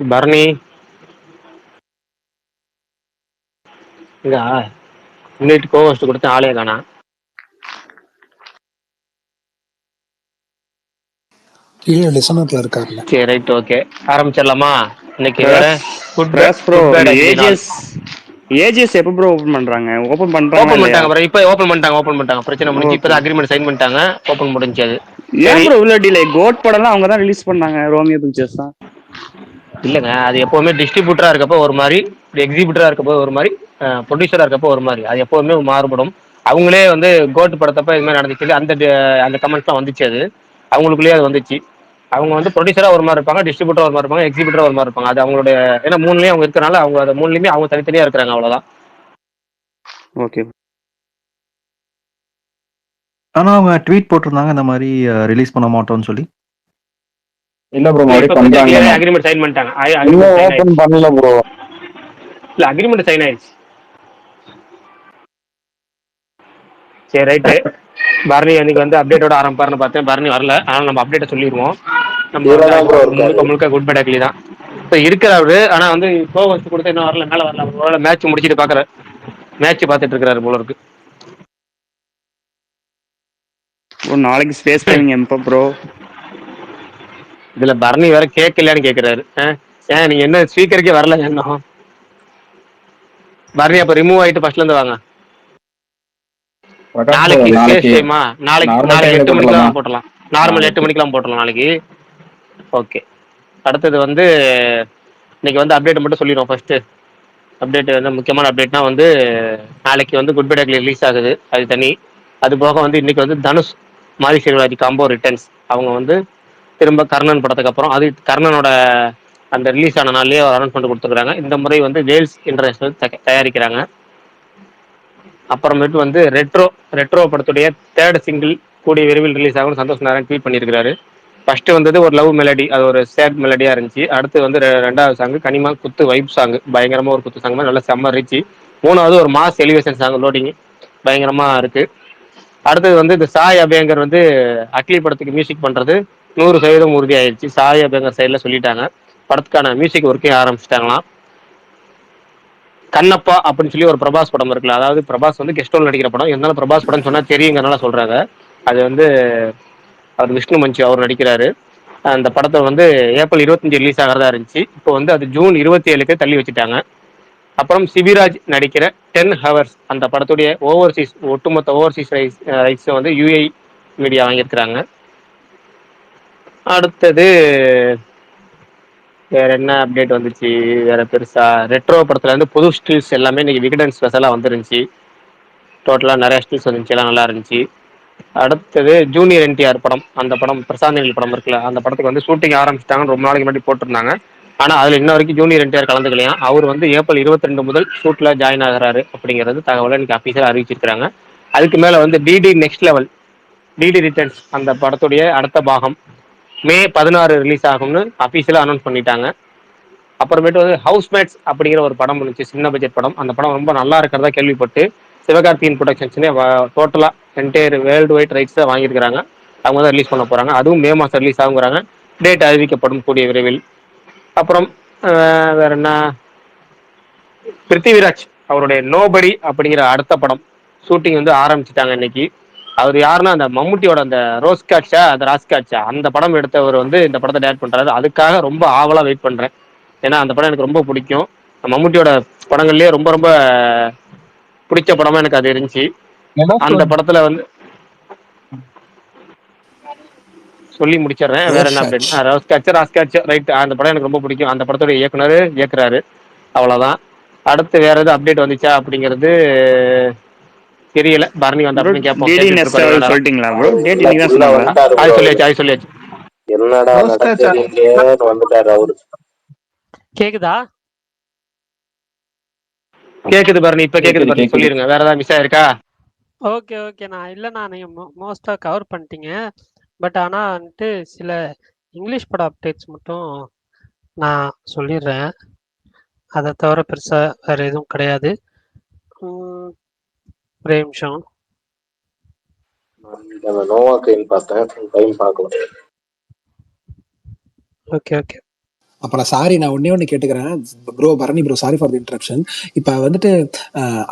பரணி இங்க இன்னைக்கு கோவஸ்ட் கொடுத்து ஆளே காணா. கீழே லிசனர்ல இருக்காருல்ல. சரி ரைட் ஓகே ஆரம்பிச்சிடலாமா? இன்னைக்கு வேற பிரஸ் ப்ரோ குட் பேட் இந்த அக்லி நாள். ஏஜிஎஸ் எப்போ ப்ரோ ஓபன் பண்றாங்க? ஓபன் பண்றாங்களா ஓபன் இல்லையா? பண்ணிட்டாங்க ப்ரோ, இப்போ ஓபன் பண்ணிட்டாங்க. பிரச்சனை முடிஞ்சு ஓகே. இப்பதான் அக்ரிமெண்ட் சைன் பண்ணிட்டாங்க, ஓபன் முடிஞ்சு. அது ஏன் சரி. ப்ரோ இவ்வளவு டிலே? கோட் படம்லாம் அவங்க தான் ரிலீஸ் பண்ணாங்க, ரோமியோ பிக்சர்ஸ் தான். இல்லைங்க, அது எப்பவுமே டிஸ்ட்ரிபியூட்டரா இருக்கப்போ ஒரு மாதிரி, எக்ஸிபியூட்டரா இருக்கப்போ ஒரு மாதிரி, ப்ரொடியூசரா இருக்கப்போ ஒரு மாதிரி, அது எப்பவுமே மாறுபடும். அவங்களே வந்து கோட் படத்தப்ப இது மாதிரி நடந்துச்சு, அந்த கமெண்ட்ஸ் தான் வந்துச்சு. அது அவங்களுக்குள்ளேயே அது வந்துச்சு. அவங்க வந்து ப்ரொடியூசரா ஒரு மாதிரி இருப்பாங்க, டிஸ்ட்ரிபியூட்டரா ஒரு மாதிரி இருப்பாங்க, எக்ஸிபியூட்டரா ஒரு மாதிரி இருப்பாங்க. அது அவங்களுடைய, ஏன்னா மூணுலயும் அவங்க இருக்கனால அவங்க அதை மூணுலயுமே அவங்க தனித்தனியா இருக்கிறாங்க, அவ்வளவுதான். ஓகே. ஆனா அவங்க ட்வீட் போட்டிருந்தாங்க இந்த மாதிரி ரிலீஸ் பண்ண மாட்டோம்னு சொல்லி. இல்ல ப்ரோ, மறுபடியும் பண்றாங்க. அக்ரிமெண்ட் சைன் பண்ணிட்டாங்க. இன்னும் ஓபன் பண்ணல ப்ரோ. இல்ல அக்ரிமெண்ட் சைன் ஆயிடுச்சு. சரி ரைட்டு. பரணி அன்னைக்கு வந்து அப்டேட்டோட ஆரம்பிப்பாருன்னு பார்த்தேன், பரணி வரல. ஆனால் நம்ம அப்டேட்டை சொல்லிடுவோம். நம்ம முழுக்க முழுக்க குட் பேட் அக்லி தான் இப்போ இருக்கிறாரு. ஆனா வந்து கோவஸ்ட் கொடுத்து இன்னும் வரல, மேல வரல. ஒருவேளை மேட்ச் முடிச்சுட்டு பாக்குற, மேட்ச் பார்த்துட்டு இருக்கிறாரு போல இருக்கு. நாளைக்கு ஸ்பேஸ் டைமிங் எப்போ ப்ரோ? இதுல பரணி வேற கேட்கலையான்னு கேட்கிறாரு. ஏன் நீங்க என்ன ஸ்பீக்கருக்கே வரல என்ன? பரணி அப்ப ரிமூவ் ஆயிட்டு ஃபர்ஸ்ட்ல இருந்து வாங்க. நாளைக்கு ஸ்பேஸ் டைமா? நாளைக்கு 8 மணிக்கெல்லாம் போட்டலாம். நார்மல் 8 மணிக்கெல்லாம் போட்டலாம் நாளைக்கு. ஓகே. அடுத்தது வந்து இன்னைக்கு வந்து அப்டேட் மட்டும் சொல்லிடுவோம். ஃபர்ஸ்ட் அப்டேட் வந்து முக்கியமான அப்டேட்னா வந்து நாளைக்கு வந்து குட் பேட் அக்லி ரிலீஸ் ஆகுது, அது தனி. அது போக வந்து இன்னைக்கு வந்து தனுஷ் மாரி செல்வராஜ் காம்போ ரிட்டர்ன்ஸ். அவங்க வந்து திரும்ப கர்ணன் படத்துக்கு அப்புறம், அது கர்ணனோட அந்த ரிலீஸ் ஆன நாள்லயே ஒரு அனௌன்ஸ்மெண்ட் கொடுத்துருக்காங்க. இந்த முறை வந்து வேல்ஸ் இன்டர்நேஷனல் தயாரிக்கிறாங்க. அப்புறமேட்டு வந்து ரெட்ரோ படத்துடைய 3rd சிங்கிள் கூடிய விரைவில் ரிலீஸ் ஆகும் சந்தோஷ் நாராயண் ட்வீட் பண்ணியிருக்காரு. ஃபர்ஸ்ட் வந்தது ஒரு லவ் மெலடி, அது ஒரு சேட் மெலடியா இருந்துச்சு. அடுத்து வந்து ரெண்டாவது சாங் கனிமா குத்து வைப் சாங், பயங்கரமா ஒரு குத்து சாங், நல்ல செம்ம ரீச். மூணாவது ஒரு மாஸ் எலிவேஷன் சாங், லோடிங் பயங்கரமா இருக்கு. அடுத்தது வந்து இந்த சாய் அபியங்கர் வந்து அக்லி படத்துக்கு மியூசிக் பண்றது 100% உறுதி ஆயிடுச்சு. சாய் அபியங்கர் சைட்ல சொல்லிட்டாங்க, படத்துக்கான மியூசிக் ஒர்க்கே ஆரம்பிச்சிட்டாங்களாம். கண்ணப்பா அப்படின்னு சொல்லி ஒரு பிரபாஸ் படம் இருக்குல்ல, அதாவது பிரபாஸ் வந்து கெஸ்ட் ரோல் நடிக்கிற படம், இருந்தாலும் பிரபாஸ் படம் சொன்னா தெரியுங்கிறனால சொல்றாங்க. அது வந்து அவர் விஷ்ணு மஞ்சு அவர் நடிக்கிறாரு. அந்த படத்தை வந்து ஏப்ரல் 25 ரிலீஸ் ஆகிறதா இருந்துச்சு. இப்போ வந்து அது ஜூன் 27க்கு தள்ளி வச்சுட்டாங்க. அப்புறம் சிபிராஜ் நடிக்கிற 10 ஹவர்ஸ் அந்த படத்துடைய ஓவர்சீஸ், ஒட்டுமொத்த ஓவர்சீஸ் ரைட்ஸ் வந்து யூஐ மீடியா வாங்கியிருக்கிறாங்க. அடுத்தது வேற என்ன அப்டேட் வந்துச்சு வேற பெருசா? ரெட்ரோ படத்துல இருந்து புது ஸ்டில்ஸ் எல்லாமே இன்னைக்கு விகடன் ஸ்பெஷலா வந்துருந்துச்சு. டோட்டலா நிறைய ஸ்டில்ஸ் வந்துச்சு, எல்லாம் நல்லா இருந்துச்சு. அடுத்தது ஜூனியர் என்டிஆர் படம், அந்த படம் பிரசாந்த் நீல் படம் இருக்குல்ல, அந்த படத்துக்கு வந்து ஷூட்டிங் ஆரம்பிச்சிட்டாங்கன்னு ரொம்ப நாளைக்கு முன்னாடி போட்டிருந்தாங்க. ஆனா அதுல இன்ன வரைக்கும் ஜூனியர் என்டிஆர் கலந்துக்கலையா. அவர் வந்து ஏப்ரல் 22 முதல் ஷூட்ல ஜாயின் ஆகிறாரு அப்படிங்கிறது தகவலை இன்னைக்கு அபிஷியலா அறிவிச்சிருக்காங்க. அதுக்கு மேல வந்து DD next level, DD returns அந்த படத்துடைய அடுத்த பாகம் மே 16 ரிலீஸ் ஆகும்னு அபிஷியலா அனௌன்ஸ் பண்ணிட்டாங்க. அப்புறமேட்டு வந்து ஹவுஸ்மேட்ஸ் அப்படிங்கிற ஒரு படம் இருந்துச்சு, சின்ன பட்ஜெட் படம். அந்த படம் ரொம்ப நல்லா இருக்கிறதா கேள்விப்பட்டு சிவகார்த்தியின் ப்ரொடக்ஷன்ஸ்னே டோட்டலா என்டையர் வேர்ல்டு வைட் ரைட்ஸ் வாங்கியிருக்கிறாங்க. அவங்க தான் ரிலீஸ் பண்ண போறாங்க. அதுவும் மே மாசம் ரிலீஸ் ஆகுங்கிறாங்க. டேட் அறிவிக்கப்படும் கூடிய விரைவில். அப்புறம் வேற என்ன? பிருத்திவிராஜ் அவருடைய நோபடி அப்படிங்கிற அடுத்த படம் ஷூட்டிங் வந்து ஆரம்பிச்சுட்டாங்க இன்னைக்கு. அவர் யாருன்னா அந்த மம்முட்டியோட அந்த ரோஸ்காட்சா, அந்த ராஸ்காட்சா அந்த படம் எடுத்தவர் வந்து இந்த படத்தை டேரக்ட் பண்றாரு. அதுக்காக ரொம்ப ஆவலா வெயிட் பண்றேன், ஏன்னா அந்த படம் எனக்கு ரொம்ப பிடிக்கும். மம்முட்டியோட படங்கள்லயே ரொம்ப ரொம்ப பிடிச்ச படமா எனக்கு அது இருந்துச்சு. அந்த படத்துல வந்து சொல்லி முடிச்சிடுறேன். வேற என்ன அப்டேட்? ராஸ்காட்ச் ரைட், அந்த படம் எனக்கு ரொம்ப பிடிக்கும். அந்த படத்தோட இயக்குனர் இயக்குறாரு, அவ்வளவுதான். அடுத்து வேற எதுவும் அப்டேட் வந்துச்சா அப்படிங்கிறது தெரியல. பரணி வந்த அப்புறம் கேட்போம். சொல்லிட்டீங்களா ப்ரோ? டேட் இன்னைக்கு தான் சொன்னாங்களா? அது சொல்லியாச்சு. என்னடா நடக்குது வந்துட்டாரு அவரு. கேக்குதா? கேக்குது பரணி, இப்ப கேக்குது பரணி, சொல்லிருங்க. வேற ஏதாவது மிஸ் ஆயிருக்கா? ஓகே. நான் நீங்க மோஸ்டா கவர் பண்ணிட்டீங்க. பட் ஆனா வந்துட்டு சில இங்கிலீஷ் பட அப்டேட்ஸ் மட்டும் நான் சொல்லிடுறேன். அதை தவிர பெருசா வேற எதுவும் கிடையாது. ஒரே நிமிஷம். நோவா கைன் பார்த்தேன், டைம் பார்க்கலாம். ஓகே. அப்ப நான் சாரி, நான் ஒண்ணு கேட்டுக்கிறேன் bro, Bharani bro, sorry for the interruption. இப்ப வந்துட்டு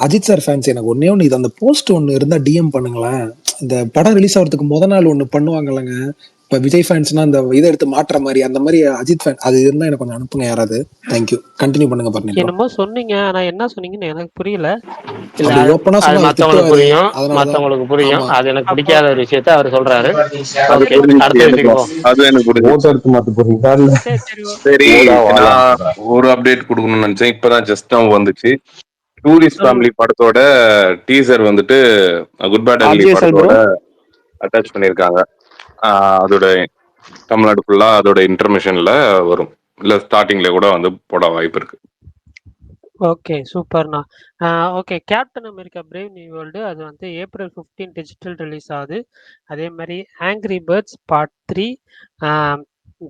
அஜித் சார் ஃபேன்ஸ் எனக்கு ஒண்ணு இது அந்த போஸ்ட் ஒன்னு இருந்தா டிஎம் பண்ணுங்களேன். இந்த படம் ரிலீஸ் ஆகிறதுக்கு முத நாள் ஒண்ணு பண்ணுவாங்கல்லங்க, இப்ப விஜய் ஃபேன்ஸ்னா அந்த இதை எடுத்து மாற்ற மாதிரி, அந்த மாதிரி அஜித் ஃபேன் அது இருந்தா எனக்கு கொஞ்சம் அனுப்புங்க யாராவது. தேங்க்யூ, கண்டினியூ பண்ணுங்க பரணி ப்ரோ. என்னமோ சொன்னீங்க, ஆனா என்ன சொன்னீங்கன்னு எனக்கு புரியல. இல்ல அப்படி ஓப்பனா அது சொன்னா அவர் மத்தவங்களுக்கு திட்டுவாரு, புரியும், அதனாலதான். மத்தவங்களுக்கு புரியும். ஆமா, அது எனக்கு அப்போ பிடிக்காத ஒரு விஷயத்த அவர் சொல்றாரு. அது ஓகே, புரிஞ்சுச்சு அடுத்த விஷயத்துக்கு எனக்கும், போ. அது எனக்கு புரிஞ்சு. ஓட்ட எடுத்து மாத்த போறீங்களா இல்ல சரி சரி சரி, ஓடா வாழா? நான் ஒரு அப்டேட் கொடுக்கணும்னு நினைச்சேன். இப்பதான் ஜஸ்ட் now வந்துச்சு. டூரிஸ்ட் ஃபேமிலி படத்தோட டீசர் வந்துட்டு good bad ugly RJSL bro. படத்தோட அட்டாச் பண்ணியிருக்காங்க. அதோட தமிழ்நாடு ஃபுல்லா அதோட இன்டர்மிஷன்ல வரும், இல்ல ஸ்டார்டிங்ல கூட வந்து போட வாய்ப்பு இருக்கு. ஓகே, சூப்பர்ண்ணா. Okay, captain America brave new world அது வந்து April 15 டிஜிட்டல் ரிலீஸ் ஆகுது. அதே மாதிரி angry birds part 3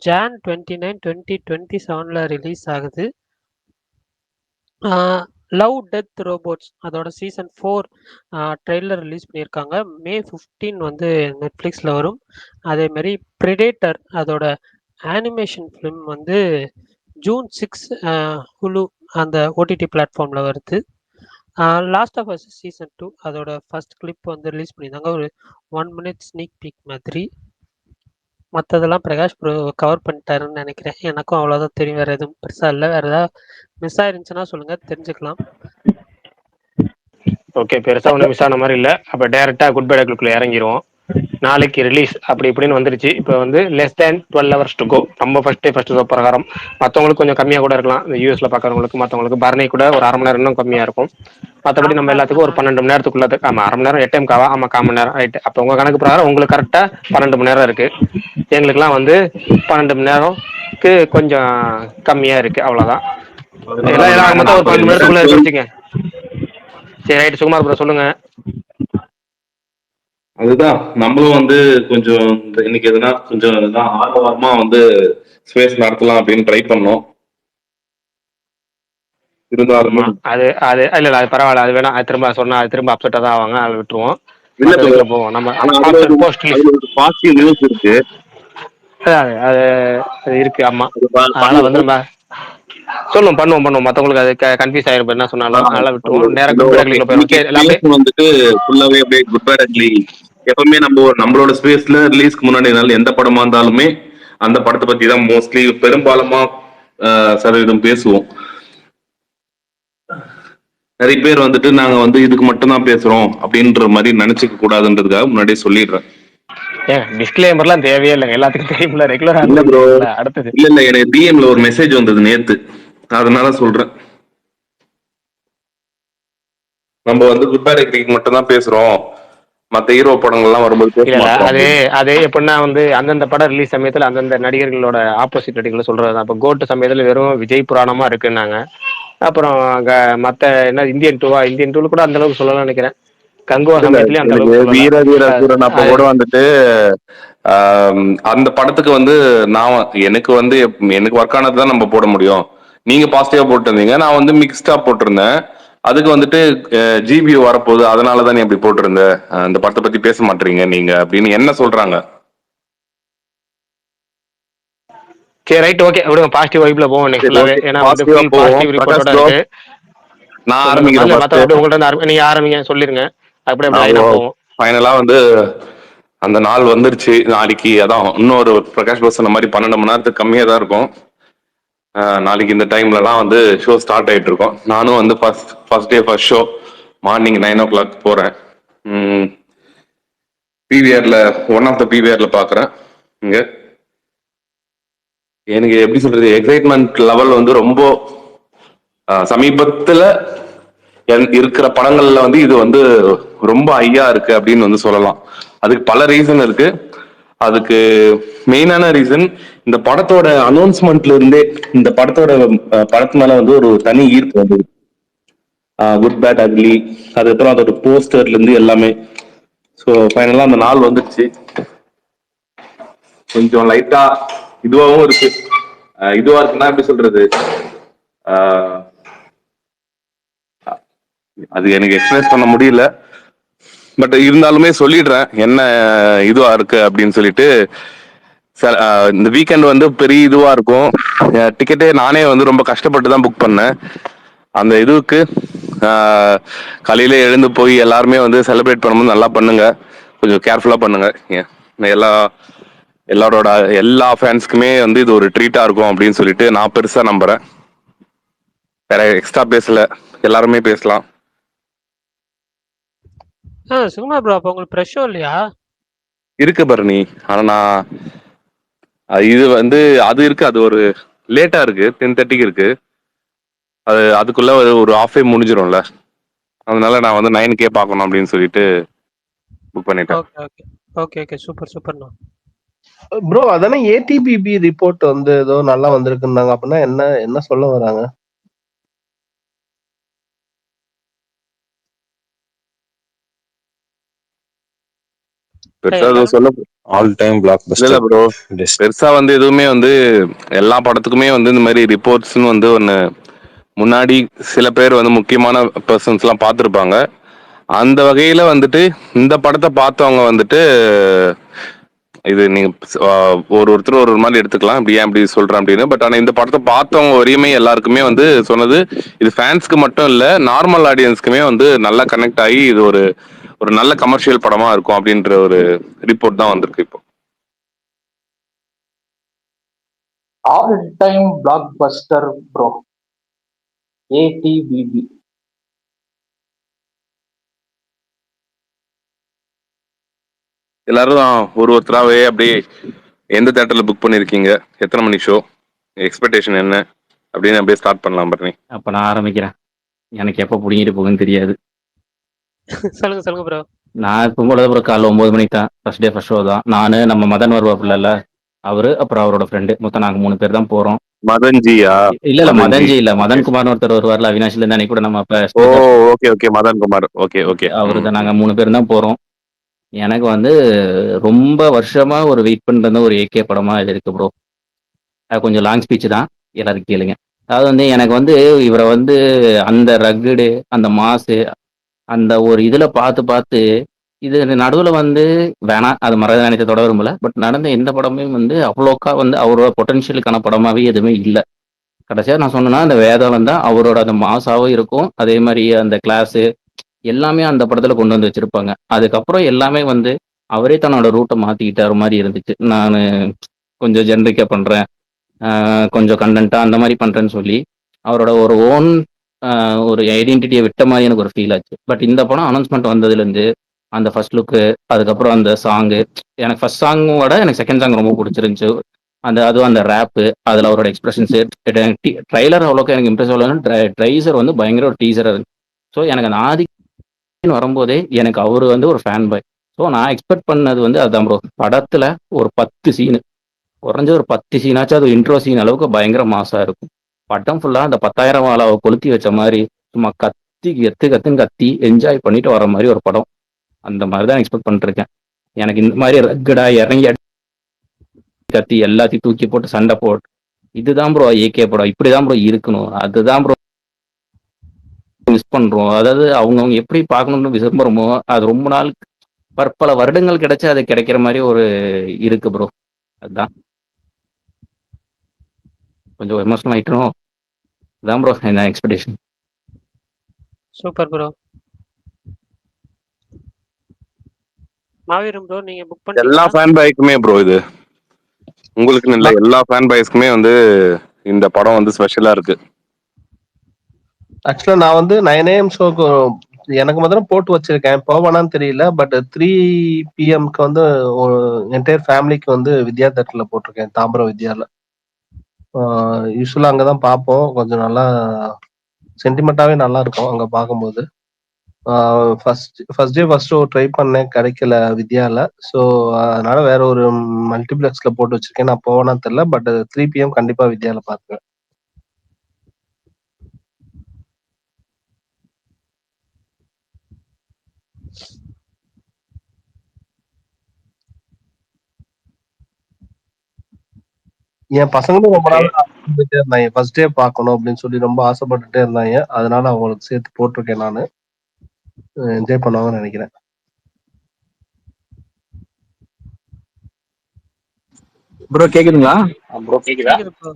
Jan 29, 2027 release ஆகுது. லவ் டெத் ரோபோட்ஸ் அதோட சீசன் 4 ட்ரெய்லர் ரிலீஸ் பண்ணியிருக்காங்க. May 15 வந்து நெட்ஃப்ளிக்ஸில் வரும். அதே மாதிரி ப்ரிடேட்டர் அதோட அனிமேஷன் ஃபிலிம் வந்து June 6 ஹுலு அந்த ஓடிடி பிளாட்ஃபார்மில் வருது. லாஸ்ட் ஆஃப் அஸ் சீசன் 2 அதோட ஃபர்ஸ்ட் கிளிப் வந்து ரிலீஸ் பண்ணியிருந்தாங்க, ஒரு 1 minute ஸ்னீக் பீக் மாதிரி. மற்றதெல்லாம் பிரகாஷ் ப்ரோ கவர் பண்ணிட்டாருன்னு நினைக்கிறேன். எனக்கும் அவ்வளோதான் தெரியும், வேறு எதுவும் பெருசாக இல்லை. வேறு ஏதாவது மிஸ் ஆயிருந்துச்சுன்னா சொல்லுங்கள், தெரிஞ்சுக்கலாம். ஓகே, பெருசா ஒன்றும் மிஸ் ஆன மாதிரி இல்லை. அப்போ டைரக்டா குட் பை டக்லுக்குள்ள இறங்கிடுவோம். நாளைக்கு ரிலீஸ் அப்படி இப்படின்னு வந்துருச்சு. இப்போ வந்து less than 12 hours to go. நம்ம ஃபர்ஸ்ட் ஷோ பிரகாரம் மற்றவங்களுக்கு கொஞ்சம் கம்மியாக கூட இருக்கலாம். இந்த யூஎஸ்ல பார்க்குறவங்களுக்கு, மற்றவங்களுக்கு பரணி கூட ஒரு அரை மணி நேரம் இன்னும் கம்மியாக இருக்கும். மற்றபடி நம்ம எல்லாத்துக்கும் ஒரு 12 மணி நேரத்துக்குள்ள. ஆமாம், அரை மணி நேரம் 8 காவா, ஆமாம் 1/4 மணி நேரம் ரைட்டு. அப்போ உங்கள் கணக்கு பிரகாரம் உங்களுக்கு கரெக்டாக 12 மணி நேரம் இருக்கு. எங்களுக்குலாம் வந்து 12 மணி நேரம்க்கு கொஞ்சம் கம்மியாக இருக்கு, அவ்வளோதான். எல்லாம் மொத்தம் ஒரு 12 மணி நேரத்துக்குள்ள இருக்கு வச்சுங்க. சரி ரைட்டு, சுகுமார் ப்ரோ சொல்லுங்க. அதுதான் நம்மளும் வந்து கொஞ்சம் இன்னைக்கு எதுனா கொஞ்சம் ஆர்வமா வந்து ஸ்பேஸ் நடத்தலாம் அப்படின்னு ட்ரை பண்ணோம். இருந்தாலுமே அது அது இல்ல அது பரவாயில்ல, அது வேணா. அது திரும்ப சொன்னா அது திரும்ப அப்செட்டா தான் ஆவாங்க, அதை விட்டுருவோம். இல்ல போவோம் நம்ம. ஆனா அதுல போஸ்ட் ஒரு பாசிட்டிவ் நியூஸ் இருக்கு. அது அது இருக்கு, ஆமா. அது அதனால வந்து நம்ம பண்ணுவோம். மத்தவங்களுக்கு அது கன்ஃபியூஸ் ஆயிருப்ப என்ன சொன்னாலும், அதனால விட்டுருவோம். நேரா குட் பை டக்லிக்குள்ள போயிடும். சரி எல்லாம் அப்படியே வந்துட்டு ஃபுல்லாவே அப்படியே குட் பை டக்லி. எப்பவுமே நம்மளோட ஸ்பேஸ்ல ரிலீஸ்க்கு முன்னாடி எந்த படமா இருந்தாலுமே அந்த படத்தை பத்தி தான் மோஸ்ட்லி பெரும்பாலுமா சதவீதம் பேசுவோம். நிறைய பேர் வந்துட்டு நாங்க வந்து இதுக்கு மட்டும் தான் பேசுறோம் அப்படின்ற மாதிரி நினைச்சுக்க கூடாதுன்றதுக்காக முன்னாடியே சொல்லிடுறேன். டிஸ்க்ளைமர்லாம் தேவையே இல்லைங்க, எல்லாத்துக்கும் தெரியும்ல. ரெகுலரா இல்ல ப்ரோ, அடுத்தது இல்ல எனக்கு டிஎம்ல ஒரு மெசேஜ் வந்தது நேத்து, அதனால சொல்றேன். நம்ம வந்து குட் பை டக்லிக்கு மட்டும் தான் பேசுறோம், மத்த ஹீரோ படங்கள்லாம் வரும்போது பேச மாட்டோம். அது எப்படின்னா வந்து அந்தந்த படம் ரிலீஸ் சமயத்துல அந்தந்த நடிகர்களோட ஆப்போசிட் நடிகர்கள் சொல்றதுதான். இப்போ கோட்டு சமயத்துல வெறும் விஜய் புராணமா இருக்குன்னாங்க. அப்புறம் அங்க மத்த என்ன இந்தியன் டூல கூட அந்த அளவுக்கு சொல்லலாம்னு நினைக்கிறேன். கங்குவா சமயத்துலயும் அந்த அளவுக்கு வீர சூரன் அப்ப கூட வந்துட்டு அந்த படத்துக்கு வந்து எனக்கு வந்து எனக்கு ஒர்க் ஆனதுதான் நம்ம போட முடியும். நீங்க பாசிட்டிவா போட்டிருந்தீங்க, நான் வந்து மிக்ஸ்டா போட்டிருந்தேன். அதுக்கு வந்துட்டு ஜிபி வரப்போகுது, அதனாலதான் நீ அப்படி போட்டிருந்த, அந்த படத்தை பத்தி பேச மாட்டீங்க நீங்க அப்படின்னு என்ன சொல்றாங்க. சரி ரைட், ஓகே விடுங்க. பாசிட்டிவ் வைப்ல போவோம் நெக்ஸ்ட் ஃபுல்லாவே. ஏன்னா வந்து ஃபுல் பாசிட்டிவ் ரிப்போர்ட்டோட இருக்கு. நான் ஆரம்பிக்கிறேன். நீங்க ஆரம்பிங்க, சொல்லிருங்க. அப்படியே லைனா போவோம். ஃபைனலா வந்து அந்த நாள் வந்துருச்சு நாளைக்கு. அதான் இன்னொரு பிரகாஷ் பாஸ் சொன்ன மாதிரி 12 மணி நேரத்துக்கு கம்மியா தான் இருக்கும். நாளைக்கு இந்த டைம்லலாம் வந்து ஷோ ஸ்டார்ட் ஆயிட்டு இருக்கோம். நானும் வந்து first day first show morning 9 o'clock போறேன். பிவிஆர்ல ஒன் ஆஃப் த பிவிஆர்ல பாக்குறேன். இங்க எனக்கு எப்படி சொல்றது, எக்ஸைட்மெண்ட் லெவல் வந்து ரொம்ப சமீபத்துல இருக்கிற படங்கள்ல வந்து இது வந்து ரொம்ப ஹையா இருக்கு அப்படின்னு வந்து சொல்லலாம். அதுக்கு பல ரீசன் இருக்கு. அதுக்கு மெயினான ரீசன் இந்த படத்தோட அனௌன்ஸ்மெண்ட்ல இருந்தே இந்த படத்து மேல வந்து ஒரு தனி ஈர்ப்பு வந்தது. குட் பேட் அக்லி, அதுக்கப்புறம் அதோட போஸ்டர்ல இருந்து எல்லாமே. ஸோ ஃபைனலா அந்த நாள் வந்துடுச்சு. கொஞ்சம் லைட்டா இதுவாகவும் இருக்கு. இதுவா இருக்குன்னா எப்படி சொல்றது, அது எனக்கு எக்ஸ்பிரஸ் பண்ண முடியல. பட் இருந்தாலுமே சொல்லிடுறேன் என்ன இதுவா இருக்கு அப்படின்னு சொல்லிட்டு. இந்த வீக்கெண்ட் வந்து பெரிய இதுவா இருக்கும். டிக்கெட்டே நானே வந்து ரொம்ப கஷ்டப்பட்டு தான் புக் பண்ணேன். அந்த இதுவுக்கு காலையில எழுந்து போய் எல்லாருமே வந்து செலிப்ரேட் பண்ணும்போது நல்லா பண்ணுங்க, கொஞ்சம் கேர்ஃபுல்லா பண்ணுங்க. எல்லாரோட எல்லா ஃபேன்ஸ்க்குமே வந்து இது ஒரு ட்ரீட்டா இருக்கும் அப்படின்னு சொல்லிட்டு நான் பெருசா நம்புறேன். வேற எக்ஸ்ட்ரா பேசல, எல்லாருமே பேசலாம். சுகுமார் ப்ரோ, அப்போ உங்களுக்கு ப்ரெஷோ இல்லையா? இருக்கு பரணி, ஆனா நான் இது வந்து அது இருக்கு, அது ஒரு லேட்டா இருக்கு, 10:30 இருக்கு. அதுக்குள்ள ஒரு ஆஃப் டே முடிஞ்சிடும்ல, அதனால நான் வந்து 9K பார்க்கணும் அப்படின்னு சொல்லிட்டு புக் பண்ணிட்டேன். Okay okay okay okay, super சூப்பர்ண்ணா. ப்ரோ அதானே ஏடிபிபி ரிப்போர்ட் வந்து ஏதோ நல்லா வந்திருக்குன்னாங்க. அப்படின்னா என்ன என்ன சொல்ல வராங்க? பெருசா எதுவும் சொல்ல ஆல் டைம் பிளாக் இல்ல பஸ்டர் ப்ரோ, லிஸ்ட். பெருசா வந்து எதுவுமே வந்து எல்லா படத்துக்குமே வந்து இந்த மாதிரி ரிப்போர்ட்ஸ்னு வந்து ஒன்று முன்னாடி சில பேர் வந்து முக்கியமான பர்சன்ஸ் எல்லாம் பார்த்துருப்பாங்க. அந்த வகையில வந்துட்டு இந்த படத்தை பார்த்தவங்க வந்துட்டு இது நீங்க ஒருத்தர் ஒரு மாதிரி எடுத்துக்கலாம், இப்படி ஏன் இப்படி சொல்றேன் அப்படின்னு. பட் ஆனா இந்த படத்தை பார்த்தவங்க வரையுமே எல்லாருக்குமே வந்து சொன்னது, இது ஃபேன்ஸ்க்கு மட்டும் இல்ல, நார்மல் ஆடியன்ஸ்க்குமே வந்து நல்லா கனெக்ட் ஆகி இது ஒரு ஒரு நல்ல கமர்ஷியல் படமா இருக்கும் அப்படின்ற ஒரு ரிப்போர்ட் தான் வந்திருக்கு இப்போ. All time blockbuster bro, ஏடிபிபி. எல்லாரும் ஒருத்தராவே அப்படியே எந்த தேட்டர்ல புக் பண்ணிருக்கீங்க, எத்தனை மணி ஷோ, எக்ஸ்பெக்டேஷன் என்ன அப்படின்னு அப்படியே ஸ்டார்ட் பண்ணலாம் பரணி. அப்ப நான் ஆரம்பிக்கிறேன். எனக்கு எப்போ பிடிங்கிட்டு போகுன்னு தெரியாது. சொல்லுங்க சொல்லுங்க ப்ரோ. நான் இப்போ கூட ப்ரோ காலைல 9 மணிக்கு தான் ஃபர்ஸ்ட் டே ஃபர்ஸ்ட் ஷோ தான். நான் நம்ம மதன் வருவாப்புல, அவரு அப்புறம் அவரோட ஃப்ரெண்டு, மொத்தம் நாங்கள் 3 பேர் தான் போறோம். மதன்ஜியா? இல்ல மதன்ஜி இல்ல, மதன்குமார்னு ஒருத்தர் வருவார்ல, அவினாஷ்ல இருந்து அன்னைக்கு கூட நம்ம okay okay, Madan Kumar. Okay okay, அவரு தான். நாங்கள் 3 பேர் தான் போறோம். எனக்கு வந்து ரொம்ப வருஷமா ஒரு வெயிட் பண்றது ஒரு ஏகே படமா இது இருக்கு ப்ரோ. கொஞ்சம் லாங் ஸ்பீச் தான், எல்லாரும் கேளுங்க. அதாவது வந்து எனக்கு வந்து இவரை வந்து அந்த ரக்குடு, அந்த மாசு, அந்த ஒரு இதுல பார்த்து இது நடுவில் வந்து வேணாம், அது மரத தொட விரும்பல. பட் நடந்த எந்த படமே வந்து அவ்வளோக்கா வந்து அவரோட பொட்டன்ஷியலுக்கான படமாவே எதுவுமே இல்லை. கடைசியாக நான் சொன்னேன்னா அந்த வேதம் தான் அவரோட அந்த மாசாவும் இருக்கும். அதே மாதிரி அந்த கிளாஸு எல்லாமே அந்த படத்துல கொண்டு வந்து வச்சிருப்பாங்க. அதுக்கப்புறம் எல்லாமே வந்து அவரே தன்னோட ரூட்டை மாத்திக்கிட்டாரு மாதிரி இருந்துச்சு. நான் கொஞ்சம் ஜென்ரிக்கா பண்றேன், கொஞ்சம் கண்டென்ட்டா அந்த மாதிரி பண்றேன்னு சொல்லி அவரோட ஒரு ஓன் ஒரு ஐடென்டிட்டியை விட்ட மாதிரி எனக்கு ஒரு ஃபீல் ஆச்சு. பட் இந்த படம் அனௌன்ஸ்மெண்ட் வந்ததுலேருந்து அந்த ஃபர்ஸ்ட் லுக்கு, அதுக்கப்புறம் அந்த சாங்கு, எனக்கு ஃபர்ஸ்ட் சாங்கோட எனக்கு செகண்ட் சாங் ரொம்ப பிடிச்சிருந்துச்சு. அதுவும் அந்த ரேப்பு, அதில் அவரோட எக்ஸ்பிரஷன்ஸு, ட்ரைலர் அவ்வளோக்கு எனக்கு இம்ப்ரெஸ் ஆகலன்னு, ட்ரைசர் வந்து பயங்கர ஒரு டீசராக இருக்கு. ஸோ எனக்கு அந்த ஆதி வரும்போதே எனக்கு அவரு வந்து ஒரு ஃபேன் பாய். ஸோ நான் எக்ஸ்பெக்ட் பண்ணது வந்து அதுதான் ப்ரோ. படத்துல ஒரு 10 சீனு, குறைஞ்ச ஒரு 10 சீனாச்சும் அது இன்ட்ரோ சீன் அளவுக்கு பயங்கர மாசா இருக்கும். படம் ஃபுல்லா அந்த 10,000 வாழாவை கொளுத்தி வச்ச மாதிரி சும்மா கத்தி கத்துன்னு கத்தி என்ஜாய் பண்ணிட்டு வர மாதிரி ஒரு படம். அந்த மாதிரி தான் எக்ஸ்பெக்ட் பண்ணிட்டு இருக்கேன். எனக்கு இந்த மாதிரி ரக்கடா இறங்கி கத்தி எல்லாத்தையும் தூக்கி போட்டு சண்டை போட்டு, இதுதான் ப்ரோ ஏகே படம், இப்படிதான் ப்ரோ இருக்கணும், அதுதான் ப்ரோ மிஸ் பண்றோம். அதாவது அவங்க எப்படி பார்க்கணும்னு விரும்புறோமோ அது ரொம்ப நாள் பற்பல வருடங்கள் கிடைச்சு அது கிடைக்கிற மாதிரி ஒரு இருக்கு ப்ரோ. அதுதான் கொஞ்சம் எமோஷனல் ஆயிட்டோம். அதான் ப்ரோ என்ன எக்ஸ்பெக்டேஷன். Super bro. மாவீரம் ப்ரோ, நீங்க புக் பண்ணீங்களா? எல்லா ஃபேன் பாய்க்குமே ப்ரோ, இது உங்களுக்கு இல்ல, எல்லா ஃபேன் பாய்ஸ்க்குமே வந்து இந்த படம் வந்து ஸ்பெஷலா இருக்கு. ஆக்சுவலா நான் வந்து 9 AM ஷோக்கு எனக்கு முதல்ல போட்டு வச்சிருக்கேன், போவானான்னு தெரியல. பட் 3 PM வந்து ஒரு என்டையர் ஃபேமிலிக்கு வந்து வித்யா தேட்டர்ல போட்டிருக்கேன், தாம்பரம் வித்யால. யூஸ்வலா அங்கதான் பார்ப்போம். கொஞ்சம் நல்லா சென்டிமெண்டாவே நல்லா இருக்கும் அங்க பார்க்கும்போது. First day first show try பண்ணேன், கிடைக்கல வித்யால. ஸோ அதனால வேற ஒரு மல்டிபிளெக்ஸ்ல போட்டு வச்சிருக்கேன். நான் போவேனான்னு தெரியல. பட் 3 PM கண்டிப்பா வித்யால பார்த்துருவேன். என் பசங்களும் ரொம்ப நாள் ஆசைப்பட்டுட்டே இருந்தாங்க, ஃபர்ஸ்ட் டே பார்க்கணும் அப்படின்னு சொல்லி ரொம்ப ஆசைப்பட்டுட்டே இருந்தாங்க. அதனால அவங்களுக்கு சேர்த்து போட்டிருக்கேன். நான் என்ஜாய் பண்ணுவாங்கன்னு நினைக்கிறேன். ப்ரோ கேக்குதுங்களா? ப்ரோ கேக்குதா? கேக்குது ப்ரோ.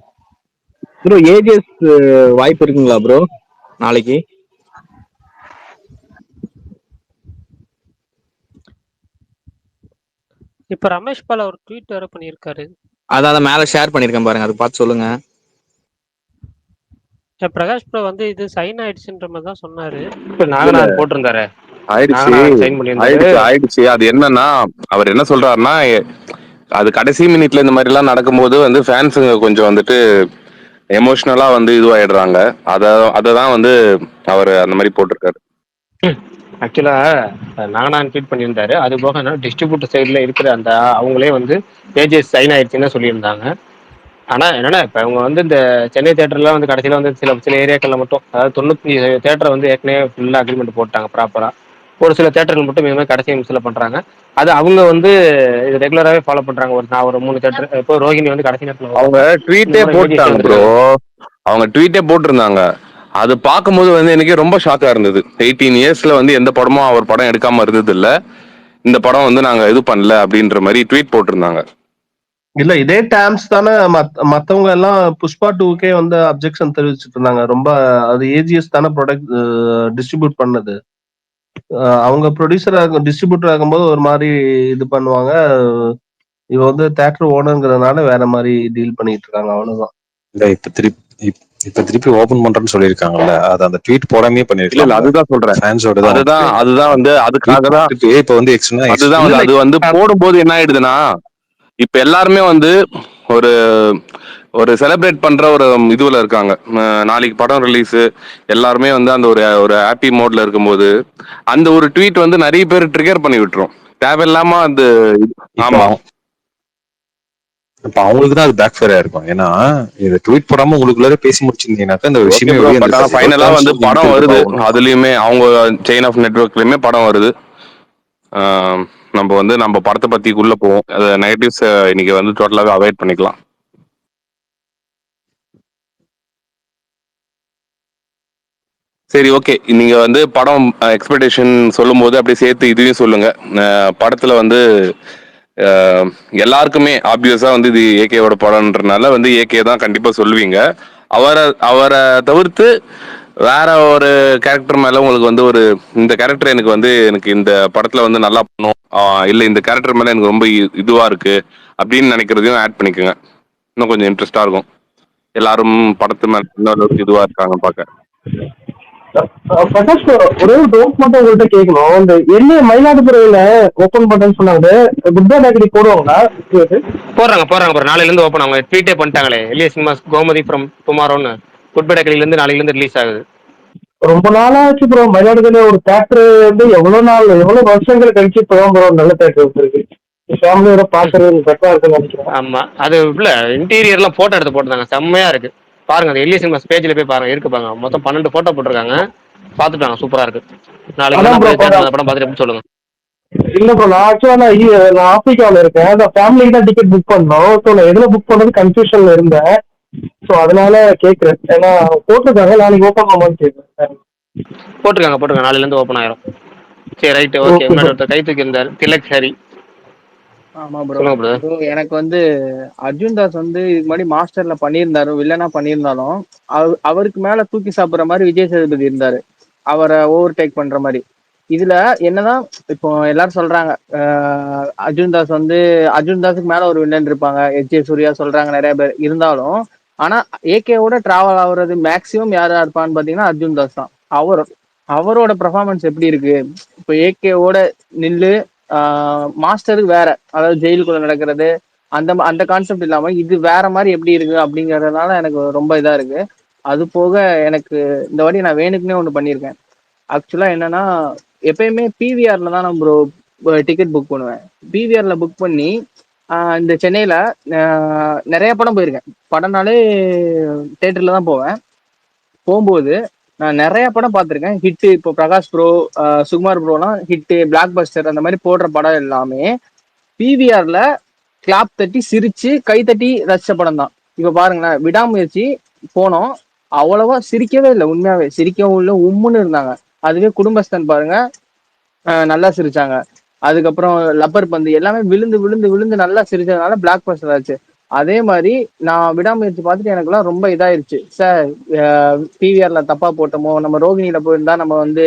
ப்ரோ ஏஜிஎஸ் வாய்ப்பு இருக்குங்களா ப்ரோ நாளைக்கு? இப்ப ரமேஷ் பால் ஒரு ட்வீட் வேற பண்ணியிருக்காரு. அதான் மேல ஷேர் பண்ணிருக்கேன் பாருங்க, அதை பார்த்து சொல்லுங்க. பிரகாஷ் ப்ரோ வந்து இது சைன் ஆயிடுச்சுன்ற மாதிரி தான் சொன்னாரு. இப்ப நாகநாதன் போட்டிருந்தாரு. ஆயிடுச்சு நாகநாதன் சைன் பண்ணியிருந்தாரு. ஆயிடுச்சு ஆயிடுச்சு. அது என்னன்னா அவர் என்ன சொல்றாருன்னா, அது கடைசி மினிட்ல இந்த மாதிரி எல்லாம் நடக்கும்போது வந்து ஃபேன்ஸுங்க கொஞ்சம் வந்துட்டு எமோஷனலா வந்து இதுவாயிடுறாங்க. அததான் வந்து அவர் அந்த மாதிரி போட்டிருக்காரு. ஆக்சுவலா நாகநாதன் ட்வீட் பண்ணியிருந்தாரு. அது போக என்ன டிஸ்ட்ரிபியூட்டர் சைட்ல இருக்கிற அந்த அவங்களே வந்து பேஜஸ் சைன் ஆயிடுச்சுன்னு சொல்லியிருந்தாங்க. ஆனா என்னன்னா இப்ப அவங்க வந்து இந்த சென்னை தேட்டர்லாம் வந்து கடைசியில வந்து சில ஏரியாக்கள்ல மட்டும், அதாவது 95 தேட்டரை வந்து ஏற்கனவே ஃபுல்லா அக்ரிமெண்ட் போட்டாங்க ப்ராப்பரா. ஒரு சில தேட்டர்கள் மட்டும் இந்த மாதிரி கடைசி நிமிஷத்துல பண்றாங்க. அது அவங்க வந்து இது ரெகுலராகவே ஃபாலோ பண்றாங்க. நான் ஒரு 3 தேட்டர் இப்போ ரோஹிணி வந்து கடைசி நேரத்தில் அவங்க ட்வீட்டே போட்டாங்க ப்ரோ, அவங்க ட்வீட்டே போட்டிருந்தாங்க. அது பார்க்கும்போது வந்து எனக்கு ரொம்ப ஷாக்கா இருந்தது. 18 இயர்ஸ்ல வந்து எந்த படமும் அவர் படம் எடுக்காம இருந்தது இல்ல, இந்த படம் வந்து நாங்க இது பண்ணல அப்படின்ற மாதிரி ட்வீட் போட்டிருந்தாங்க. இல்ல இதே டேம்ஸ் தானே மத்தவங்க எல்லாம் புஷ்பா 2க்கே வந்து அப்ஜெக்ஷன் தெரிவிச்சுட்டு இருந்தாங்க. ரொம்ப அது ஏஜிஎஸ் தானே ப்ராடக்ட் டிஸ்ட்ரிபியூட் பண்ணது. அவங்க ப்ரொடியூசர் டிஸ்ட்ரிபியூட்டர் ஆகும்போது ஒரு மாதிரி இது பண்ணுவாங்க. இவ வந்து தேட்டர் ஓனருங்கிறதுனால வேற மாதிரி டீல் பண்ணிட்டு இருக்காங்க, அவ்வளவுதான். இல்ல இப்ப திருப்பி ஓபன் பண்றேன்னு சொல்லிருக்காங்கல்ல, அது அந்த ட்வீட் போடாமே பண்ணிருக்கலாம். இல்ல அதுதான் சொல்றேன். ஃபேன்ஸோட அதுதான் வந்து அதுக்காக தான் இப்ப வந்து அதுதான் வந்து அது வந்து போடும்போது என்ன ஆயிடுதுன்னா, இப்ப எல்லாருமே வந்து ஒரு ஒரு செலிப்ரேட் பண்ற ஒரு இதுல இருக்காங்க. நாளைக்கு படம் ரிலீஸ், எல்லாருமே வந்து அந்த ஒரு ஹாப்பி மோட்ல இருக்கும்போது அந்த ஒரு ட்வீட் வந்து நிறைய பேர் ட்ரிகர் பண்ணி விட்டுரும் தேவையில்லாம. அது ஆமா, இப்ப அவங்களுக்கு தான் அது பேக் ஃபயர் ஆயிருக்கும். ஏன்னா இத ட்வீட் போடாம உங்களுக்குள்ளார பேசி முடிச்சிருந்தீங்கன்னாக்கா இந்த விஷயமே ஃபைனலா வந்து படம் வருது. அதுலயுமே அவங்க செயின் ஆஃப் நெட்வொர்க்லயுமே படம் வருது. நம்ம வந்து நம்ம படத்தை பத்திக்குள்ள போவோம். அது நெகட்டிவ்ஸ் இன்னைக்கு வந்து டோட்டலாவே அவாய்ட் பண்ணிக்கலாம். சரி, ஓகே. நீங்க வந்து படம் எக்ஸ்பெக்டேஷன் சொல்லும் போது அப்படியே சேர்த்து இதையும் சொல்லுங்க. படத்துல வந்து எல்லாருக்குமே ஆப்வியஸா வந்து இது ஏகேவோட படம்ன்றனால வந்து ஏகே தான் கண்டிப்பா சொல்லுவீங்க. அவரை தவிர்த்து வேற ஒரு கேரக்டர் மேல உங்களுக்கு வந்து ஒரு இந்த கேரக்டர் எனக்கு இந்த படத்துல வந்து நல்லா பண்ணும், இல்ல இந்த கேரக்டர் மேல எனக்கு ரொம்ப இதுவா இருக்கு அப்படின்னு நினைக்கிறதையும் ஆட் பண்ணிக்கோங்க. இன்னும் கொஞ்சம் இன்ட்ரெஸ்டா இருக்கும். எல்லாரும் படத்து மேல இன்னொரு இதுவா இருக்காங்க பார்க்க. பிரகாஷ் ஒரே ஒரு டவுட் மட்டும் உங்கள்கிட்ட கேட்கணும். இந்த என்ன மயிலாடுதுறையில ஓபன் பண்றேன்னு சொன்னாங்க, குட்பா பேக்கரி போடுவாங்களா? போடுறாங்க நாளையில இருந்து ஓப்பன். அவங்க ட்வீட்டே பண்ணிட்டாங்களே, எல்ஏ சினிமாஸ் கோமதி ஃப்ரம் டுமாரோன்னு. குட்பா பேக்கரியில இருந்து நாளையில இருந்து ரிலீஸ் ஆகுது. ரொம்ப நாளாச்சு ப்ரோ. மயிலாடுதுறை ஒரு தேட்டர் வந்து எவ்வளவு வருஷங்கள் கழிச்சு இப்பதான் ப்ரோ நல்ல தேட்டர் வந்துருக்கு. ஃபேமிலியோட பாக்குறது பெட்டரா இருக்குன்னு நினைக்கிறேன். ஆமா, அது உள்ள இன்டீரியர்லாம் போட்டோ எடுத்து போட்டுருந்தாங்க, செம்மையா இருக்கு. பாருங்க, அந்த எல்ஏ சினிமாஸ் பேஜ்ல போய் பாருங்க, இருக்கு பாருங்க. மொத்தம் 12 போட்டோ போட்டிருக்காங்க, பாத்துட்டாங்க. சூப்பரா இருக்கு. நாளைக்கு படம் பார்த்துட்டு சொல்லுங்க. இல்ல ப்ரோ, நான் ஆக்சுவலா நான் ஆப்பிரிக்காவில இருக்கேன். நான் ஃபேமிலிக்கு தான் டிக்கெட் புக் பண்ணோம். ஸோ நான் எதுல புக் பண்ணது கன்ஃபியூஷன்ல இருந்தேன். ஸோ அதனால கேட்குறேன். ஏன்னா போட்டிருக்காங்க, நாளைக்கு ஓப்பன் பண்ணுவான்னு கேட்குறேன். போட்டிருக்காங்க, நாளையில இருந்து ஓப்பன் ஆயிரும். சரி, ரைட், ஓகே. முன்னாடி ஒருத்தர் கை தூக்கி இருந்தார், திலக் ஹரி. ஆமா ப்ரோ. எனக்கு வந்து அர்ஜுன் தாஸ் வந்து இதுக்கு முன்னாடி மாஸ்டர்ல பண்ணியிருந்தாரு, வில்லனா பண்ணியிருந்தாலும் அவருக்கு மேல தூக்கி சாப்பிடுற மாதிரி விஜய் சேதுபதி இருந்தாரு, அவரை ஓவர் டேக் பண்ற மாதிரி. இதுல என்னதான் இப்போ எல்லாரும் சொல்றாங்க, அர்ஜுன் தாஸுக்கு மேல ஒரு வில்லன் இருப்பாங்க, எச் ஏ சூர்யா சொல்றாங்க நிறைய பேர் இருந்தாலும். ஆனா ஏகேவோட டிராவல் ஆகுறது மேக்சிமம் யாரா இருப்பான்னு பாத்தீங்கன்னா அர்ஜுன் தாஸ் தான். அவரோட பெர்ஃபார்மன்ஸ் எப்படி இருக்கு இப்போ ஏகேவோட நில்லு, மாஸ்டருக்கு வேற, அதாவது ஜெயிலுக்குள்ள நடக்கிறது அந்த கான்செப்ட் இல்லாம இது வேற மாதிரி எப்படி இருக்கு அப்படிங்கறதுனால எனக்கு ரொம்ப இதா இருக்கு. அது போக எனக்கு இந்த வாட்டி நான் வேணுக்குன்னே ஒண்ணு பண்ணியிருக்கேன். ஆக்சுவலா என்னன்னா, எப்பயுமே பிவிஆர்ல தான் நான் ப்ரோ டிக்கெட் புக் பண்ணுவேன். பிவிஆர்ல புக் பண்ணி இந்த சென்னையில நிறைய படம் போயிருக்கேன். படம்னாலே தேட்டர்ல தான் போவேன். போகும்போது நான் நிறைய படம் பார்த்துருக்கேன் ஹிட்டு. இப்போ பிரகாஷ் ப்ரோ, சுகுமார் ப்ரோலாம் ஹிட்டு, பிளாக் பஸ்டர் அந்த மாதிரி போடுற படம் எல்லாமே பிவிஆர்ல கிளாப் தட்டி சிரிச்சு கை தட்டி ரசிச்ச படம் தான். இப்ப பாருங்களேன், விடாமுயற்சி போனோம், அவ்வளவா சிரிக்கவே இல்லை. உண்மையாவே சிரிக்கவும் இல்லை, உம்முன்னு இருந்தாங்க. அதுவே குடும்பஸ்தன் பாருங்க, நல்லா சிரிச்சாங்க. அதுக்கப்புறம் லப்பர் பந்து எல்லாமே விழுந்து விழுந்து விழுந்து நல்லா சிரிச்சதுனால பிளாக் பஸ்டர் ஆச்சு. அதே மாதிரி நான் விடாமுயற்சி பார்த்துட்டு எனக்குலாம் ரொம்ப இதாயிருச்சு சார். பிவிஆர்ல தப்பா போட்டோமோ, நம்ம ரோகிணியில போயிருந்தா நம்ம வந்து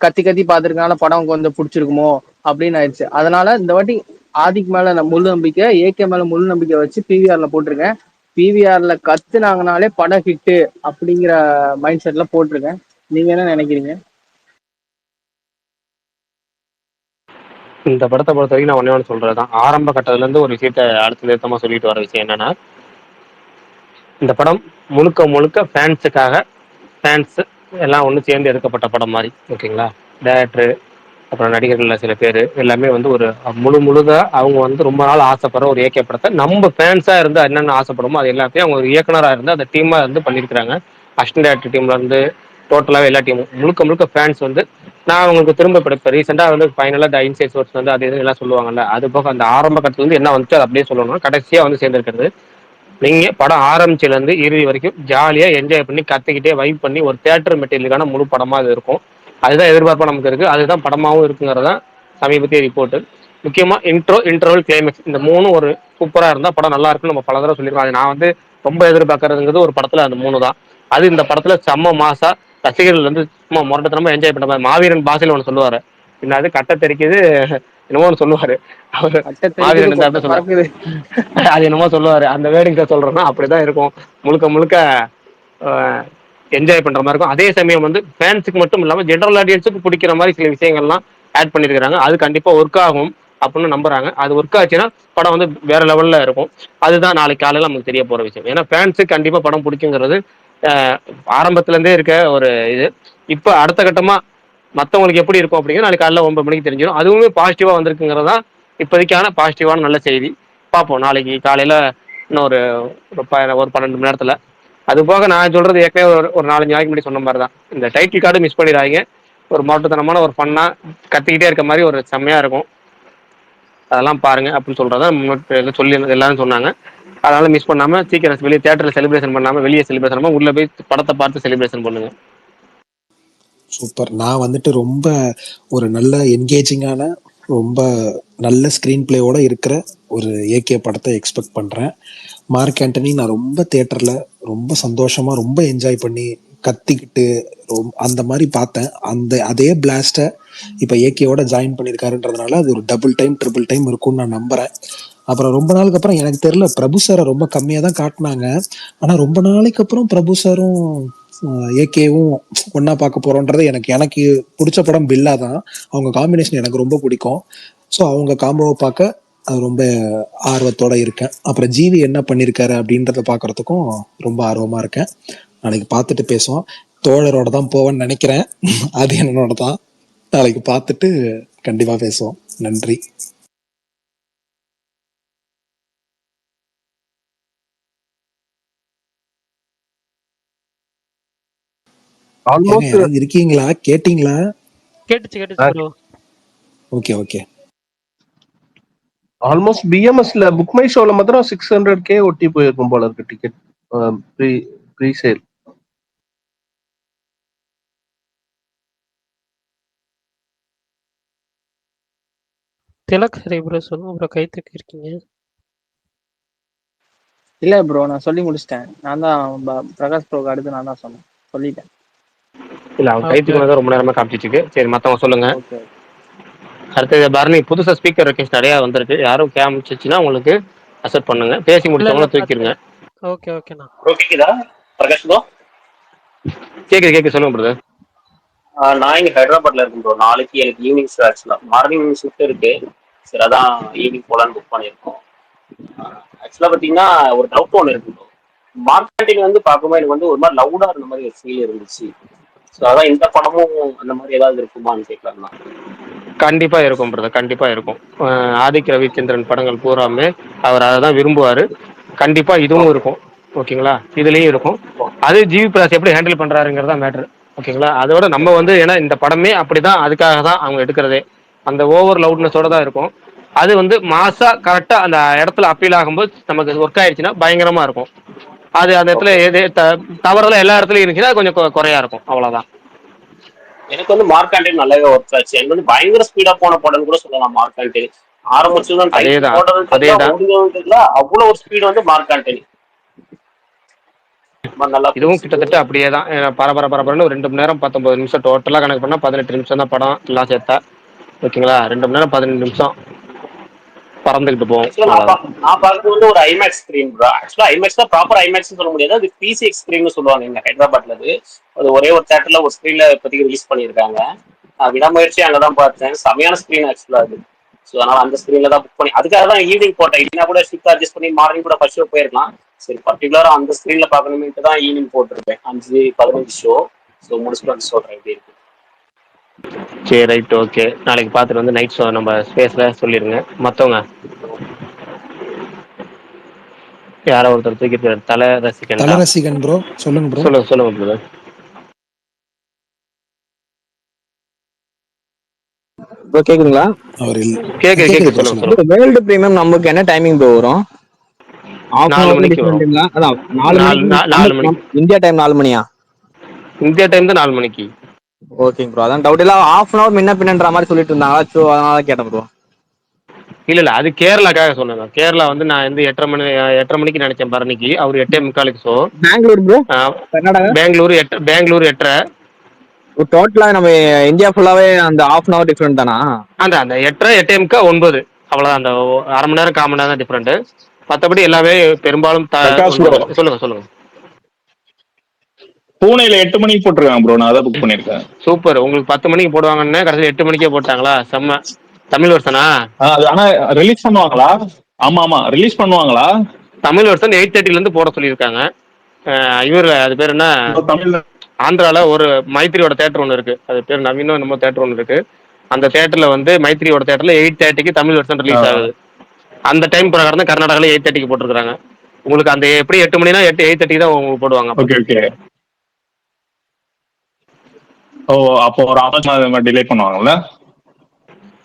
கத்தி கத்தி பார்த்துருக்கனால படம் கொஞ்சம் பிடிச்சிருக்குமோ அப்படின்னு ஆயிடுச்சு. அதனால இந்த வாட்டி ஆதிக்கு மேல நான் முழு நம்பிக்கை, ஏகே மேல முழு நம்பிக்கை வச்சு பிவிஆர்ல போட்டிருக்கேன். பிவிஆர்ல கத்துனாங்கனாலே படம் ஹிட்டு அப்படிங்கிற மைண்ட் செட்ல போட்டிருக்கேன். நீங்க என்ன நினைக்கிறீங்க? இந்த படத்தை பொறுத்த வரைக்கும் நான் ஒண்ணு சொல்றதுதான், ஆரம்ப கட்டத்துல இருந்து ஒரு விஷயத்த அடுத்த நிறுத்தமா சொல்லிட்டு வர விஷயம் என்னன்னா, இந்த படம் முழுக்க முழுக்க ஃபேன்ஸுக்காக, ஃபேன்ஸ் எல்லாம் ஒன்று சேர்ந்து எடுக்கப்பட்ட படம் மாதிரி. ஓகேங்களா? டேரக்டரு, அப்புறம் நடிகர்கள் சில பேர் எல்லாமே வந்து ஒரு முழுதா அவங்க வந்து ரொம்ப நாள் ஆசைப்படுற ஒரு ஏகே படத்தை நம்ம ஃபேன்ஸாக இருந்து என்னென்ன ஆசைப்படுமோ அது எல்லாத்தையும் அவங்க ஒரு இயக்குனராக இருந்து அந்த டீமாக இருந்து பண்ணியிருக்கிறாங்க. அசிஸ்டன்ட் டேரக்டர் டீம்ல இருந்து டோட்டலாகவே எல்லா டீமும் முழுக்க முழுக்க ஃபேன்ஸ் வந்து, நான் உங்களுக்கு திரும்ப இப்போ ரீசெண்டாக வந்து ஃபைனலாக த இன்சைட் சோர்ஸ் வந்து அது எல்லாம் சொல்லுவாங்கல்ல, அது போக அந்த ஆரம்ப கட்டத்துலேருந்து என்ன வந்துச்சு அது அப்படியே சொல்லணும். கடைசியாக வந்து சேர்ந்துருக்கிறது, நீங்க படம் ஆரம்பிச்சுல இருந்து இறுதி வரைக்கும் ஜாலியா என்ஜாய் பண்ணி கத்திக்கிட்டே வைப் பண்ணி ஒரு தியேட்டர் மெட்டீரியலுக்கான முழு படமா அது இருக்கும். அதுதான் எதிர்பார்ப்பா நமக்கு இருக்கு, அதுதான் படமாவும் இருக்குங்கிறதான் சமீபத்திய ரிப்போர்ட். முக்கியமா இன்டர்வல், கிளைமேக்ஸ் இந்த மூணும் ஒரு சூப்பரா இருந்தா படம் நல்லா இருக்குன்னு நம்ம பல தடவை சொல்லியிருக்கோம். அது நான் வந்து ரொம்ப எதிர்பார்க்கறதுங்கிறது ஒரு படத்துல அந்த மூணு தான். அது இந்த படத்துல செம்ம மாசா ரசிகர்கள் வந்து சும்மா முரட்டத்தனமா என்ஜாய் பண்ண மாதிரி. மாவீரன் பாசையில் ஒன்று சொல்லுவாரு, என்னது கட்ட தெரிக்குது என்னமோ ஒன்று சொல்லுவாரு அவரு, மாவீரன் இந்த சொல்லுவாரு, அது என்னமோ சொல்லுவாரு, அந்த வேர்டிங்க சொல்றோம்னா அப்படிதான் இருக்கும். முழுக்க முழுக்க என்ஜாய் பண்ற மாதிரி இருக்கும். அதே சமயம் வந்து ஃபேன்ஸுக்கு மட்டும் இல்லாம ஜெனரல் ஆடியன்ஸுக்கு பிடிக்கிற மாதிரி சில விஷயங்கள்லாம் ஆட் பண்ணியிருக்காங்க. அது கண்டிப்பா ஒர்க் ஆகும் அப்படின்னு நம்புறாங்க. அது ஒர்க் ஆச்சுன்னா படம் வந்து வேற லெவல்ல இருக்கும். அதுதான் நாளைக்கு காலையில நமக்கு தெரிய போற விஷயம். ஏன்னா ஃபேன்ஸுக்கு கண்டிப்பா படம் பிடிக்குங்கிறது ஆரம்பத்துல இருந்தே இருக்க ஒரு இது. இப்ப அடுத்த கட்டமா மற்றவங்களுக்கு எப்படி இருக்கும் அப்படிங்கிற நாளைக்கு காலைல 9 மணிக்கு தெரிஞ்சிடும். அதுவுமே பாசிட்டிவா வந்திருக்குங்கிறது தான் இப்போதைக்கான பாசிட்டிவான நல்ல செய்தி. பார்ப்போம் நாளைக்கு காலையில இன்னும் ஒரு 12 மணி நேரத்துல. அது போக நான் சொல்றது ஏற்கனவே ஒரு 4-5 நாளைக்கு முன்னாடி சொன்ன மாதிரி தான், இந்த டைட்டில் கார்டு மிஸ் பண்ணிடுறாங்க. ஒரு மாட்டுத்தனமான ஒரு ஃபன்னா கத்திக்கிட்டே இருக்க மாதிரி ஒரு செம்மையா இருக்கும், அதெல்லாம் பாருங்க அப்படின்னு சொல்றதா சொல்லி எல்லாரும் சொன்னாங்க. அதனால மிஸ் பண்ணாம சீக்கிரம் வெளியே தியேட்டர்ல செலிப்ரேஷன் பண்ணாம வெளியே செலிப்ரேஷன் பண்ணாம உள்ள போய் படத்தை பார்த்து செலிப்ரேஷன் பண்ணுங்க. சூப்பர். நான் வந்துட்டு ரொம்ப ஒரு நல்ல என்கேஜிங்கான, ரொம்ப நல்ல ஸ்க்ரீன் பிளேயோட இருக்கிற ஒரு ஏகே படத்தை எக்ஸ்பெக்ட் பண்றேன். மார்க் ஆண்டனி நான் ரொம்ப தியேட்டர்ல ரொம்ப சந்தோஷமா ரொம்ப என்ஜாய் பண்ணி கத்திக்கிட்டு அந்த மாதிரி பார்த்தேன். அதே பிளாஸ்ட இப்ப ஏகேவோட ஜாயின் பண்ணியிருக்காருன்றதுனால அது ஒரு டபுள் டைம் ட்ரிபிள் டைம் இருக்கும்னு நான் நம்புறேன். அப்புறம் ரொம்ப நாளுக்கு அப்புறம் எனக்கு தெரியல, பிரபு சாரை ரொம்ப கம்மியா தான் காட்டினாங்க. ஆனா ரொம்ப நாளைக்கு அப்புறம் பிரபு சாரும் ஏகேவும் ஒன்னா பார்க்க போறோன்றது எனக்கு பிடிச்ச படம் பில்லா தான். அவங்க காம்பினேஷன் எனக்கு ரொம்ப பிடிக்கும். ஸோ அவங்க காம்போவை பார்க்க அது ரொம்ப ஆர்வத்தோட இருக்கேன். அப்புறம் ஜிவி என்ன பண்ணியிருக்காரு அப்படின்றத பார்க்கறதுக்கும் ரொம்ப ஆர்வமா இருக்கேன். நாளைக்கு பார்த்துட்டு பேசுவோம். தோழரோட தான் போவேன்னு நினைக்கிறேன், அது என்னோட தான். நாளைக்கு பார்த்துட்டு கண்டிப்பா பேசுவோம். நன்றி. இருக்கீங்களா? கேட்டீங்களா? கேட்டுச்சு ப்ரோ. Okay okay. ஆல்மோஸ்ட் பிஎம்எஸ்ல புக் மை ஷோல மாத்திரம் 600K ஒட்டி போயிருக்கும் போல இருக்கு ticket pre sale. Thilak Hari bro சொல்லுங்க ப்ரோ, கை தூக்கி இருக்கீங்க. இல்ல ப்ரோ, நான் சொல்லி முடிச்சிட்டேன். நான் தான் பிரகாஷ் ப்ரோக்கு அடுத்து நான் தான் சொன்னேன், சொல்லிட்டேன். இல்ல அவன் கை தூக்கினதான் ரொம்ப நேரமா காமிச்சிட்டு. சரி மத்தவங்க சொல்லுங்க. அடுத்தது பரணி, புதுசா ஸ்பீக்கர் ரெக்வெஸ்ட் நிறைய வந்திருக்கு. யாரும் காமிச்சிச்சுன்னா உங்களுக்கு அக்செப்ட் பண்ணுங்க. பேசி முடிச்சவங்கள தூக்கிடுங்க. ஓகே ஓகேண்ணா. ப்ரோ கேக்குதா பிரகாஷ் ப்ரோ? கேக்குது சொல்லுங்க பிரதர். நான் இங்க ஹைதராபாத்ல இருக்கேன் ப்ரோ. நாளைக்கு எனக்கு ஈவினிங் ஆக்சுவலா மார்னிங் ஷிஃப்ட் இருக்கு. சரி அதான் ஈவினிங் போலான்னு புக் பண்ணியிருக்கோம். ஆக்சுவலா பாத்தீங்கன்னா ஒரு டவுட் ஒன்று இருக்கு ப்ரோ. மார்க்கெட்டிங் வந்து பார்க்கும்போது எனக்கு வந்து ஒரு மாதிரி லவுடா இருந்த மாதிரி ஒரு ஃபீல் இருந்துச்சு. ஸோ அதான் இந்த படமும் அந்த மாதிரி ஏதாவது இருக்குமான்னு கேட்கலாம். கண்டிப்பா இருக்கும் பிரதர், கண்டிப்பா இருக்கும். ஆதிக் ரவிச்சந்திரன் படங்கள் பூராமே அவர் அதை தான் விரும்புவாரு. கண்டிப்பா இதுவும் இருக்கும். ஓகேங்களா? இதுலயும் இருக்கும். அது ஜிவி பிரகாஷ் எப்படி ஹேண்டில் பண்றாருங்கிறதா மேட்ரு. ஓகேங்களா? அதோட நம்ம வந்து ஏன்னா இந்த படமே அப்படிதான், அதுக்காக தான் அவங்க எடுக்கிறதே. அந்த ஓவர் லவுட்னஸோட தான் இருக்கும். அது வந்து மாசா கரெக்டா அந்த இடத்துல அப்பீல் ஆகும்போது நமக்கு ஒர்க் ஆயிடுச்சுன்னா பயங்கரமா இருக்கும். அது அந்த இடத்துல தவறுதெல்லாம் எல்லா இடத்துலயும் இருந்துச்சுன்னா கொஞ்சம் குறையா இருக்கும், அவ்வளவுதான். எனக்கு வந்து மார்க் ஆண்டனி நல்லாவே ஒர்க் ஆச்சு. எனக்கு வந்து பயங்கர ஸ்பீடா போன படம் கூட சொல்லலாம் மார்க் ஆண்டனி. ஆரம்பிச்சதும் டைட்டில் அதேதான் போட்டதும் தெரியல, அதேதான் முடிஞ்சதும் தெரியல. அவ்வளவு ஒரு ஸ்பீடு வந்து மார்க் ஆண்டனி ரொம்ப நல்லா இதுவும் போச்சு. கிட்டத்தட்ட அப்படியே தான். பரபரன்னு 2 மணி நேரம் 19 நிமிஷம் டோட்டலாக கணக்கு பண்ணால் 18 நிமிஷம் தான் படம் எல்லாம் சேர்த்தா. ஓகேங்களா, 2 மணி நேரம் 18 நிமிஷம் பறந்துகிட்டு போவோம். ஆக்சுவலா அவ்வளோதான். நான் பார்க்கறது வந்து ஒரு ஐமேக்ஸ் ஸ்கிரீன் ப்ரோ. ஆக்சுவலா ஐமேக்ஸ் தான் ப்ராப்பர் ஐமேக்ஸ் சொல்ல முடியாது, அது பிசிஎக்ஸ் ஸ்கிரீன் சொல்லுவாங்க இங்க ஹைதராபாத்ல. அது ஒரே ஒரு தேட்டர்ல ஒரு ஸ்கிரீன்ல இப்போதைக்கு ரிலீஸ் பண்ணியிருக்காங்க. விடாமுயற்சி அங்கதான் பார்த்தேன். செமையான ஸ்கிரீன் ஆக்சுவலா அது. ஸோ அதனால அந்த ஸ்கிரீன்ல தான் புக் பண்ணி, அதுக்காக தான் ஈவினிங் போட்டேன். இல்லைன்னா கூட ஷிஃப்ட் அட்ஜஸ்ட் பண்ணி மார்னிங் கூட ஃபர்ஸ்ட் ஷோ போயிருக்கலாம். சரி பர்டிகுலரா அந்த ஸ்கிரீன்ல பார்க்கணுமேட்டு தான் ஈவினிங் போட்டிருப்பேன். 5-15 ஷோ. ஸோ முடிச்சுட்டு வந்து சொல்றேன் எப்படி இருக்கு. சரி ரைட் ஓகே. நாளைக்கு பார்த்துட்டு வந்து நைட் ஷோ நம்ம ஸ்பேஸில் சொல்லிடுங்க. மற்றவங்க யாரோ ஒருத்தர் தூக்கிட்டு தலை ரசிகன் ப்ரோ சொல்லுங்க ப்ரோ. சொல்லுங்க பிரதர். ப்ரோ கேக்குதுங்களா? அவர் கேக்குது சொல்லுங்க ப்ரோ. வேர்ல்டு பிரீமியம் நமக்கு என்ன டைமிங் ப்ரோ வரும்? 4 மணிக்கு வரும். அதான் 4 மணிக்கு இந்தியா டைம். 4 மணியா? இந்தியா டைம் தான் 4 மணிக்கு. ஓகேங்க ப்ரோ. அதான் டவுட் இல்ல, ½ hour முன்ன பின்னன்ற மாதிரி சொல்லிட்டு இருந்தாங்க. ஸோ அதனால கேட்டேன் ப்ரோ. இல்ல அது கேரளாக்காக சொன்னேன். கேரளா வந்து நான் வந்து 8:30 மணிக்கு நினைச்சேன் பரணிக்கு. அவர் 8:45 ஷோ. பெங்களூர் ப்ரோ, கர்நாடகா. பெங்களூர் 8:30. டோட்டலா நம்ம இந்தியா ஃபுல்லாவே அந்த ½ hour டிஃபரெண்ட் தானா? அந்த 8:30 8:09 அவ்வளவுதான். அந்த அரை மணி நேரம் 1/4 மணி நேரம் தான் டிஃபரெண்ட். மற்றபடி எல்லாமே பெரும்பாலும் சொல்லுங்க. பூனேல 8 மணிக்கு போட்டிருக்காங்க ப்ரோ. நான் அதான் புக் பண்ணிருக்கேன். சூப்பர். உங்களுக்கு 10 மணிக்கு போடுவாங்கன்னு கடைசியில் 8 மணிக்கே போட்டாங்களா? செம்ம. தமிழ் வருஷனா? ஆனா ரிலீஸ் பண்ணுவாங்களா? ஆமா ரிலீஸ் பண்ணுவாங்களா? தமிழ் வருஷன் 8:30 இருந்து போட சொல்லியிருக்காங்க. இவர் அது பேர் என்ன, ஆந்திரால ஒரு மைத்ரியோட தேட்டர் ஒன்று இருக்கு. அது பேர் நவீனோ என்னமோ தேட்டர் ஒன்று இருக்கு. அந்த தேட்டர்ல வந்து மைத்ரியோட தேட்டர்ல 8:30 தமிழ் வருஷன் ரிலீஸ் ஆகுது. அந்த டைம் பிரகாரம் தான் கர்நாடகால 8:30 போட்டிருக்காங்க. உங்களுக்கு அந்த எப்படி 8 மணினா 8:30 தான் உங்களுக்கு போடுவாங்க. ஓகே. ஓ அப்போ ஒரு ஆஃப் டிலே பண்ணுவாங்கல்ல?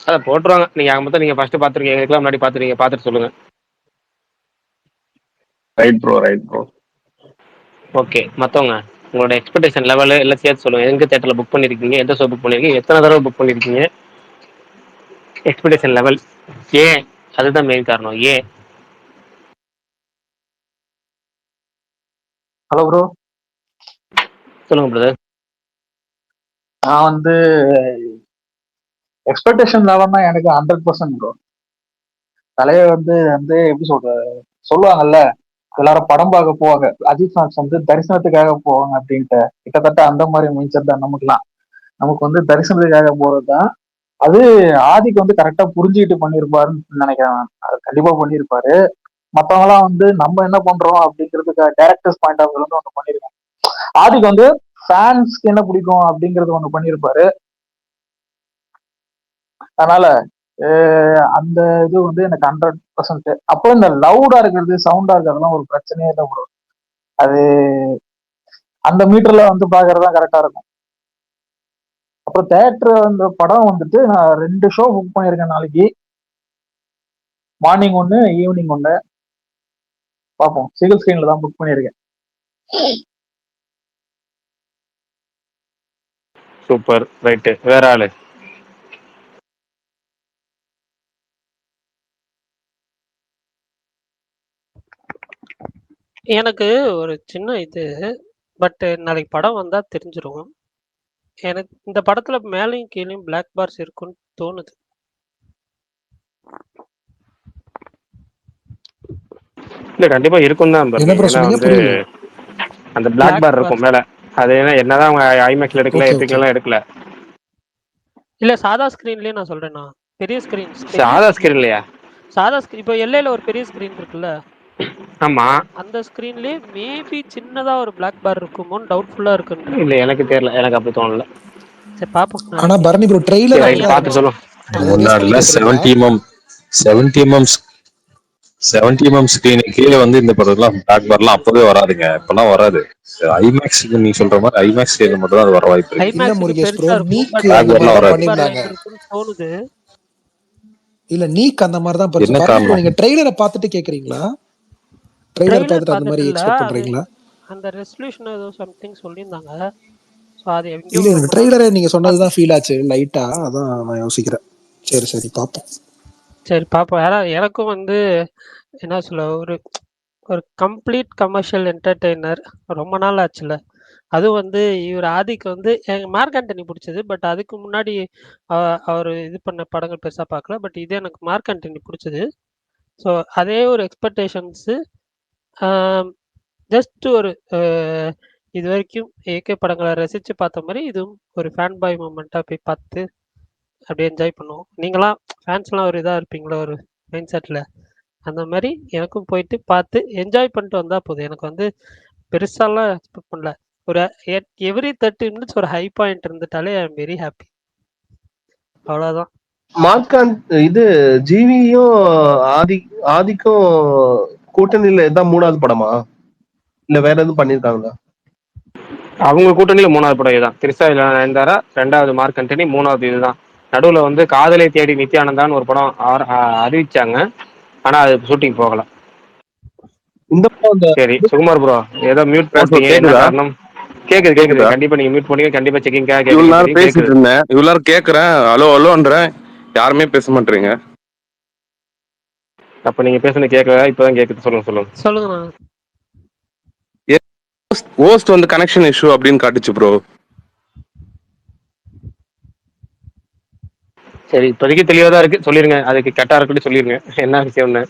அதை போட்டுருவாங்க. நீங்க மொத்தம் நீங்க ஃபர்ஸ்ட் பாத்துருக்கீங்க, எங்களுக்குலாம் முன்னாடி பாத்துருக்கீங்க. பார்த்துட்டு சொல்லுங்க. Right bro. ஓகே. மற்றவங்க உங்களோட எக்ஸ்பெக்டேஷன் லெவலு எல்லாம் சேர்த்து சொல்லுங்க. எங்க தேட்டரில் புக் பண்ணியிருக்கீங்க, எந்த ஷோ புக் பண்ணியிருக்கீங்க, எத்தனை தடவை புக் பண்ணியிருக்கீங்க, எக்ஸ்பெக்டேஷன் லெவல் ஏன், அதுதான் மெயின் காரணம். ஏன்? ஹலோ ப்ரோ, சொல்லுங்க பிரதர். நான் வந்து எக்ஸ்பெக்டேஷன் லெவல்னா எனக்கு 100% ப்ரோ. தலைவர் வந்து எப்படி சொல்லுவாங்கல்ல, எல்லாரும் படம் பார்க்க போவாங்க, அஜித் ஃபேன்ஸ் வந்து தரிசனத்துக்காக போவாங்க அப்படின்ட்டு. கிட்டத்தட்ட அந்த மாதிரி மைண்ட் தான் நமக்குலாம். நமக்கு வந்து தரிசனத்துக்காக போறதுதான். அது ஆதிக்கு வந்து கரெக்டா புரிஞ்சுக்கிட்டு பண்ணியிருப்பாருன்னு நினைக்கிறேன். அது கண்டிப்பா பண்ணியிருப்பாரு. மற்றவங்களாம் வந்து நம்ம என்ன பண்றோம் அப்படிங்கிறதுக்கு டேரக்டர்ஸ் பாயிண்ட் ஆஃப் வியூல வந்து ஒன்று பண்ணியிருக்காங்க. ஆதிக்கு வந்து ஃபேன்ஸ்க்கு என்ன பிடிக்கும் அப்படிங்கறது ஒண்ணு பண்ணியிருப்பாரு. அதனால அந்த இது வந்து எனக்கு 100%. அப்போ இந்த லவுடா இருக்கிறது, சவுண்டா இருக்கிறதுலாம் ஒரு பிரச்சனையே இல்லை ப்ரோ. அது அந்த மீட்டர்ல வந்து பாக்குறதா கரெக்டா இருக்கும். அப்புறம் தேட்டர் அந்த படம் வந்துட்டு நான் 2 ஷோ புக் பண்ணியிருக்கேன் நாளைக்கு. Morning 1, evening 1. பார்ப்போம். சிங்கிள் ஸ்கிரீன்ல தான் புக் பண்ணியிருக்கேன். சூப்பர். ரைட்டு. வேற ஆளு? எனக்கு ஒரு சின்ன இது, பட் நாளைக்கு படம் வந்தா தெரிஞ்சிரும். எனக்கு இந்த படத்துல மேலையும் கீழையும் பிளாக் பார்ஸ் இருக்குன்னு தோணுது. இல்ல கண்டிப்பா இருக்கும் தான். ஏன்னா வந்து அந்த பிளாக் பார் இருக்கும் மேல. அது என்னதான் அவங்க ஐமேக்ஸ்ல எடுக்கல, எபிக்லாம் எடுக்கல. இல்ல சாதா ஸ்கிரீன்லயே நான் சொல்றேன்னா, பெரிய ஸ்கிரீன். சாதா ஸ்கிரீன்லயா? சாதா ஸ்கிரீன் இப்போ எல்லையில ஒரு பெரிய ஸ்கிரீன் இருக்குல்ல, ஆமா, அந்த ஸ்கிரீன்லயே மேபி சின்னதா ஒரு பிளாக் பார் இருக்குமோன்னு டவுட்ஃபுல்லா இருக்கு. இல்ல எனக்கு தெரியல, எனக்கு அப்படி தோணல. சரி பாப்போம். ஆனா பரணி ப்ரோ ட்ரெய்லர் பார்த்து சொல்லுங்க. முன்னாடில 70 mm ஸ்கிரீனுக்கு கீழே வந்து இந்த படம்லாம் பிளாக் பார்லாம் அப்பவே வராதுங்க. இப்பெல்லாம் வராது. ஐமேக்ஸ் நீங்க சொல்ற மாதிரி ஐமேக்ஸ் ஸ்கிரீன்ல மட்டும் தான் அது வர வாய்ப்பு இருக்கு. இல்ல முருகேஷ் ப்ரோ, நீக் பிளாக் பார்லாம் வராது. தோணுது. இல்ல நீக் அந்த மாதிரி தான் என்ன காரணம்? நீங்க ட்ரெய்லரை பார்த்துட்டு கேக்குறீங்களா? ட்ரெய்லர் பார்த்துட்டு அந்த மாதிரி எக்ஸ்பெக்ட் பண்றீங்களா? அந்த ரெசல்யூஷன் ஏதோ சம்திங் சொல்லிருந்தாங்க. சோ அது இல்ல எனக்கு ட்ரெய்லரை நீங்க சொன்னதுதான் ஃபீல் ஆச்சு லைட்டா. அதான் நான் யோசிக்கிறேன். சரி பாப்போம். சரி பார்ப்போம். எனக்கும் வந்து என்ன சொல்ல, ஒரு ஒரு கம்ப்ளீட் கமர்ஷியல் என்டர்டெய்னர் ரொம்ப நாள் ஆச்சுல்ல. அதுவும் வந்து இவர் ஆதிக்கு வந்து எனக்கு மார்க் ஆண்டனி பிடிச்சது. பட் அதுக்கு முன்னாடி அவர் இது பண்ண படங்கள் பெருசா பார்க்கல. பட் இது எனக்கு மார்க் ஆண்டனி பிடிச்சது. ஸோ அதே ஒரு எக்ஸ்பெக்டேஷன்ஸு. ஜஸ்ட் ஒரு இது வரைக்கும் ஏகே படங்களை ரசித்து பார்த்த மாதிரி இதுவும் ஒரு ஃபேன் பாய் மூமெண்ட்டாக போய் பார்த்து அப்படியே என்ஜாய் பண்ணுவோம். நீங்களாம் ஃபேன்ஸ்லாம் ஒரு இதாக இருப்பீங்களோ ஒரு மைண்ட் செட்டில், அந்த மாதிரி எனக்கும் போயிட்டு பார்த்து என்ஜாய் பண்ணிட்டு வந்தால் போதும். எனக்கு வந்து பெருசாலாம் எக்ஸ்பெக்ட் பண்ணல. ஒரு எவ்ரி 30 மினிட்ஸ் ஒரு ஹை பாயிண்ட் இருந்துட்டாலே ஐ எம் வெரி ஹாப்பி. அவ்வளோதான். மார்க்கான் இது ஜிவியும் ஆதிக்கும் கூட்டணியில இதான் 3வது படமா இல்ல வேற எதுவும் பண்ணிருக்காங்களா? அவங்க கூட்டணியில 3வது படம் இதுதான். திரிசா நயன்தாரா 2வது மார்க் ஆண்டனி, 3வது இதுதான். நடுவுல வந்து காதலை தேடி நித்யானந்தான்னு ஒரு படம் அறிவிச்சாங்க. ஆனா அது ஷூட்டிங் போகல. இந்த படம் சரி சுகுமார் ப்ரோ ஏதோ மியூட் போட்டீங்க, என்ன காரணம்? கேக்குது. கண்டிப்பா நீங்க மியூட் பண்ணீங்க. கண்டிப்பா செக்கிங்காக இவ்வளவு நேரம் பேசிட்டு கேக்குது. இருந்தேன், இவ்வளவு நேரம் கேக்குறேன், ஹலோ ஹலோன்றேன், யாருமே பேச மாட்டீங்க. அப்ப நீங்க பேசுறது கேட்கல, இப்பதான் கேக்குது. சொல்லுங்க. ஹோஸ்ட் வந்து கனெக்ஷன் இஷ்யூ அப்படின்னு காட்டுச்சு ப்ரோ. சரி இப்போதைக்கு தெளிவா தான் இருக்கு, சொல்லிருங்க. அதுக்கு கரெக்டா இருக்குன்னு சொல்லிருங்க என்ன விஷயம்னு.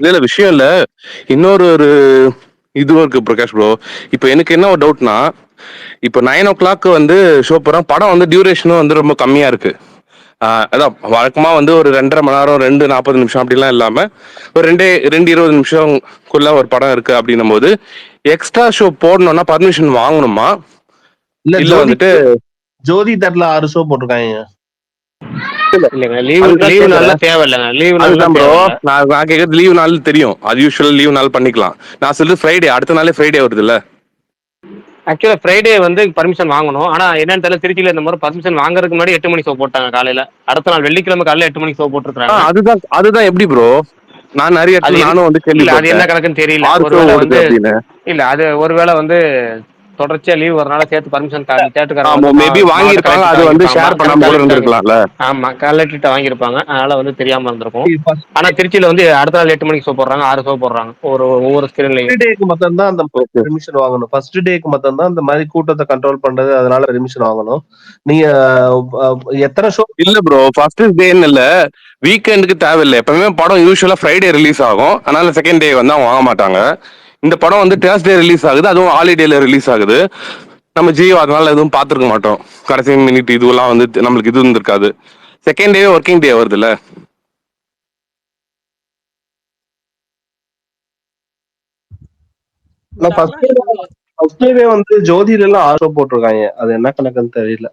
இல்ல விஷயம் இல்ல, இன்னொரு இதுவும் இருக்கு பிரகாஷ் ப்ரோ. இப்போ எனக்கு என்ன ஒரு டவுட்னா, இப்போ 9 o'clock வந்து ஷோ போறோம், படம் வந்து டியூரேஷனும் வந்து ரொம்ப கம்மியா இருக்கு. அதான் வழக்கமா வந்து ஒரு 2.5 மணி நேரம் 2:40 நிமிஷம் அப்படிலாம் இல்லாம ஒரு 2:20 நிமிஷம்குள்ள ஒரு படம் இருக்கு அப்படின்னும் போது எக்ஸ்ட்ரா ஷோ போடணும்னா பர்மிஷன் வாங்கணுமா? இல்ல வந்துட்டு ஜோதி தட்ல 6 ஷோ போட்டிருக்காங்க. லீவு நாள்ல தேவையில்லைங்க. லீவு நாள் ப்ரோ நான் கேட்கறது லீவு நாள் தெரியும், அது யூஸ்வல் லீவு நாள் பண்ணிக்கலாம். நான் சொல்றது ஃப்ரைடே, அடுத்த நாளே ஃப்ரைடே வருது இல்ல. ஆக்சுவலா ஃப்ரைடே வந்து பர்மிஷன் வாங்கணும். ஆனா என்னன்னு தெரியல, திருச்சியில இந்த மாதிரி பர்மிஷன் வாங்குறதுக்கு முன்னாடி 8 மணி ஷோ போட்டாங்க காலையில. அடுத்த நாள் வெள்ளிக்கிழமை காலையில 8 மணிக்கு ஷோ போட்டுருக்காங்க. அதுதான் எப்படி ப்ரோ? நான் நிறைய நானும் வந்து அது என்ன கணக்குன்னு தெரியல. ஒருவேளை வந்து இல்ல அது ஒருவேளை வந்து தொடர்ச்சியா லீவ் வரனால சேர்த்து பர்மிஷன் மேபி வாங்கிருப்பாங்க, அது வந்து ஷேர் பண்ணாம கூட இருந்திருக்கலாம்ல. ஆமா கலெக்டர் வாங்கிருப்பாங்க, அதனால வந்து தெரியாம இருந்திருக்கும். ஆனா திருச்சியில வந்து அடுத்த நாள் 8 மணிக்கு ஷோ போடுறாங்க, 6 ஷோ போடுறாங்க ஒவ்வொரு ஸ்கிரீன்லயும். டேக்கு மட்டும் தான் அந்த பெர்மிஷன் வாங்கணும். ஃபர்ஸ்ட் டேக்கு மட்டும் தான் இந்த மாதிரி கூட்டத்தை கண்ட்ரோல் பண்றது, அதனால பெர்மிஷன் வாங்கணும். நீங்க எத்தனை ஷோ? இல்ல ப்ரோ, ஃபர்ஸ்ட் டேன்னு இல்ல, வீக்கெண்டுக்கு தேவையில்லை. எப்பவுமே படம் யூஸ்வலா ஃப்ரைடே ரிலீஸ் ஆகும், அதனால செகண்ட் டே வந்து அவங்க வாங்க மாட்டாங்க. இந்த படம் வந்து தேர்ஸ்டே ரிலீஸ் ஆகுது, அதுவும் ஹாலிடேல ரிலீஸ் ஆகுது. நம்ம ஜியோ அதனால எதுவும் பார்த்துருக்க மாட்டோம். கடைசி மினிட் இதுவெல்லாம் வந்து நம்மளுக்கு இது இருந்திருக்காது. செகண்ட் டே ஒர்க்கிங் டே வருது இல்ல. ஃபர்ஸ்ட் டே வந்து ஜோதியில எல்லாம் 6 ஷோ போட்டிருக்காங்க, அது என்ன கணக்குன்னு தெரியல.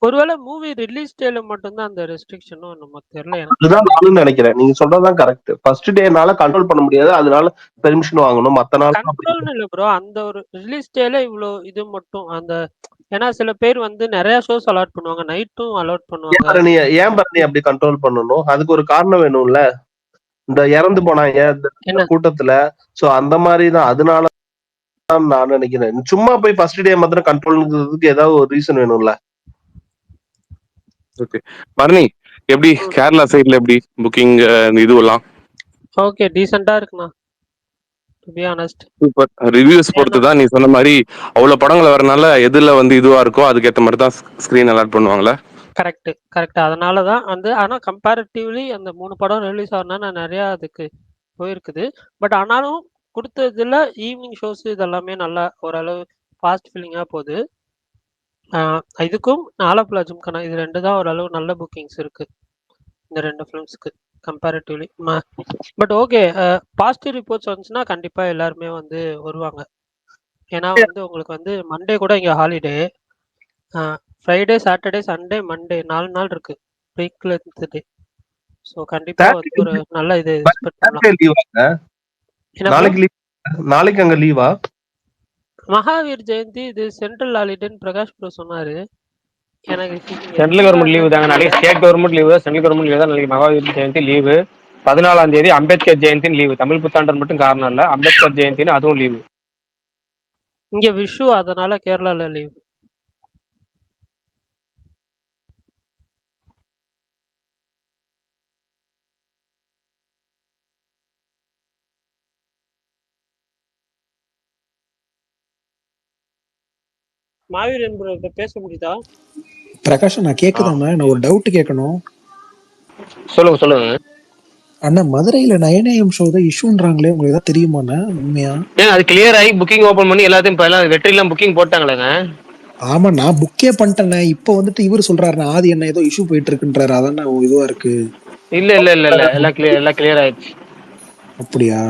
ஒருவேளை மூவி ரிலீஸ் டேல மட்டும்தான் அந்த ரெஸ்ட்ரிக்ஷனும் நமக்கு தெரியல. அதுதான் நானும் நினைக்கிறேன், நீங்க சொல்றதுதான் கரெக்ட். ஃபர்ஸ்ட் டேனால கண்ட்ரோல் பண்ண முடியாது, அதனால பெர்மிஷன் வாங்கணும். மத்த நாள் கண்ட்ரோல்னு இல்ல ப்ரோ, அந்த ஒரு ரிலீஸ் டேல இவ்வளோ இது மட்டும் அந்த. ஏன்னா சில பேர் வந்து நிறைய ஷோஸ் அலாட் பண்ணுவாங்க, நைட்டும் அலாட் பண்ணுவாங்க. ஏன் பரணி அப்படி கண்ட்ரோல் பண்ணணும்? அதுக்கு ஒரு காரணம் வேணும்ல. இந்த இறந்து போனாங்க இந்த கூட்டத்துல, சோ அந்த மாதிரி தான், அதனால நான் நினைக்கிறேன். சும்மா போய் ஃபர்ஸ்ட் டே மாத்திரம் கண்ட்ரோல்ங்கிறதுக்கு ஏதாவது ஒரு ரீசன் வேணும்ல. ஓகே பரணி, எப்படி கேரளா சைடுல எப்படி புக்கிங் இதுவெல்லாம்? ஓகே டீசெண்டா இருக்குண்ணா, to be honest. Super. Reviews பொறுத்து தான் நீ சொன்ன மாதிரி அவ்வளவு படங்கள் வரனால எதுல வந்து இதுவா இருக்கோ அதுக்கேற்ற மாதிரி தான் ஸ்கிரீன் அலாட் பண்ணுவாங்களே. கரெக்ட். அதனால தான் வந்து, ஆனா கம்பேரிட்டிவ்லி அந்த 3 படம் ரிலீஸ் ஆகுனா நிறைய அதுக்கு போயிருக்குது. பட் ஆனாலும் கொடுத்ததுல ஈவினிங் ஷோஸ் இதெல்லாமே நல்லா ஓரளவு ஃபாஸ்ட் ஃபில்லிங்கா போகுது. இதுக்கும் ஆலப்புழா ஜிம்கானா இது 2 தான் ஓரளவு நல்ல புக்கிங்ஸ் இருக்கு இந்த 2 ஃபிலிம்ஸ்க்கு comparatively. But okay, positive reports வந்துச்சுன்னா கண்டிப்பா எல்லாருமே வந்து வருவாங்க. ஏன்னா வந்து உங்களுக்கு வந்து மண்டே கூட இங்க holiday, Friday Saturday Sunday Monday 4 நாள் இருக்கு பிரேக்ல இருந்துட்டு. ஸோ கண்டிப்பா வந்து ஒரு நல்ல இது எக்ஸ்பெக்ட் பண்ணலாம். நாளைக்கு அங்க லீவா? மகாவீர் ஜெயந்தி இது சென்ட்ரல் ஹாலிடேன்னு பிரகாஷ் ப்ரோ சொன்னாரு. எனக்கு சென்ட்ரல் கவர்மெண்ட் லீவு தாங்க நாளைக்கு. State government leave, central government leave தான் நாளைக்கு. மகாவீர் ஜெயந்தி லீவு. 14ஆம் தேதி அம்பேத்கர் ஜெயந்தின்னு லீவு. தமிழ் புத்தாண்டு மட்டும் காரணம் இல்ல, அம்பேத்கர் ஜெயந்தின்னு அதுவும் லீவு. இங்க விஷு, அதனால கேரளால லீவு. மாவீரன் ப்ரோ இப்ப பேச முடியுதா? பிரகாஷ் நான் கேக்குதாண்ணா? நான் ஒரு டவுட் கேட்கணும். சொல்லுங்க சொல்லுங்க. அண்ணா மதுரையில 9 AM ஷோ தான் இஷ்யூன்றாங்களே, உங்களுக்கு ஏதாவது தெரியுமாண்ணா உண்மையா? ஏன் அது கிளியர் ஆகி புக்கிங் ஓபன் பண்ணி எல்லாத்தையும் இப்ப எல்லாம் வெற்றிலாம் புக்கிங் போட்டாங்களேங்க. ஆமா நான் புக்கே பண்ணிட்டேண்ணே. இப்போ வந்துட்டு இவர் சொல்றாருண்ணா ஆதி என்ன ஏதோ இஷ்யூ போயிட்டு இருக்குன்றாரு. அதான் இதுவா இருக்கு. இல்ல இல்ல இல்ல இல்ல எல்லாம் கிளியர் ஆயிடுச்சு. அப்படியா?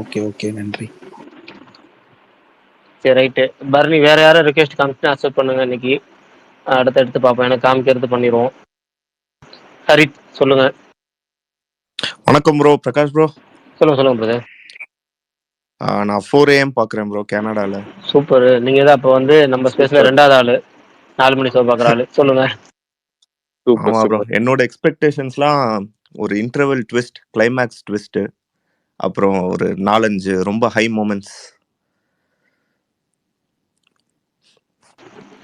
ஓகே ஓகே நன்றி. சரி ரைட்டு. பரணி வேற யாரும் ரிக்வெஸ்ட் காமிச்சு அக்செப்ட் பண்ணுங்க. இன்னைக்கு அடுத்து எடுத்து பார்ப்போம். எனக்கு காமிக்கிறது பண்ணிடுவோம். ஹரித் சொல்லுங்க. வணக்கம் ப்ரோ. பிரகாஷ் ப்ரோ. சொல்லுங்க பிரதர். நான் 4 AM பாக்குறேன் ப்ரோ கனடால. சூப்பர். நீங்க தான் அப்ப வந்து நம்ம ஸ்பேஸ்ல 2வது ஆளு 4 மணி ஷோ பாக்குற ஆளு. சொல்லுங்க. ஆமா ப்ரோ. என்னோட எக்ஸ்பெக்டேஷன்ஸ்லாம் ஒரு இன்டர்வல் ட்விஸ்ட், கிளைமேக்ஸ் ட்விஸ்ட், அப்புறம் ஒரு 4-5 ரொம்ப ஹை மொமெண்ட்ஸ்.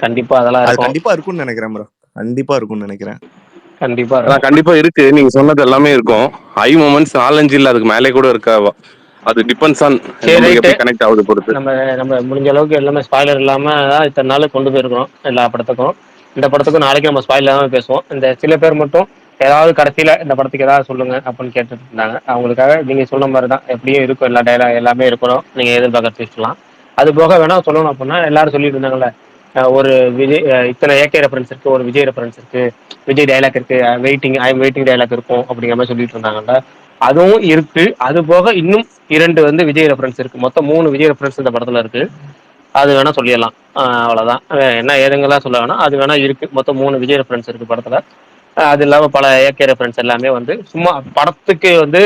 கண்டிப்பா அதெல்லாம் அது இருக்கும். கண்டிப்பா இருக்கும்னு நினைக்கிறேன் ப்ரோ. கண்டிப்பா இருக்கும்னு நினைக்கிறேன். கண்டிப்பா இருக்கு. நீங்க சொன்னது எல்லாமே இருக்கும். ஹை மொமெண்ட்ஸ் 4-5 இல்ல, அதுக்கு மேலே கூட இருக்கா. அது டிபெண்ட்ஸ் ஆன் எப்படி கனெக்ட் ஆகுது பொறுத்து. நம்ம முடிஞ்ச அளவுக்கு எல்லாமே ஸ்பாய்லர் இல்லாம இத்தனை நாள் கொண்டு போயிருக்கோம் எல்லா படத்துக்கும். இந்த படத்துக்கும் நாளைக்கு நம்ம ஸ்பாய்லர் இல்லாம பேசுவோம். இந்த சில பேர் மட்டும் ஏதாவது கடைசியில இந்த படத்துக்கு ஏதாவது சொல்லுங்க அப்படின்னு கேட்டுட்டு இருந்தாங்க. அவங்களுக்காக நீங்க சொன்ன மாதிரி தான் எப்படியும் இருக்கும். எல்லா டைலாக் எல்லாமே இருக்கணும். நீங்க எதிர்பார்க்க பேசலாம். அது போக வேணா சொல்லணும் அப்படின்னா எல்லாரும் சொல்லிட்டு இருந்தாங்கல்ல, ஒரு விஜய் இத்தனை ஏகே ரெஃபரன்ஸ் இருக்கு, ஒரு விஜய் ரெஃபரன்ஸ் இருக்கு, விஜய் டைலாக் இருக்கு, வெயிட்டிங் டைலாக் இருக்கும் அப்படிங்கிற மாதிரி சொல்லிட்டு இருந்தாங்கல்ல. அதுவும் இருக்கு. அது போக இன்னும் 2 வந்து விஜய் ரெஃபரன்ஸ் இருக்கு. மொத்தம் 3 விஜய் ரெஃபரன்ஸ் இந்த படத்துல இருக்கு. அது வேணா சொல்லிடலாம். அவ்வளவுதான். என்ன ஏதுங்கெல்லாம் சொல்ல வேணாம். அது வேணா இருக்கு. மொத்தம் 3 விஜய் ரெஃபரன்ஸ் இருக்கு படத்துல. அது இல்லாம பல ஏகே ரெஃபரன்ஸ் எல்லாமே வந்து சும்மா படத்துக்கு வந்து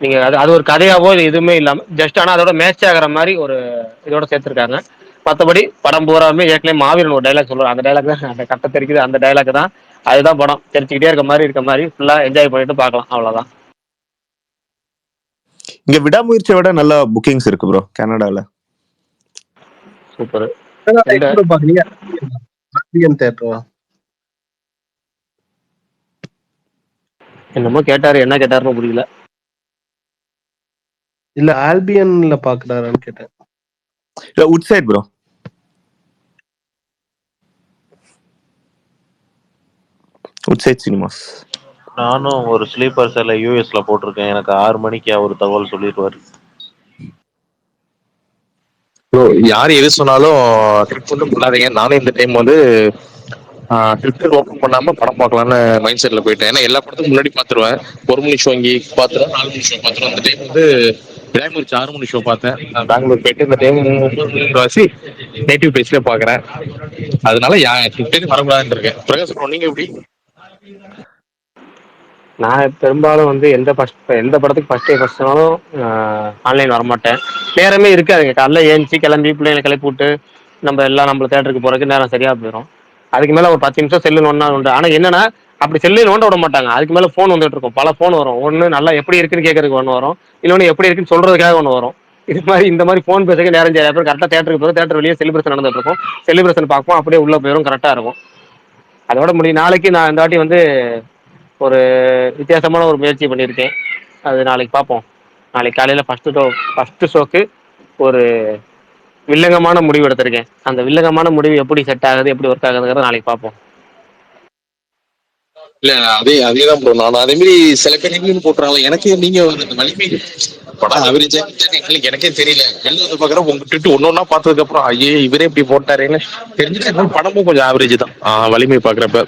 நீங்க அது ஒரு கதையாவோ இது எதுவுமே இல்லாம ஜஸ்ட் ஆனா அதோட மேட்ச் ஆகிற மாதிரி ஒரு இதோட சேர்த்திருக்காங்க. மற்றபடி படம் பூராமே ஏற்கனவே மாவீரன் ஒரு டைலாக் சொல்லுவாங்க. அந்த டைலாக் தான் அந்த கட்ட தெரிக்குது. அந்த டைலாக் தான். அதுதான் படம். தெரிச்சுக்கிட்டே இருக்க மாதிரி ஃபுல்லா என்ஜாய் பண்ணிட்டு பார்க்கலாம். அவ்வளவுதான். இங்க விடாமுயற்சியை விட நல்ல புக்கிங்ஸ் இருக்கு ப்ரோ கனடால. சூப்பர். என்னமோ கேட்டாரு, என்ன கேட்டாருன்னு புரியல. இல்ல ஆல்பியன்ல பாக்குறாருன்னு கேட்டேன். இல்ல உட் சைட் ப்ரோ. உட் சைட் சினிமாஸ். நானும் ஒரு ஸ்லீப்பர் செல்ல யூஎஸ்ல போட்டிருக்கேன். எனக்கு 6 மணிக்கு அவர் தகவல் சொல்லிடுவாரு. யார் எது சொன்னாலும் ட்ரிப் வந்து பண்ணாதீங்க. நானும் இந்த டைம் வந்து ட்விட்டர் ஓப்பன் பண்ணாம படம் பார்க்கலான்னு மைண்ட் செட்ல போயிட்டேன். ஏன்னா எல்லா படத்துக்கும் முன்னாடி பாத்துருவேன். 1 மணி ஷோ இங்கே பாத்துருவேன், 4 மணி ஷோ பாத்துருவேன். அந்த டைம் வந்து விடாமுயற்சி 6 மணி ஷோ பார்த்தேன். நான் பெங்களூர் போயிட்டு இந்த டைம் 9 மணி வாசி நேட்டிவ் பிளேஸ்ல பாக்குறேன். அதனால ட்விட்டர் வரக்கூடாதுன்னு இருக்கேன். பிரகாஷ் ப்ரோ நீங்க எப்படி? நான் பெரும்பாலும் வந்து எந்த படத்துக்கு ஃபர்ஸ்ட் நாளும் ஆன்லைன் வரமாட்டேன். நேரமே இருக்காதுங்க. காலைல ஏஞ்சி கிளம்பி பிள்ளைங்களை கிளப்பி விட்டு நம்ம எல்லாம் நம்ம தேட்டருக்கு போறதுக்கு நேரம் சரியா போயிடும். அதுக்கு மேல ஒரு 10 நிமிஷம் செல்லு நோண்டா உண்டு. ஆனா என்னன்னா அப்படி செல்லு நோண்ட விட மாட்டாங்க. அதுக்கு மேல போன் வந்துட்டு இருக்கும். பல போன் வரும். ஒண்ணு நல்லா எப்படி இருக்குன்னு கேட்கறதுக்கு ஒன்று வரும், இன்னொன்னு எப்படி இருக்குன்னு சொல்றதுக்காக ஒன்று வரும். இந்த மாதிரி போன் பேசுறதுக்கு நேரம் சரியா போய் கரெக்டா தேட்டருக்கு போய் தேட்டர் வெளியே செலிப்ரேஷன் நடந்துட்டு இருக்கும். செலிப்ரேஷன் பார்ப்போம், அப்படியே உள்ள போயிடும், கரெக்டா இருக்கும். அதோட முடியும். நாளைக்கு நான் இந்த வாட்டி வந்து ஒரு வித்தியாசமான ஒரு முயற்சி பண்ணியிருக்கேன். அது நாளைக்கு பார்ப்போம். நாளைக்கு காலையில ஃபர்ஸ்ட் ஷோக்கு ஒரு வில்லங்கமான முடிவு எடுத்திருக்கேன். அந்த வில்லங்கமான முடிவு எப்படி செட் ஆகுது, எப்படி ஒர்க் ஆகுதுங்கிறத நாளைக்கு பார்ப்போம். இல்ல அதேதான் ப்ரோ. நான் அதே மாதிரி சில பேர் ரிவ்யூ போட்டுறாங்க. எனக்கு நீங்க அந்த வலிமை படம் அவரேஜ் எனக்கே தெரியல. எழுத பாக்குறேன் உங்க ட்விட் ஒன்னொன்னா பார்த்ததுக்கு அப்புறம் ஐயே இவரே இப்படி போட்டாருன்னு தெரிஞ்சுட்டு படமும் கொஞ்சம் ஆவரேஜ் தான். வலிமை பாக்குறப்ப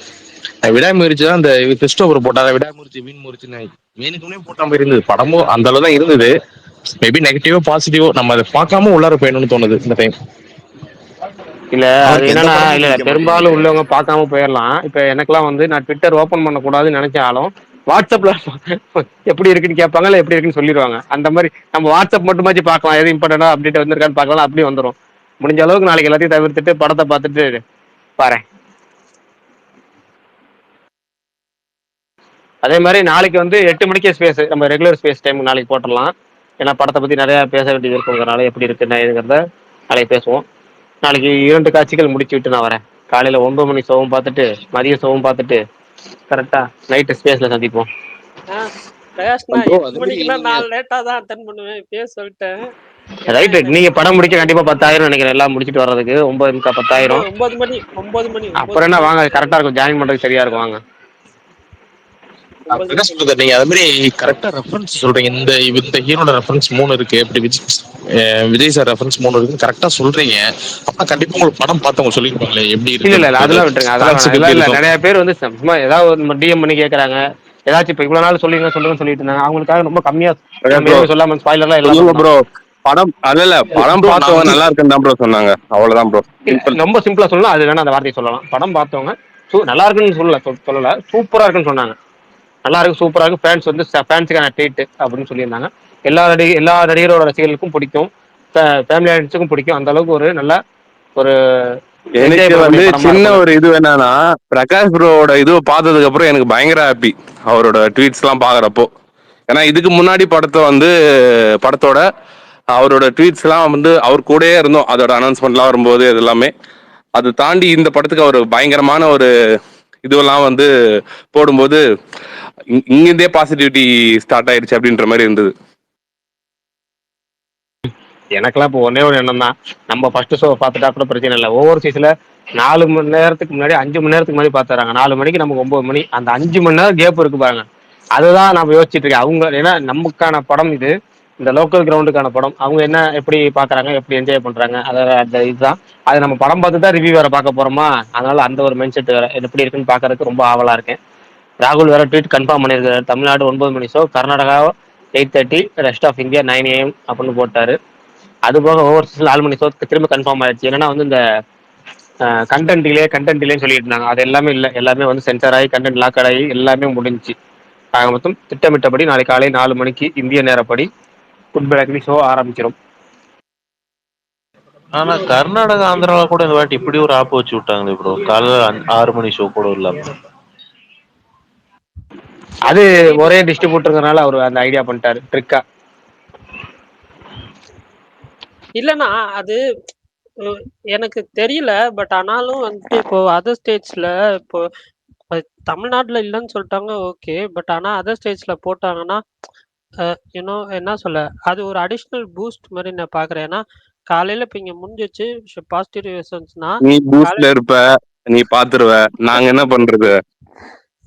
விடாமுயற்சி தான். அந்த கிறிஸ்டோபர் போட்டாங்க விடாமுயற்சி வீண் முயற்சின்னு வேணுக்குமே போட்ட மாதிரி இருந்தது. படமும் அந்த அளவு தான் இருந்தது. மேபி நெகட்டிவோ பாசிட்டிவோ நம்ம அதை பார்க்காம உள்ளார போயணும்னு தோணுது இந்த டைம். இல்ல அது என்னன்னா இல்ல பெரும்பாலும் உள்ளவங்க பார்க்காம போயிடலாம். இப்ப எனக்கெல்லாம் வந்து நான் ட்விட்டர் ஓபன் பண்ணக்கூடாதுன்னு நினைச்சாலும் வாட்ஸ்அப்ல எப்படி இருக்குன்னு கேட்பாங்க, இல்ல எப்படி இருக்குன்னு சொல்லிடுவாங்க. அந்த மாதிரி நம்ம வாட்ஸ்அப் மட்டுமாச்சு பார்க்கலாம், எது இம்பார்ட்டன்டா அப்டேட் வந்திருக்கான்னு பார்க்கலாம். அப்படியே வந்துடும். முடிஞ்ச அளவுக்கு நாளைக்கு எல்லாத்தையும் தவிர்த்துட்டு படத்தை பார்த்துட்டு பாறேன். அதே மாதிரி நாளைக்கு வந்து 8 மணிக்கே ஸ்பேஸ், நம்ம ரெகுலர் ஸ்பேஸ் டைம் நாளைக்கு போட்டுடலாம். ஏன்னா படத்தை பத்தி நிறைய பேச வேண்டியது இருக்குங்கிறனால எப்படி இருக்கு என்ன ஏதுங்கிறத நாளைக்கு பேசுவோம். நாளைக்கு 2 காட்சிகள் முடிச்சு விட்டு நான் வரேன். காலையில 9 மணி ஷோவும் பார்த்துட்டு மதிய ஷோவும் பார்த்துட்டு கரெக்டா நைட்டு ஸ்பேஸ்ல சந்திப்போம். பிரகாஷ் நான் 8 மணிக்குலாம் நான் லேட்டா தான் அட்டென்ட் பண்ணுவேன். இப்பயே சொல்லிட்டேன். ரைட்டு. நீங்க படம் முடிக்க கண்டிப்பா 10,000 நினைக்கிறேன். எல்லாம் முடிச்சிட்டு வர்றதுக்கு 9 10,000. 9 அப்புறம் என்ன மணி வாங்க, கரெக்டா இருக்கும், ஜாயின் பண்றதுக்கு சரியா இருக்கும் வாங்க. என்ன சொல்றது, நீங்க அது மாதிரி கரெக்டா ரெஃபரன்ஸ் சொல்றீங்க. இந்த ஹீரோட ரெஃபரன்ஸ் 3 இருக்கு, இப்படி விஜய் சார் ரெஃபரன்ஸ் 3 இருக்கு, கரெக்டா சொல்றீங்க. அப்ப கண்டிப்பா உங்களுக்கு படம் பார்த்தவங்க சொல்லியிருப்பாங்களே எப்படி இல்ல இருக்கு இல்ல இல்ல, அப்படின்றது, அதெல்லாம் விட்டுருங்க, அதெல்லாம் வேணாம். ஃபேன்ஸுக்கு இல்ல எப்படி இல்ல, இருக்கும். நிறைய பேர் வந்து சும்மா ஏதாவது ஒரு டிஎம் பண்ணி கேட்கறாங்க. ஏதாச்சும் இப்ப இவ்வளவு நாள் சொல்லுங்க சொல்லிட்டு இருந்தாங்க. அவங்களுக்காக ரொம்ப கம்மியா நம்ம ப்ரோ எதுவுமே சொல்லாம ஸ்பாயிலர்லாம் எல்லாம் சொல்லுங்க பண்ணோம். ப்ரோ. படம் அல்ல படம் ப்ரோ நான் பார்த்தவங்க வந்து நல்லா இருக்குன்னு தான் ப்ரோ சொன்னாங்க. அவ்வளவுதான் ப்ரோ, சிம்பிள். ரொம்ப சிம்பிளா சொல்லலாம், அது வேணா அந்த வார்த்தையை சொல்லலாம். படம் பார்த்தவங்க நல்லா இருக்குன்னு சொல்லல, சூப்பரா இருக்குன்னு சொன்னாங்க. நல்லா இருக்கு, சூப்பரா இருக்கு, ஃபேன்ஸ் வந்து ஃபேன்ஸுக்கான ட்ரீட் அப்படின்னு சொல்லியிருந்தாங்க. எல்லா நடிகரோட ரசிகர்களுக்கும் பிடிக்கும், ஃபேமிலி ஆடியன்ஸுக்கும் பிடிக்கும். அந்த அளவுக்கு ஒரு நல்ல ஒரு என்ஜாய் எனக்கு வந்து பண்ணக்கூடிய படமா சின்ன இருக்கும். ஒரு இது என்னன்னா, பிரகாஷ் ப்ரோவோட இதுவை பார்த்ததுக்கு அப்புறம் எனக்கு பயங்கர ஹாப்பி அவரோட ட்வீட்ஸ் எல்லாம் பாக்குறப்போ. ஏன்னா இதுக்கு முன்னாடி படத்தோட அவரோட ட்வீட்ஸ் எல்லாம் வந்து அவர் கூடயே இருந்தோம், அதோட அனௌன்ஸ்மெண்ட்லாம் வரும்போது இது எல்லாமே. அதை தாண்டி இந்த படத்துக்கு அவர் பயங்கரமான ஒரு இதுவெல்லாம் வந்து போடும்போது இங்கிருந்தே பாசிட்டிவிட்டி ஸ்டார்ட் ஆயிடுச்சு அப்படின்ற மாதிரி இருந்தது. எனக்கெல்லாம் இப்போ ஒன்னே ஒரு எண்ணம் தான், நம்ம ஃபர்ஸ்ட் ஷோ பார்த்துட்டா கூட பிரச்சனை இல்லை. ஒவ்வொரு சீஸ்ல 4 மணி நேரத்துக்கு முன்னாடி 5 மணி நேரத்துக்கு முன்னாடி பார்த்துறாங்க. 4 மணிக்கு நமக்கு 9 மணி, அந்த 5 மணி நேரம் கேப் இருக்கு பாருங்க. அதுதான் நம்ம யோசிச்சுட்டு இருக்கேன். அவங்க ஏன்னா நமக்கான படம் இது, இந்த லோக்கல் கிரவுண்டுக்கான படம். அவங்க என்ன எப்படி பாக்குறாங்க, எப்படி என்ஜாய் பண்றாங்க, அந்த இதுதான். அது நம்ம படம் பார்த்து தான் ரிவ்யூ வேற பார்க்க போறோமா, அதனால அந்த ஒரு மைண்ட் செட் வேற எப்படி இருக்குன்னு பாக்குறதுக்கு ரொம்ப ஆவலா இருக்கேன். ராகுல் வேற ட்வீட் கன்ஃபார்ம் பண்ணியிருக்காரு, தமிழ்நாடு 9 மணி show, Karnataka 8:30, rest of India 9 AM அப்படின்னு போட்டாரு. அது போக ஓவர்சீஸ் 4 மணி ஷோ திரும்ப கன்ஃபார்ம் ஆயிடுச்சு. என்னன்னா வந்து இந்த கண்டென்ட் டிலேன்னு சொல்லிட்டு இருந்தாங்க, அது எல்லாமே இல்லை. எல்லாமே வந்து சென்சார் ஆகி கண்டென்ட் லாக் ஆகி எல்லாமே முடிஞ்சுச்சு. ஆக மொத்தம் திட்டமிட்டபடி நாளை காலை 4 மணிக்கு இந்திய நேரப்படி ஃபுட்பால் அக்னி ஷோ ஆரம்பிச்சிடும். ஆனா கர்நாடகா ஆந்திரால கூட இந்த வாட்டி இப்படி ஒரு ஆப் வச்சு விட்டாங்களே ப்ரோ, காலைல 6 மணி ஷோ கூட இல்லாம. அது ஒரே டிஸ்ட்ரிபியூட்டர்னால அவர் அந்த ஐடியா பண்ணிட்டாரு ட்ரிக்கா. இல்லைண்ணா அது எனக்கு தெரியல. பட் ஆனாலும் வந்துட்டு இப்போ அதர் ஸ்டேட்ஸ்ல இப்போ தமிழ்நாட்டுல இல்லைன்னு சொல்லிட்டாங்க, ஓகே. பட் ஆனா அதர் ஸ்டேட்ஸ்ல போட்டாங்கன்னா என்ன சொல்ல, அது ஒரு அடிஷ்னல் பூஸ்ட் மாதிரி நான் பாக்குறேன். ஏன்னா காலையில இப்ப இங்க முடிஞ்சிச்சு பாசிட்டிவ் ரிசல்ட்ஸ்னா, நீ பூஸ்ட்ல இருப்ப, நீ பாத்துருவ, நாங்க என்ன பண்றது?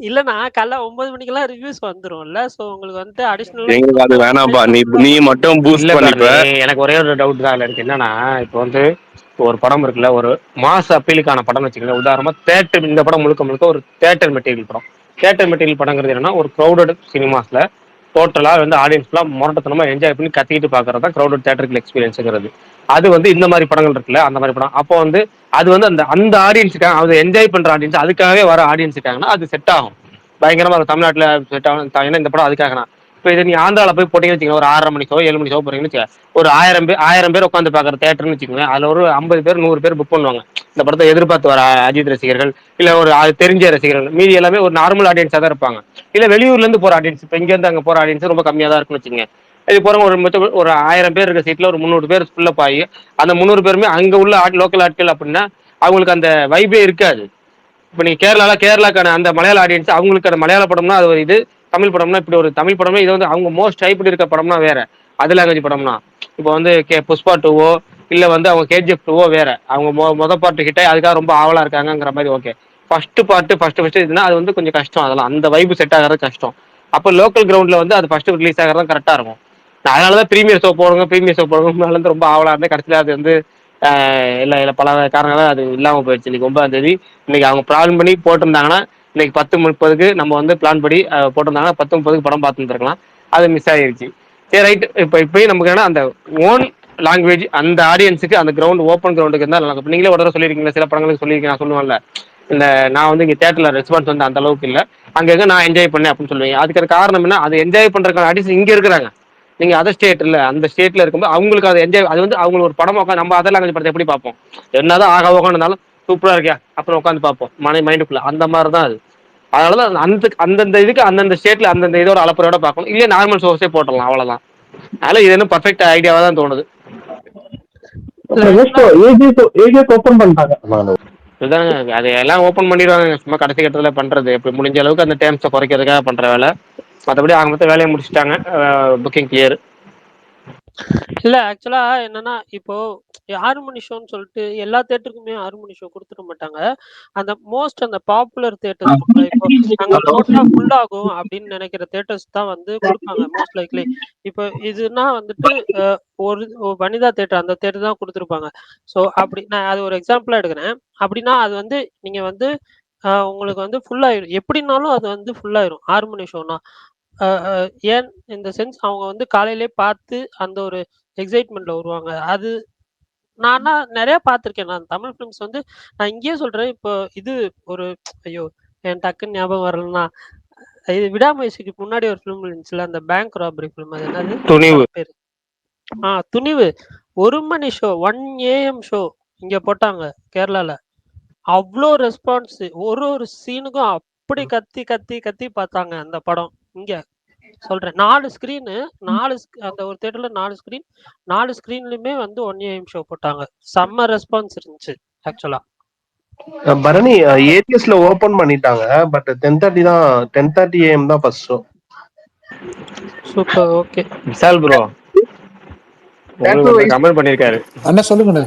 இல்லண்ணா காலைல 9 மணிக்கெல்லாம் ரிவ்யூஸ் வந்துரும்ல, சோ உங்களுக்கு வந்து அடிஷ்னலா எங்களுக்கு அது வேணாம்பா, நீ மட்டும் பூஸ்ட் இல்ல பண்ணிப்ப. எனக்கு ஒரே ஒரு டவுட் தான் இருக்கு. என்னன்னா இப்போ வந்து ஒரு படம் இருக்குல்ல, ஒரு மாஸ் அப்பீலுக்கான படம் வச்சுக்கோங்க. உதாரணமா தேட்டர், இந்த படம் முழுக்க ஒரு தேட்டர் மெட்டீரியல் படம். தேட்டர் மெட்டீரியல் படங்கிறது என்னன்னா, ஒரு க்ரௌடட் சினிமாஸ்ல டோட்டலா வந்து ஆடியன்ஸ்லாம் மொரட்டத்தனமா என்ஜாய் பண்ணி கத்திக்கிட்டு பாக்குறது தான் க்ரௌடட் தேட்டருக்கு எக்ஸ்பீரியன்ஸுங்கிறது. அது வந்து இந்த மாதிரி படங்கள் இருக்குல்ல, அந்த மாதிரி படம். அப்போ வந்து அது வந்து அந்த ஆடியன்ஸுக்காக, அது என்ஜாய் பண்ற ஆடியன்ஸ், அதுக்காகவே வர ஆடியன்ஸுக்காகனா அது செட் ஆகும் பயங்கரமா. தமிழ்நாட்டுல செட் ஆகும். ஏன்னா இந்த படம் அதுக்காகனா. இப்போ இது நீ ஆந்திராவில் போய் போட்டீங்கன்னு வச்சுக்கோங்க, ஒரு 6:30 மணி ஷோ 7 மணி ஷோ போறீங்கன்னு வச்சுக்கோங்க, ஒரு 1000 பேர் உட்காந்து பார்க்குற தேட்டர்னு வச்சுக்கோங்க, அதில் ஒரு 50 பேர் 100 பேர் புக் பண்ணுவாங்க இந்த படத்தை எதிர்பார்த்து வர அஜித் ரசிகர்கள், இல்லை ஒரு தெரிஞ்ச ரசிகர்கள். மீதி எல்லாமே ஒரு நார்மல் ஆடியன்ஸாக தான் இருப்பாங்க. இல்லை வெளியூர்லேருந்து போகிற ஆடியன்ஸ், இப்போ இங்கேருந்து அங்கே போகிற ஆடியன்ஸ் ரொம்ப கம்மியாக தான் இருக்குன்னு வச்சுக்கோங்க. இது போகிறவங்க ஒரு 1000 பேர் இருக்க சீட்டில் ஒரு 300 பேர் ஃபுல்லப் ஆகி, அந்த 300 பேருமே அங்கே உள்ள லோக்கல் ஆட்கள் அப்படின்னா அவங்களுக்கு அந்த வைபே இருக்காது. இப்போ நீ கேரளாக்கான அந்த மலையாள ஆடியன்ஸ், அவங்களுக்கு அந்த மலையாள படம்னா அது ஒரு இது, தமிழ் படம்னா இப்படி ஒரு தமிழ் படம்னா இது வந்து அவங்க மோஸ்ட் ஹைப்டு இருக்க படம்னா வேற, அது லாங்குவேஜ் படம்னா. இப்போ வந்து புஷ்பா 2வோ இல்லை வந்து அவங்க KGF 2வோ வேற, அவங்க மொதல் பாட்டு ஹிட் ஆகி அதுக்காக ரொம்ப ஆவலா இருக்காங்கிற மாதிரி. ஓகே, ஃபர்ஸ்ட் இதுனா அது வந்து கொஞ்சம் கஷ்டம், அதெல்லாம் அந்த வைப்பு செட் ஆகிறது கஷ்டம். அப்போ லோக்கல் கிரவுண்ட்ல வந்து அது ஃபர்ஸ்ட் ரிலீஸ் ஆகிறது கரெக்டாக இருக்கும். நான் அதனாலதான் ப்ரீமியர் ஷோ போடுங்க ரொம்ப ஆவலா இருந்தேன். கடைசியில் அது வந்து இல்லை பல காரணங்களால் அது இல்லாமல் போயிடுச்சு. இன்னைக்கு 9ஆம் தேதி, இன்னைக்கு அவங்க பிளான் பண்ணி போட்டிருந்தாங்கன்னா இன்னைக்கு 10:30க்கு நம்ம வந்து பிளான் படி போட்டிருந்தாங்கன்னா 10:30க்கு படம் பார்த்துருக்கலாம். அது மிஸ் ஆகிடுச்சு. சரி ரைட். இப்பயும் நமக்கு ஏன்னா அந்த ஓன் லாங்குவேஜ் அந்த ஆடியன்ஸுக்கு அந்த கிரவுண்ட் ஓப்பன் கிரவுண்டுக்கு இருந்தால் நல்லா இருக்கும். நீங்களே ஒரு தடவை சொல்லியிருக்கீங்களா, சில படங்களுக்கு சொல்லியிருக்கேன், நான் சொல்லுவேன்ல, இந்த நான் வந்து இங்கே தேட்டரில் ரெஸ்பான்ஸ் வந்து அந்த அளவுக்கு இல்லை, அங்கே நான் என்ஜாய் பண்ணேன் அப்படின்னு சொல்லுவீங்க. அதுக்கு காரணம் என்ன, அது என்ஜாய் பண்ணுறதுக்கான ஆடியன்ஸ் இங்கே இருக்கிறாங்க. நீங்க அதர் ஸ்டேட் இல்ல, அந்த ஸ்டேட்ல இருக்கும்போது அவங்களுக்கு அது என்ஜாய், அது வந்து அவங்களுக்கு ஒரு படம் உட்காந்து நம்ம அதர் லாங்குவேஜ் படத்தை எப்படி பார்ப்போம், என்னதான் ஆக உட்காந்துருந்தாலும் சூப்பரா இருக்கியா அப்புறம் உட்காந்து பார்ப்போம் மைண்டுக்குள்ள, அந்த மாதிரி தான் அது. அதனாலதான் அந்தந்த இதுக்கு அந்தந்த ஸ்டேட்ல அந்தந்த இதோட அளப்பறையோட பார்க்கணும், இல்லையா நார்மல் சோர்ஸே போட்டலாம், அவ்வளவுதான். அதனால இது என்ன பர்ஃபெக்ட் ஐடியாவா தான் தோணுது. ஓபன் பண்ணிட்டாங்க. இதுதாங்க, அது எல்லாம் ஓப்பன் பண்ணிடுவாங்க, சும்மா கடைசி கட்டத்தில் பண்றது. எப்படி முடிஞ்ச அளவுக்கு அந்த டேர்ம்ஸை குறைக்கிறதுக்காக பண்ற வேலை. மற்றபடி ஆக மொத்தம் வேலையை முடிச்சுட்டாங்க. Booking clear. இல்ல ஆக்சுவலா என்னன்னா, இப்போ 6 மணி ஷோன்னு சொல்லிட்டு எல்லா தியேட்டருக்குமே 6 மணி ஷோ குடுத்துட மாட்டாங்க. அந்த பாப்புலர் தியேட்டர்ஸ் இருக்குல்ல, இப்போ அங்க போட்டா ஃபுல் ஆகும் அப்படின்னு நெனைக்கிற தியேட்டர்ஸ் தான் வந்து குடுப்பாங்க மோஸ்ட் லைக்லி. இப்போ இதுன்னா வந்துட்டு அ ஒரு வனிதா தியேட்டர் அந்த தியேட்டர் தான் குடுத்துருப்பாங்க. ஸோ அப்படி நான் அது ஒரு எக்ஸாம்பிளா எடுக்கிறேன். அப்படின்னா அது வந்து நீங்க வந்து உங்களுக்கு வந்து ஃபுல் ஆயிரும். எப்படினாலும் அது வந்து ஃபுல் ஆயிரும். 6 மணி ஷோன்னா. அ அ ஏன் இந்த சென்ஸ் அவங்க வந்து காலையிலேயே பார்த்து அந்த ஒரு எக்ஸைட்மென்ட்ல வருவாங்க. அது நானா நெறைய பார்த்துருக்கேன். நான் தமிழ் ஃபிலிம்ஸ் வந்து நான் இங்கேயே சொல்றேன். இப்போ இது ஒரு ஐயோ! என் டக்குன்னு ஞாபகம் வரலன்னா, இது விடாமுயற்சிக்கு முன்னாடி ஒரு ஃபிலிம் இருந்துச்சுல்ல, அந்த பேங்க் ராபரி ஃபிலிம். அது என்னது? துணிவு. படம் பேரு. துணிவு. 1 மணி ஷோ 1 ஏஎம் ஷோ இங்க போட்டாங்க கேரளால. அவ்ளோ ரெஸ்பான்ஸ். ஒரு சீனுக்கும் அப்படி கத்தி, கத்தி, கத்தி பார்த்தாங்க அந்த படம். இங்க சொல்றேன். 4 ஸ்க்ரீனு 4 அந்த ஒரு தியேட்டர்ல 4 ஸ்க்ரீன். 4 ஸ்க்ரீன்லயுமே வந்து 1 ஏஎம் ஷோ போட்டாங்க. செம்ம ரெஸ்பான்ஸ் இருந்துச்சு ஆக்சுவலா. பரணி ஏடிஎஸ்ல ஓபன் பண்ணிட்டாங்க. பட் 10:30 தான் 10:30 AM தான் first show. Super. Okay. Vishal bro உங்களுக்கு ஒருத்தர் கமெண்ட் பண்ணியிருக்காரு. அண்ணா சொல்லுங்கண்ணே.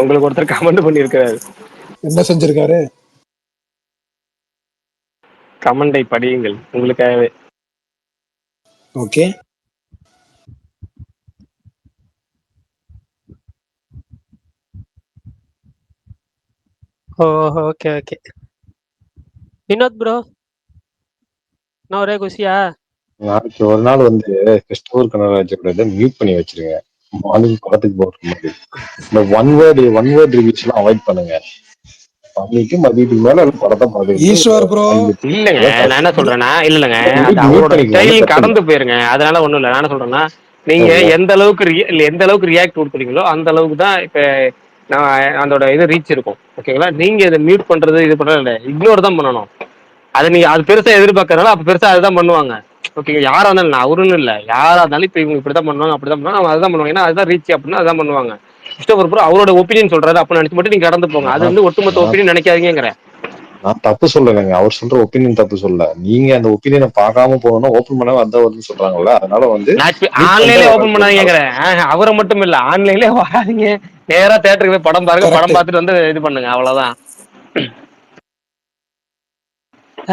உங்களுக்கு ஒருத்தர் கமெண்ட் பண்ணியிருக்காரு. என்ன செஞ்சிருக்காரு? கமெண்டை படியுங்கள் உங்களுக்காகவே. Okay. Okay, okay. Vinoth bro. நான் ஒரே குஷியா? நாளைக்கு ஒரு நாள் வந்து கிறிஸ்டோபர் கனகராஜோட மியூட் பண்ணி வச்சிருங்க. மார்னிங் படத்துக்கு போற மாதிரி. இந்த ஒன் வேர்ட் ரிவ்யூஸ் எல்லாம் அவாய்ட் பண்ணுங்க. பண்ணிட்டு மதியத்துக்கு மேல படத்தை பாருங்க. ஈஸ்வர் ப்ரோ இல்லங்க நான் என்ன சொல்றேன்னா இல்லங்க அவரோட ஸ்டைல் கடந்து போயிருங்க. அதனால ஒண்ணும் இல்ல. நான் என்ன சொல்றேன்னா நீங்க எந்த அளவுக்கு ரியாக்ட் கொடுக்குறீங்களோ அந்த அளவுக்கு தான் இப்ப நான் அதோட இது ரீச் இருக்கும். ஓகேங்களா? நீங்க இதை மியூட் பண்றது இது பண்றது இல்லை, இக்னோர் தான் பண்ணணும். அது நீங்க அது பெருசா எதிர்பார்க்கறதுனால அப்ப பெருசா அதுதான் பண்ணுவாங்க. ஓகே, யாரா இருந்தாலும் அவருன்னு இல்ல, யாரா இருந்தாலும் இப்ப இவங்க இப்படிதான் பண்ணுவாங்க அப்படிதான் பண்ணுவாங்க, அவங்க அதுதான் பண்ணுவாங்க. ஏன்னா அதுதான் ரீச் அப்படின்னா அதுதான் பண்ணுவாங்க. கிறிஸ்டோபர் ப்ரோ அவரோட ஒப்பீனியன் சொல்றாரு அப்படின்னு நினைச்சு மட்டும் நீங்க கடந்து போங்க. அது வந்து ஒட்டுமொத்த ஒப்பீனியன் நினைக்காதீங்கிற. நான் தப்பு சொல்லலைங்க. அவர் சொல்ற ஒப்பீனியன் தப்பு சொல்ல. நீங்க அந்த ஒப்பீனியனை பார்க்காம போகணும், ஓபன் பண்ண வந்த வருதுன்னு சொல்றாங்கல்ல. அதனால வந்து ஆன்லைன்ல ஓபன் பண்ணாதீங்கிறேன். அவரை மட்டும் இல்ல, ஆன்லைன்ல வராதீங்க, நேரா தியேட்டருக்கு போய் படம் பாருங்க, படம் பார்த்துட்டு வந்து இது பண்ணுங்க, அவ்வளவுதான்.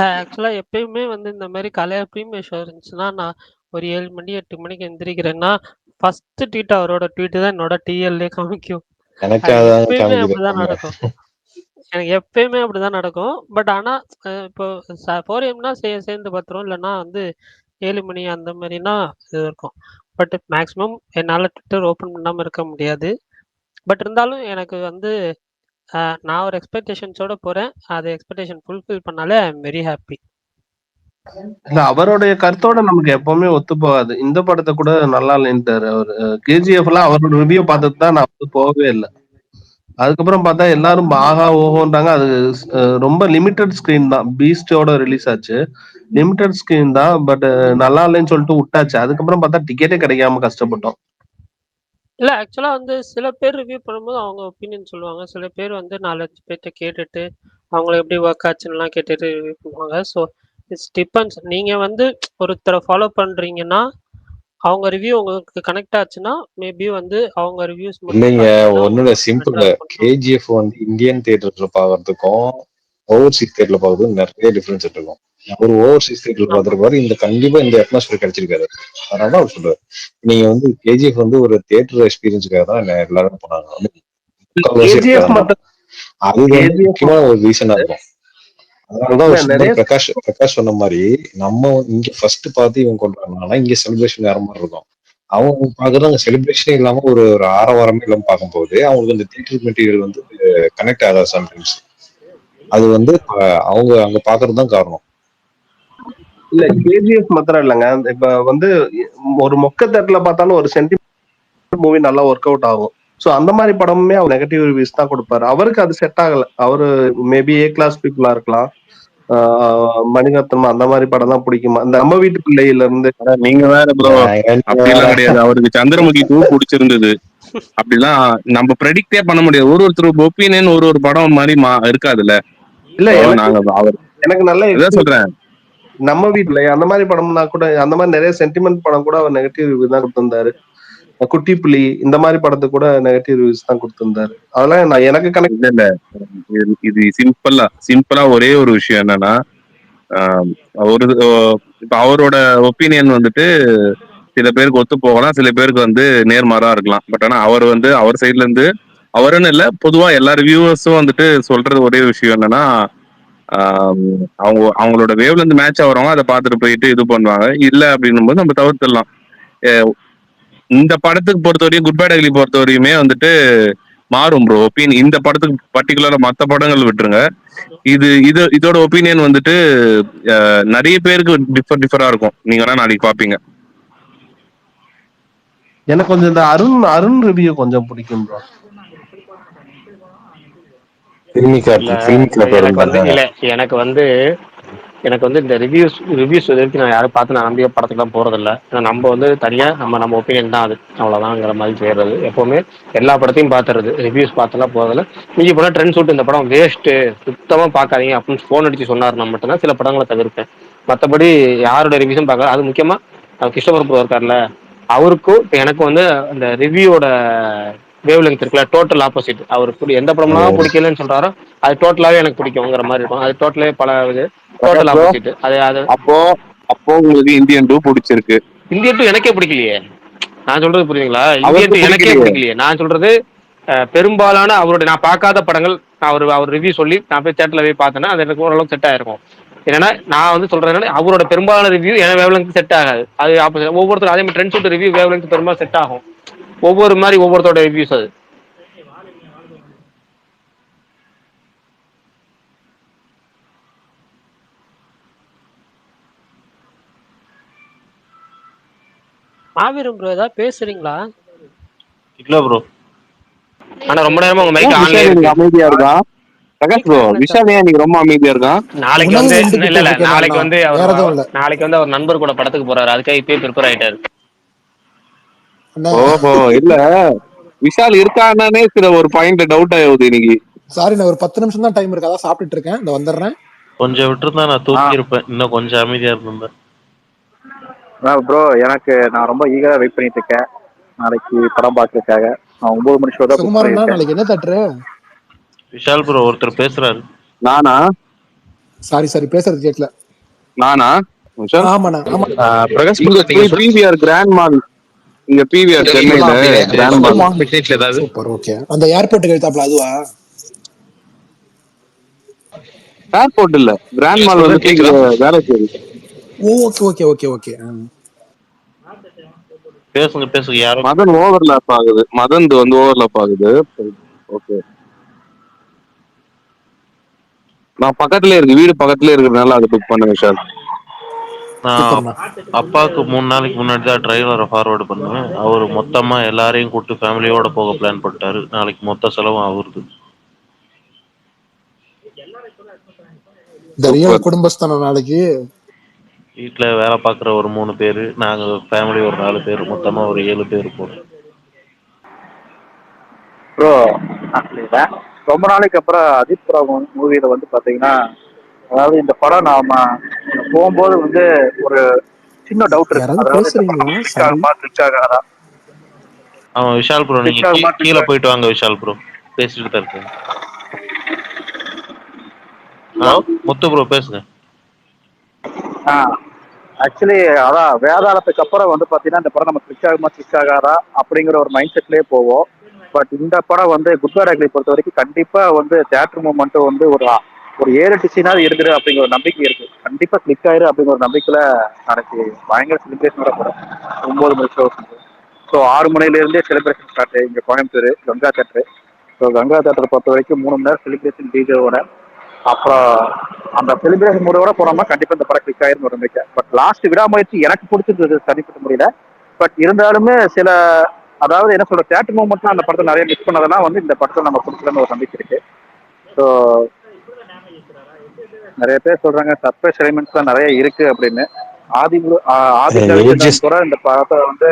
ஆக்சுவலா எப்பயுமே வந்து இந்த மாதிரி கலையா ப்ரீமியர் ஷோ இருந்துச்சுன்னா நான் ஒரு 7 மணி 8 மணிக்கு எந்திரிக்கிறேன்னா ஃபர்ஸ்ட் ட்வீட் அவரோட ட்வீட் தான் என்னோட டிஎல்லே காமிக்கும். எப்பயுமே அப்படிதான் நடக்கும். எனக்கு எப்பயுமே அப்படிதான் நடக்கும். பட் ஆனா இப்போ 4 AM சேர்ந்து பார்த்துரும், இல்லைன்னா வந்து 7 மணி அந்த மாதிரினா இது இருக்கும். பட் மேக்ஸிமம் என்னால் ட்விட்டர் ஓப்பன் பண்ணாமல் இருக்க முடியாது. பட் இருந்தாலும் எனக்கு வந்து நான் ஒரு எக்ஸ்பெக்டேஷன்ஸோட போறேன். அது எக்ஸ்பெக்டேஷன் ஃபுல்ஃபில் பண்ணாலே ஐ எம் வெரி ஹாப்பி. இல்ல அவருடைய கருத்தோட நமக்கு எப்பவுமே ஒத்து போகாது. இந்த படத்தை கூட நல்லா இல்லைன்ட்டாரு அவரு. கேஜிஎஃப் எல்லாம் அவரோட ரிவ்யூ பார்த்துட்டு தான் நான் வந்து போகவே இல்லை. அதுக்கப்புறம் பார்த்தா எல்லாரும் ஆஹா ஓஹோன்றாங்க. அது ரொம்ப லிமிட்டட் ஸ்கிரீன் தான். பீஸ்டோட ரிலீஸ் ஆச்சு, லிமிட்டட் ஸ்கிரீன் தான். பட் நல்லா இல்லைன்னு சொல்லிட்டு விட்டாச்சு. அதுக்கப்புறம் பார்த்தா டிக்கெட்டே கிடைக்காம கஷ்டப்பட்டோம். இல்ல ஆக்சுவலா வந்து சில பேர் ரிவ்யூ பண்ணும்போது அவங்க ஒப்பீனியன் சொல்லுவாங்க. சில பேர் வந்து 4-5 பேர்ட்ட கேட்டுட்டு அவங்கள எப்படி ஒர்க் ஆச்சுன்னுலாம் கேட்டுட்டு ரிவ்யூ பண்ணுவாங்க. So it's depends. நீங்க வந்து ஒருத்தரை ஃபாலோ பண்றீங்கன்னா அவங்க ரிவ்யூ உங்களுக்கு கனெக்ட் ஆச்சுன்னா மேபி வந்து அவங்க ரிவ்யூஸ் இல்லைங்க. ஒண்ணுல சிம்பிள். கேஜிஎஃப் வந்து இந்தியன் தியேட்டர்ல பாக்குறதுக்கும் ஓவர்சீஸ் தியேட்டர்ல பாக்குறதுக்கும் நிறைய டிஃபரன்ஸ் இருக்கும். ஒரு ஓவர்சீஸ் தியேட்டர்ல பாத்துருப்பாரு, இந்த கண்டிப்பா இந்த அட்மாஸ்பியர் கிடைச்சிருக்காரு. அதனால அவர் சொல்றாரு. நீங்க வந்து கேஜிஎஃப் வந்து ஒரு தியேட்டர் எக்ஸ்பீரியன்ஸுக்காக தான் எல்லாரும் போனாங்க. அது முக்கியமான ஒரு ரீசனா இருக்கும். அதனாலதான் பிரகாஷ் சொன்ன மாதிரி நம்ம இங்க ஃபர்ஸ்ட் பார்த்து இவங்க கொண்டாடுறாங்கன்னா இங்க செலிப்ரேஷன் வேற மாதிரி இருக்கும். அவங்க பாக்குறது செலிப்ரேஷனே இல்லாம ஒரு ஆரவாரமே இல்லாம பார்க்கும்போது அவங்களுக்கு அந்த தியேட்டர் மெட்டீரியல் வந்து கனெக்ட் ஆகாது சம்டைம்ஸ். அது வந்து அவங்க அங்க பாக்குறதுதான் காரணம். இல்ல கேஜிஎஃப் மாத்திரம் இல்லைங்க. இப்ப வந்து ஒரு மொக்க தேட்டர்ல பார்த்தாலும் ஒரு சென்டிமெண்ட் மூவி நல்லா ஒர்க் அவுட் ஆகும். சோ அந்த மாதிரி படமுமே அவர் நெகட்டிவ் ரிவ்யூஸ் தான் கொடுப்பாரு. அவருக்கு அது செட் ஆகல. அவரு மேபி ஏ கிளாஸ் பீப்புளா இருக்கலாம். மணிரத்னம் அந்த மாதிரி படம் தான் பிடிக்குமா? இந்த நம்ம வீட்டு பிள்ளையில இருந்து நீங்க வேற ப்ரோ, அப்படிலாம் கிடையாது. அவருக்கு சந்திரமுகி 2 பிடிச்சிருந்தது. அப்படிலாம் நம்ம ப்ரெடிக்டே பண்ண முடியாது. ஒருத்தர் ஒப்பீனியன் ஒரு படம் மாதிரி இருக்காதுல்ல. இல்ல அவர் எனக்கு நல்லா சொல்றேன். நம்ம வீட்டுல அந்த மாதிரி படம்னா கூட, அந்த மாதிரி நிறைய சென்டிமெண்ட் படம் கூட அவர் நெகட்டிவ் ரிவ்யூ தான் கொடுத்திருந்தாரு. குட்டி புலி இந்த மாதிரி படத்துக்கு கூட நெகட்டிவ் ரிவ்யூஸ் தான் கொடுத்திருந்தாரு. அதெல்லாம் நான் எனக்கு கனெக்ட் இல்ல இல்ல இது சிம்பிளா ஒரே ஒரு விஷயம் என்னன்னா ஒரு இப்ப அவரோட ஒப்பீனியன் வந்துட்டு சில பேருக்கு ஒத்து போகலாம், சில பேருக்கு வந்து நேர்மாறா இருக்கலாம். பட் ஆனா அவர் வந்து அவர் சைட்ல இருந்து அவருன்னு இல்ல, பொதுவா எல்லா ரிவ்யூவர்ஸும் வந்துட்டு சொல்றது ஒரே விஷயம் என்னன்னா அவங்களோட வேவ்ல இருந்து மேட்ச் ஆகிறவங்க அதை பார்த்துட்டு போயிட்டு இது பண்ணுவாங்க. இல்ல அப்படின்னும் போது நம்ம தவிர்த்துடலாம். இந்த படத்துக்கு பொறுத்தவரையும் குட் பேட் அக்லி பொறுத்தவரையுமே வந்துட்டு மாறும் ப்ரோ ஒப்பீனியன். இந்த படத்துக்கு பர்டிகுலரா மற்ற படங்கள் விட்டுருங்க, இதோட ஒப்பீனியன் வந்துட்டு நிறைய பேருக்கு டிஃபரா இருக்கும். நீங்க வேணா நாளைக்கு பாப்பீங்க. எனக்கு கொஞ்சம் இந்த அருண் ரிவ்யூ கொஞ்சம் பிடிக்கும் ப்ரோ. எனக்கு வந்து இந்த ரிவ்யூஸ் வரைக்கும் நான் யாரும் பார்த்து நான் நம்பிய படத்துக்குலாம் போறதில்ல. ஏன்னா நம்ம வந்து தனியா நம்ம ஒப்பீனியன் தான் அது, அவ்வளவுதாங்கிற மாதிரி செய்யறது. எப்பவுமே எல்லா படத்தையும் பார்த்துறது, ரிவ்யூஸ் பார்த்தெல்லாம் போறதில்ல. நீங்க போனா ட்ரெண்ட் ஷூட் இந்த படம் வேஸ்ட் சுத்தமா பார்க்காதீங்க அப்படின்னு ஃபோன் அடிச்சு சொன்னாருன்னா மட்டும்தான் சில படங்களை தவிர்ப்பேன். மற்றபடி யாரோட ரிவ்யூஸும் பார்க்க. அது முக்கியமா கிருஷ்ணபுரம் ப்ரோ இருக்கார்ல, அவருக்கும் இப்போ எனக்கு வந்து அந்த ரிவ்யூவோட வேவ் லெங்த் இருக்குல்ல, டோட்டல் ஆப்போசிட். அவருக்கு எந்த படம்லாம் பிடிக்கலன்னு சொல்றாரோ அது டோட்டலாவே எனக்கு பிடிக்குங்கிற மாதிரி இருக்கும். அது டோட்டலே பல இது டோட்டல் ஆப்போசிட். அது அப்போ உங்களுக்கு இந்தியன் 2 பிடிச்சிருக்கு. இந்தியன் 2 எனக்கே பிடிக்கலையே. நான் சொல்றது புரியுதுங்களா? இந்தியன் 2 எனக்கே பிடிக்கலையே. நான் சொல்றது பெரும்பாலான அவருடைய நான் பார்க்காத படங்கள் அவர் ரிவ்யூ சொல்லி நான் போய் தியேட்டர்ல போய் பார்த்தேன்னா அது எனக்கு ஓரளவுக்கு செட் ஆயிருக்கும். என்னன்னா நான் வந்து சொல்றேன், அவரோட பெரும்பாலான ரிவ்யூ என் வேவ்லெங்த் செட் ஆகாது. அது ஆப்போசிட். ஒவ்வொருத்தரும் அதே மாதிரி ட்ரெண்ட் ஷூட் ரிவ்யூ வேவ்லெங்த் பெரும்பாலும் செட் ஆகும். ஒவ்வொரு மாதிரி ஒவ்வொருத்தரோட ரிவ்யூஸ் அது. மாவீரம் ப்ரோ ஏதாவது பேசுறீங்களா? இல்ல ப்ரோ. ஆனா ரொம்ப நேரமா உங்க மைக் ஆன்ல இருக்கு. அமைதியா இருக்கா பிரகாஷ் ப்ரோ? விஷால் ஏன் நீங்க ரொம்ப அமைதியா இருக்கா? நாளைக்கு வந்து இல்ல நாளைக்கு வந்து அவர் நண்பர் கூட படத்துக்கு போறாரு. அதுக்காக இப்பயே ப்ரிப்பேர் ஆயிட்டாரு. ஓஹோ, இல்ல விஷால் இருக்கானே சில ஒரு பாயிண்ட் டவுட் ஆகுது இன்னைக்கு. சாரி, நான் ஒரு 10 நிமிஷம் தான் டைம் இருக்கு, அதான் சாப்பிட்டுட்டு இருக்கேன், இந்த வந்துடுறேன். கொஞ்சம் விட்டுருந்தா நான் தூக்கி இருப்பேன், இன்னும் கொஞ்சம் அமைதியா இருந்திருந்தேன். ப்ரோ எனக்கு நான் ரொம்ப ஈகரா வெயிட் பண்ணிட்டு இருக்கேன் நாளைக்கு படம் பார்க்கறதுக்காக. நான் 9 மணி ஷோ தான் புக் பண்ணிருக்கேன். நாளைக்கு என்ன தேட்டரு? விஷால் ப்ரோ ஒருத்தர் பேசுறாரு. நானா? சாரி பேசுறது கேட்கல. நானா? ஆமாண்ணா, ஆமா. பிரகாஷ் பிவிஆர் கிராண்ட் மால், இங்க பிவிஆர் சென்னையில கிராண்ட் மால். Super, okay. அந்த ஏர்போர்ட்டுக்கு எழுத்தாப்ல அதுவா? ஏர்போர்ட் இல்ல, கிராண்ட் மால் வந்து வேலை செய்யுது. ஓகே. பேசுங்க யாரும். மதன் ஓவர்லாப் ஆகுது, மதன் வந்து ஓவர்லாப் ஆகுது. ஓகே, நான் பக்கத்துல இருக்கு, வீடு பக்கத்துல இருக்கிறதுனால அதை புக் பண்ண விஷால். நான் அப்பாவுக்கு 3 நாளைக்கு முன்னாடி தான் டிரைவரை ஃபார்வர்டு பண்ணுவேன். அவர் மொத்தமா எல்லாரையும் கூப்பிட்டு ஃபேமிலியோட போக பிளான் பண்ணிட்டாரு. நாளைக்கு மொத்த செலவும் அவருது. குடும்பஸ்தானம் நாளைக்கு. வீட்டுல வேலை பார்க்குற ஒரு 3 பேரு, நாங்க ஃபேமிலி ஒரு 4 பேர், மொத்தமா ஒரு 7 பேர் போறோம். ப்ரோ ரொம்ப நாளைக்கு அப்புறம் அஜித் ப்ரோ மூவியில வந்து பாத்தீங்கன்னா, அதாவது இந்த படம் நாம போகும்போது வந்து ஒரு சின்ன டவுட் இருக்கு. அதாவது கிளிக் ஆகாதா? அவன் விஷால் ப்ரோ, நீங்க கீழே போயிட்டு வாங்க விஷால் ப்ரோ, பேசிட்டு தான் இருக்கேன். முத்து ப்ரோ பேசுங்க. ஆக்சுவலி அதான் வேதாளத்துக்கு அப்புறம் வந்து பாத்தீங்கன்னா இந்த படம் நம்ம கிளிக் ஆகாதா அப்படிங்கிற ஒரு மைண்ட் செட்லயே போவோம். பட் இந்த படம் வந்து குட் பேட் அக்லி பொறுத்த வரைக்கும் கண்டிப்பா வந்து தியேட்டர் மூமெண்ட் வந்து ஒரு 7-8 சீனாவது இருக்குது அப்படிங்கிற ஒரு நம்பிக்கை இருக்கு. கண்டிப்பா கிளிக் ஆயிரு அப்படிங்கிற ஒரு நம்பிக்கையில நாளைக்கு பயங்கர செலிப்ரேஷனோட படம் 9 மணி ஷோ. ஸோ 6 மணில இருந்தே செலிப்ரேஷன் ஸ்டார்ட் இங்க கோயம்புத்தூர் கங்கா தேட்டர். ஸோ கங்கா தேட்டரை பொறுத்த வரைக்கும் 3 மணி நேரம் செலிப்ரேஷன் டிஜேவோட. அப்புறம் அந்த செலிப்ரேஷன் மூடோட போனோம்னா கண்டிப்பா இந்த படம் கிளிக் ஆயிரும் ஒரு நம்பிக்கை. பட் லாஸ்ட் விடாமுயற்சி எனக்கு பிடிச்சிருந்தது தனிப்பட்ட முறையில. பட் இருந்தாலுமே சில அதாவது என்ன சொல்ற தியேட்டர் மூமெண்ட் அந்த படத்தை நிறைய மிஸ் பண்ணதெல்லாம் வந்து இந்த படத்தை நம்ம கொடுக்கலன்னு ஒரு நம்பிக்கை இருக்கு. ஸோ நிறைய பேர் சொல்றாங்க சர்ப்ரைஸ் எலிமெண்ட்ஸ் தான் நிறைய இருக்கு அப்படின்னு. ஆதி கூட இந்த படத்தை வந்து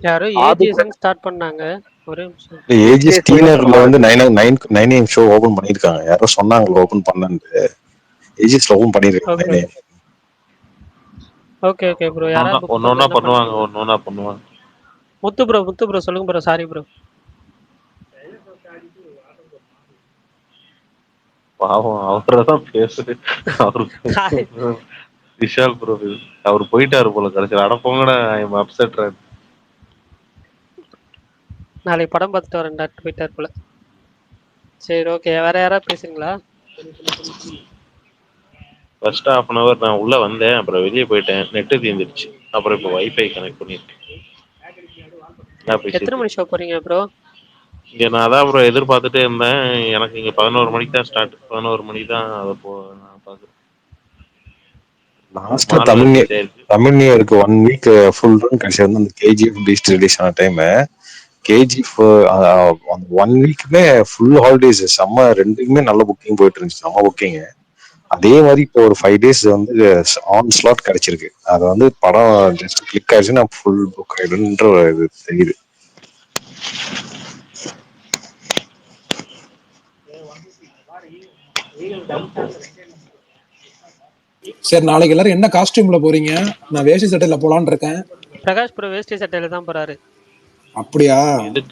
யாரோ ஏஜிஎஸ்ன்னு ஸ்டார்ட் பண்ணாங்க. ஒரே நிமிஷம். ஏஜிஎஸ் டீனர்ல வந்து 9 AM ஷோ ஓபன் பண்ணிருக்காங்க. யாரோ சொன்னாங்க ஓபன் பண்ணன்னு. ஏஜிஎஸ் லவும் பண்ணிருக்காங்க. Okay okay okay bro. யாராவது புக் ஒன்னொன்னா பண்றதுன்னா பண்ணுவாங்க, பண்ணுங்க. ஒன்னொன்னா பண்ணுவாங்க. முத்து ப்ரோ சொல்லுங்க ப்ரோ. Sorry bro. பாவம் அவரதான் பேசுது. அவருக்கு விஷால் ப்ரோ அவர் போயிட்டாரு போல கடைசியில். அடப்போங்கடா அப்செட். நாளைக்கு படம் பார்த்துட்டு வரேன்டா போயிட்டார் போல. சரி ஓகே. வேற யாராவது பேசுறீங்களா? ஃபர்ஸ்ட் ஹாஃப் அன் அவர் நான் உள்ள வந்தேன், அப்புறம் வெளியே போயிட்டேன், நெட்டு தீர்ந்துருச்சு. அப்புறம் இப்போ வைஃபை கனெக்ட் பண்ணிருக்கேன். எத்தனை மணி ஷோ போறீங்க ப்ரோ? இங்க நான் அதான் ப்ரோ எதிர்பார்த்துட்டே இருந்தேன். எனக்கு இங்க 11 மணிக்கு தான் ஸ்டார்ட். 11 மணிக்கு தான் அதை நான் பாக்குறேன். லாஸ்டா தமிழ் நியூ இயருக்கு 1 வீக் ஃபுல் ரன் கடைசி வந்து அந்த கேஜிஎஃப் பீஸ்ட் ரிலீஸ் ஆன டைம் கேஜிஎஃப் அந்த 1 வீக்குமே ஃபுல் ஹாலிடேஸ் செம்ம. ரெண்டுக்குமே நல்ல புக்கிங் போயிட்டு இருந்துச்சு, செம்ம புக்கிங். அதே மாதிரி இப்போ ஒரு 5 days வந்து ஆன் ஸ்லாட் கிடைச்சிருக்கு. அது வந்து படம் ஜஸ்ட் கிளிக் ஆயிடுச்சுன்னா ஃபுல் புக் ஆயிடுன்ற ஒரு இது தெரியுது. சரி நாளைக்கு எல்லாரும் என்ன காஸ்டியூம்ல போறீங்க? நான் வேஷ்டி சட்டையில போலான்னு இருக்கேன். பிரகாஷ் ப்ரோ வேஷ்டி சட்டையில தான் போறாரு. அப்படியா?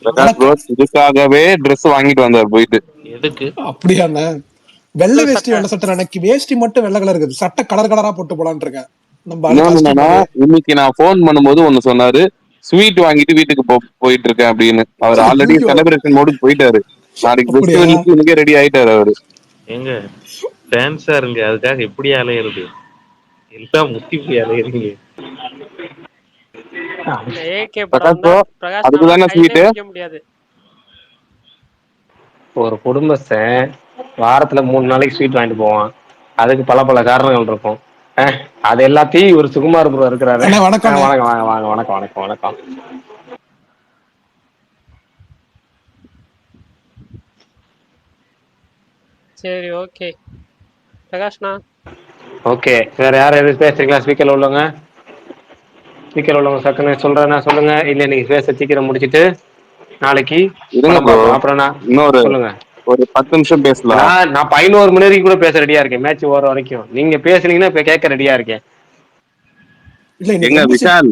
பிரகாஷ் ப்ரோ இதுக்காகவே ட்ரெஸ் வாங்கிட்டு வந்தார் போயிட்டு. எதுக்கு? அப்படியாண்ணே. வெள்ளை வேஷ்டி வெள்ளை சட்டை. எனக்கு வேஷ்டி மட்டும் வெள்ளை கலர் இருக்குது, சட்டை கலர் கலரா போட்டு போலான்னு இருக்கேன். இன்னைக்கு நான் போன் பண்ணும்போது ஒண்ணு சொன்னாரு, ஸ்வீட் வாங்கிட்டு வீட்டுக்கு போயிட்டு இருக்கேன் அப்படின்னு. அவர் ஆல்ரெடி செலிப்ரேஷன் மோடுக்கு போயிட்டாரு. நாளைக்கு ஃபெஸ்டிவலுக்கு இன்னைக்கே ரெடி ஆயிட்டாரு அவரு. எங்க டான்ஸா இருங்க, அதுக்காக எப்படி அலையிறது? எல்லாம் முத்தி போய் அலையிறீங்க. அதுக்குதானே ஸ்வீட். ஒரு குடும்பஸ்தன் வாரத்துல 3 நாளைக்கு ஸ்வீட் வாங்கிட்டு போவான். அதுக்கு பல காரணங்கள் இருக்கும். அது எல்லாத்தையும் இவர் சுகுமார் ப்ரோ இருக்கிறாரு. வணக்கம். வணக்கம் வாங்க வாங்க. வணக்கம் வணக்கம் வணக்கம். சரி ஓகே பிரகாஷ்ண்ணா. ஓகே வேற யாரும் எதுவும் பேசுறீங்களா? ஸ்பீக்கர்ல உள்ளவங்க சக்குன்னு சொல்றேன்னா சொல்லுங்க. இல்ல இன்னைக்கு பேச சீக்கிரம் முடிச்சிட்டு நாளைக்கு அப்புறம் இன்னொரு சொல்லுங்க. ஒரு 10 நிமிஷம் பேசலாம். நான் 11 மணி வரைக்கும் கூட பேச ரெடியா இருக்கேன். மேட்ச் ஓர வரைக்கும் நீங்க பேசுனீங்கன்னா இப்ப கேட்க ரெடியா இருக்கேன். எங்க விஷால்